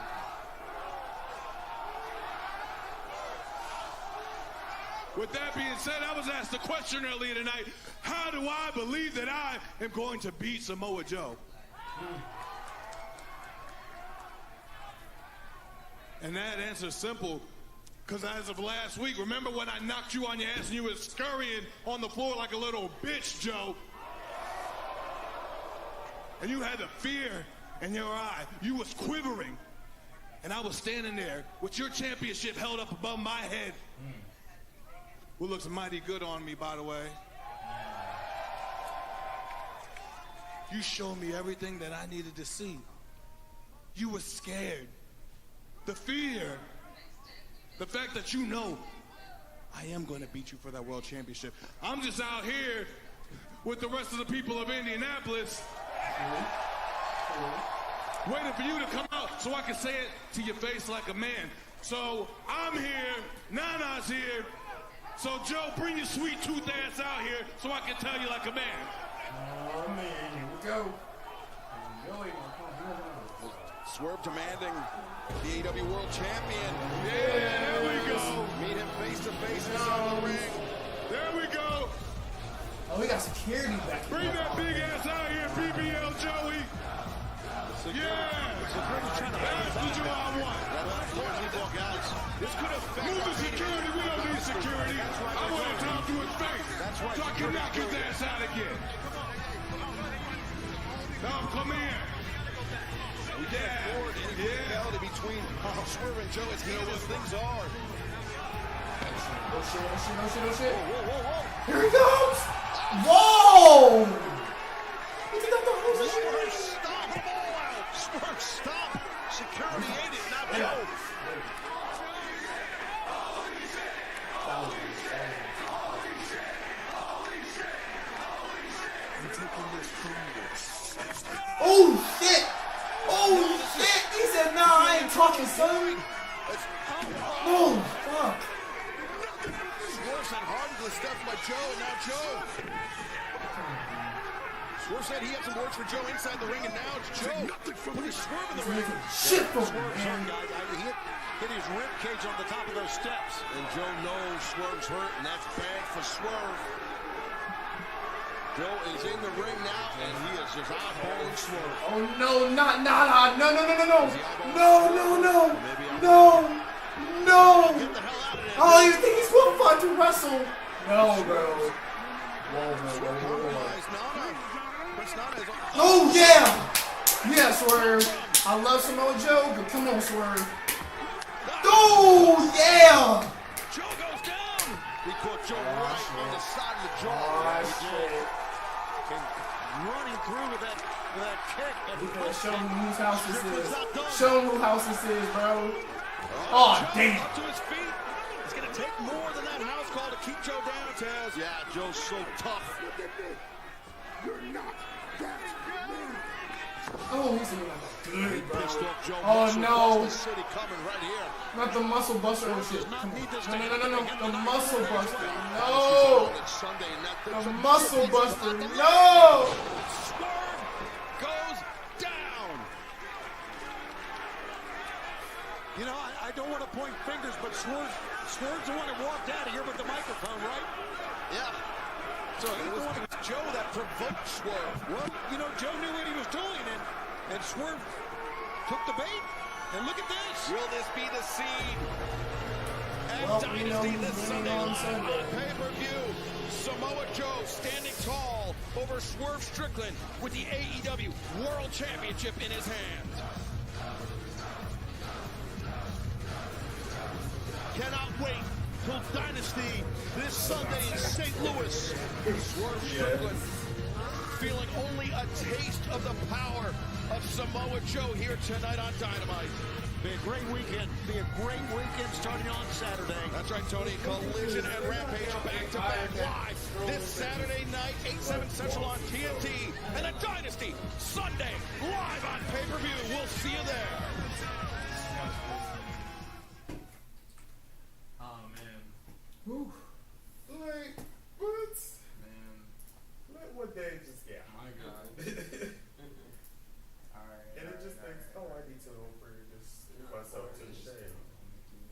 With that being said, I was asked a question earlier tonight. How do I believe that I am going to beat Samoa Joe? And that answer is simple, because as of last week, remember when I knocked you on your ass and you were scurrying on the floor like a little bitch, Joe? And you had the fear in your eye. You was quivering. And I was standing there with your championship held up above my head. Who looks mighty good on me, by the way. You showed me everything that I needed to see. You were scared. The fear. The fact that you know I am going to beat you for that world championship. I'm just out here with the rest of the people of Indianapolis waiting for you to come out so I can say it to your face like a man. So I'm here, Nana's here. So Joe, bring your sweet tooth ass out here so I can tell you like a man. Oh man, here we go. Swerve demanding the AEW World Champion. Yeah, there we go. Meet him face to face inside the ring. There we go. Oh, we got security back here. Bring that big ass out here, BBL Joey. Yeah. That's the Joe I want. This could affect Move the security. We don't need security. I want to talk to his face so I can knock his ass out again. Now come here. We can't afford any brutality between Swerve and Joe as heated as things are. Oh shit, oh shit, oh shit, oh shit. Whoa, whoa, whoa. Here he comes! Whoa! He took out the hose and Swerve, shit. stop them all out. Swerve, stop. Security ain't it, not Joe. Oh shit! Oh shit! He said, nah, I ain't talking, son. Oh, fuck. Swerve said hard to the steps by Joe, and now Joe. Swerve said he had some words for Joe inside the ring, and now it's Joe. Putting Swerve in the ring. Shit for He hit his rib cage on the top of those steps. And Joe knows Swerve's hurt, and that's bad for Swerve. Joe is in the ring now, and he is just eyeballing Swerve. Oh no, not no, no, no, no, no, no, no, no. I don't even think he's qualified to wrestle. No, bro. Oh yeah, yeah, Swerve. I love Samoa Joe, but come on, Swerve. Oh yeah. Joe goes down. He caught Joe right on the side of the jaw. Running through with that kick. Show him whose house this is. Show him whose house this is, bro. Oh, damn. Up to his feet. It's going to take more than that house call to keep Joe down, Taz. Yeah, Joe's so tough. You're not that man. Oh, he's looking like a good, bro. Joe Oh, no. The city coming right here. Not the muscle buster. Oh, shit. Come on. No. The muscle buster. No. The muscle buster. No. Swerve goes down. You know, I don't want to point fingers, but Swerve's the one that walked out of here with the microphone, right? Yeah. So it was Joe that provoked Swerve. Well, you know, Joe knew what he was doing, and Swerve took the bait. And look at this. Will this be the seed? And Well, Dynasty this Sunday on live Sunday. on pay-per-view. Samoa Joe standing tall over Swerve Strickland with the AEW World Championship in his hands. Cannot wait till Dynasty this Sunday in St. Louis. Swerve Strickland feeling only a taste of the power of Samoa Joe here tonight on Dynamite. Be a great weekend. Be a great weekend starting on Saturday. That's right, Tony. Collision and Rampage back-to-back live this Saturday night, 8/7 Central on TNT. And a Dynasty Sunday live on pay-per-view. We'll see you there. Oh, man. Whew. Like, what? Man. What day just got? My God. And it just thinks, oh, I need to go for just myself to the shade.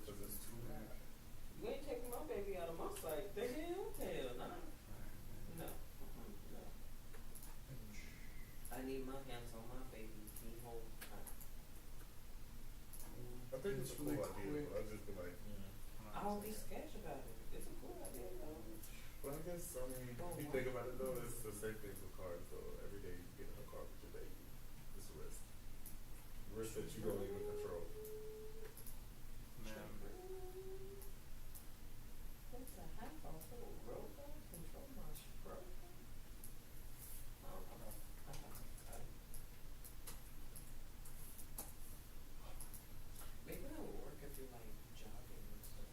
Because it's too hot. You ain't taking my baby out of my sight. The hell? Hell, nah. No. No. I need my hands on my baby the whole time. I think it's a cool idea, but I just be like, I don't be sketch about it. It's a cool idea, though. Well, I guess, I mean, if you think about it, though, it's the same thing with cars. So every day you get in a car with your baby, it's a risk. Risk that you don't even control. What's a half off of a robot? Control my stroke? I don't know. Maybe that would work if you're like jogging and stuff.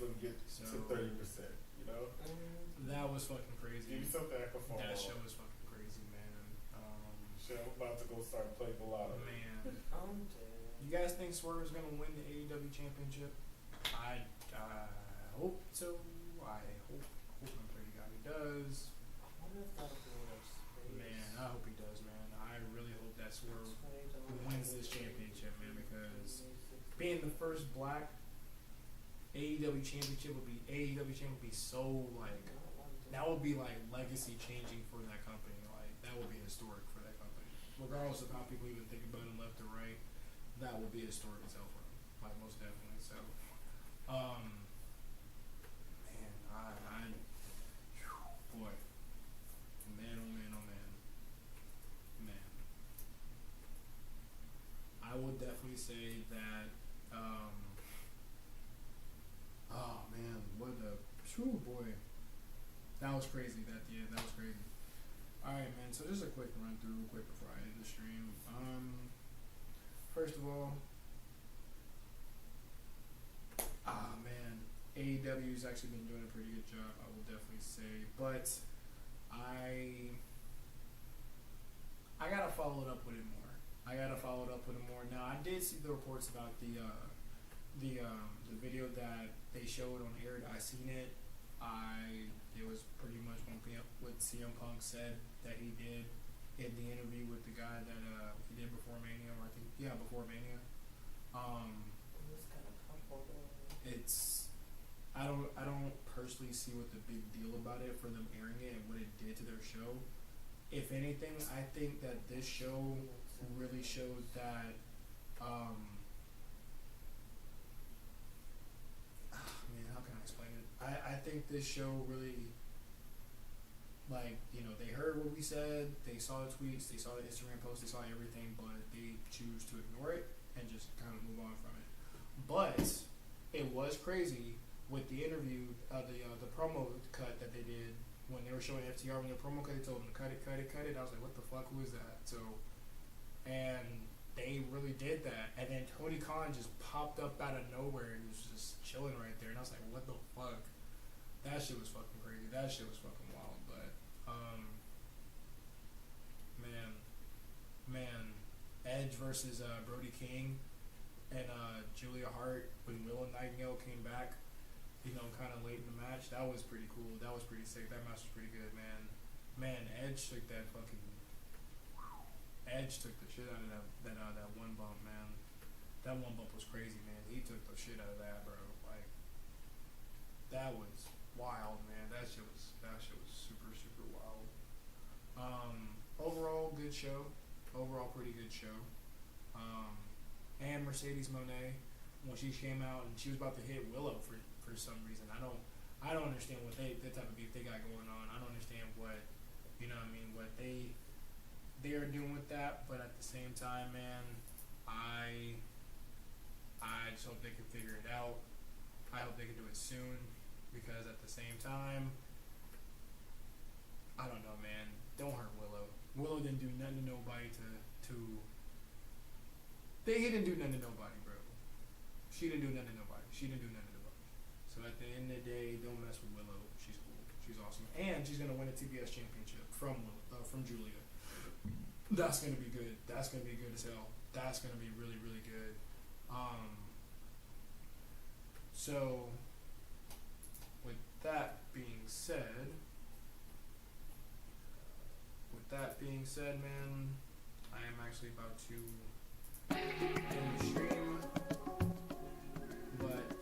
them get to 30%, you know? That was fucking crazy. Give me something I can follow. That show was fucking crazy, man. Shit, I'm about to go start playing the lotto. Man. You guys think Swerve is going to win the AEW championship? I hope so. I hope and pray to God he does. Man, I hope he does, man. I really hope that Swerve wins this championship, man, because being the first black AEW championship would be so, like, that would be like legacy changing for that company. Like, that would be historic for that company. Regardless of how people even think about it left or right, that would be historic as hell for them. Like, most definitely. So, man, boy. Man, oh man, oh man. Man. I would definitely say that, oh man, what a, phew, boy. That was crazy. That was crazy. Alright, man, so just a quick run through real quick before I end the stream. First of all, man, AEW's actually been doing a pretty good job, I will definitely say, but I gotta follow it up with it more. Now, I did see the reports about the video that they showed on air. I seen it. It was pretty much what CM Punk said that he did in the interview with the guy that he did before Mania, or I think before Mania. I don't personally see what the big deal about it for them airing it and what it did to their show. If anything, I think that this show really showed that man, how can I explain it? I think this show really, like, you know, they heard what we said, they saw the tweets, they saw the Instagram posts, they saw everything, but they choose to ignore it and just kind of move on from it. But it was crazy with the interview, the promo cut that they did when they were showing FTR, when the promo cut, they told them to cut it. I was like, what the fuck, who is that? So, and they really did that. And then Tony Khan just popped up out of nowhere and was just chilling right there. And I was like, what the fuck? That shit was fucking crazy. That shit was fucking wild. But, man, Edge versus Brody King and Julia Hart when Willow Nightingale came back, you know, kind of late in the match. That was pretty cool. That was pretty sick. That match was pretty good, man. Man, Edge took the shit out of that one bump, man. That one bump was crazy, man. He took the shit out of that, bro. Like, that was wild, man. That shit was super, super wild. Overall, good show. Overall, pretty good show. And Mercedes Moné, when she came out and she was about to hit Willow for some reason. I don't understand what the type of beef they got going on. I don't understand what, you know what I mean, what they are doing with that. But at the same time, man, I just hope they can figure it out. I hope they can do it soon, because at the same time, I don't know, man. Don't hurt Willow. Willow didn't do nothing to nobody he didn't do nothing to nobody, bro. She didn't do nothing to nobody. So at the end of the day, don't mess with Willow. She's cool. She's awesome. And she's gonna win a TBS championship from Julia. That's gonna be good. That's gonna be good as hell. That's gonna be really, really good. So with that being said, man, I am actually about to end the stream. But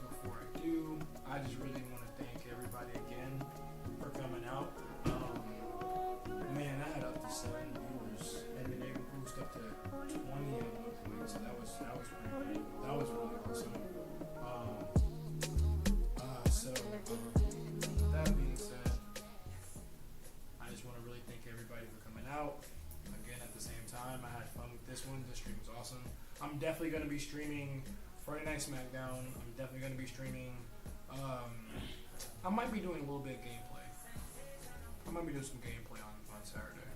before I do, I just really want to thank everybody again for coming out. Man, I had up to 7 viewers, and then they boosted up to 20 at one point, so that was pretty cool. That was really awesome. That being said, I just want to really thank everybody for coming out. Again, at the same time, I had fun with this one. This stream was awesome. I'm definitely going to be streaming Friday Night SmackDown. I'm definitely going to be streaming. I might be doing a little bit of gameplay. I might be doing some gameplay on Saturday,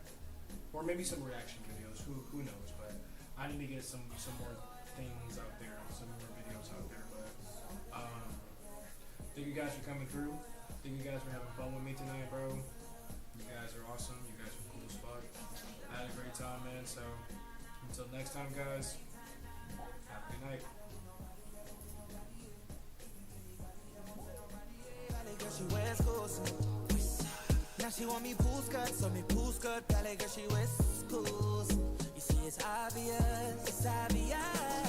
or maybe some reaction videos. Who knows? But I need to get some more things out there, some more videos out there. But Thank you guys for coming through. Thank you guys for having fun with me tonight, bro. You guys are awesome. You guys are cool as fuck. I had a great time, man. So until next time, guys, have a good night. Girl, she wears clothes. Now she want me pool skirt, so me pool skirt. Ballet girl, she wears schools. You see, it's obvious, sensational. Yeah.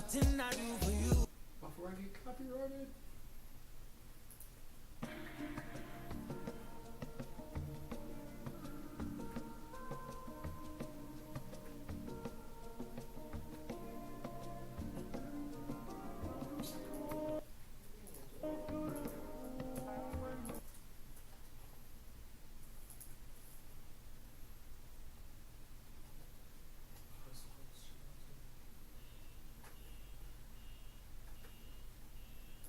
What didn't I do for you? Before I get copyrighted.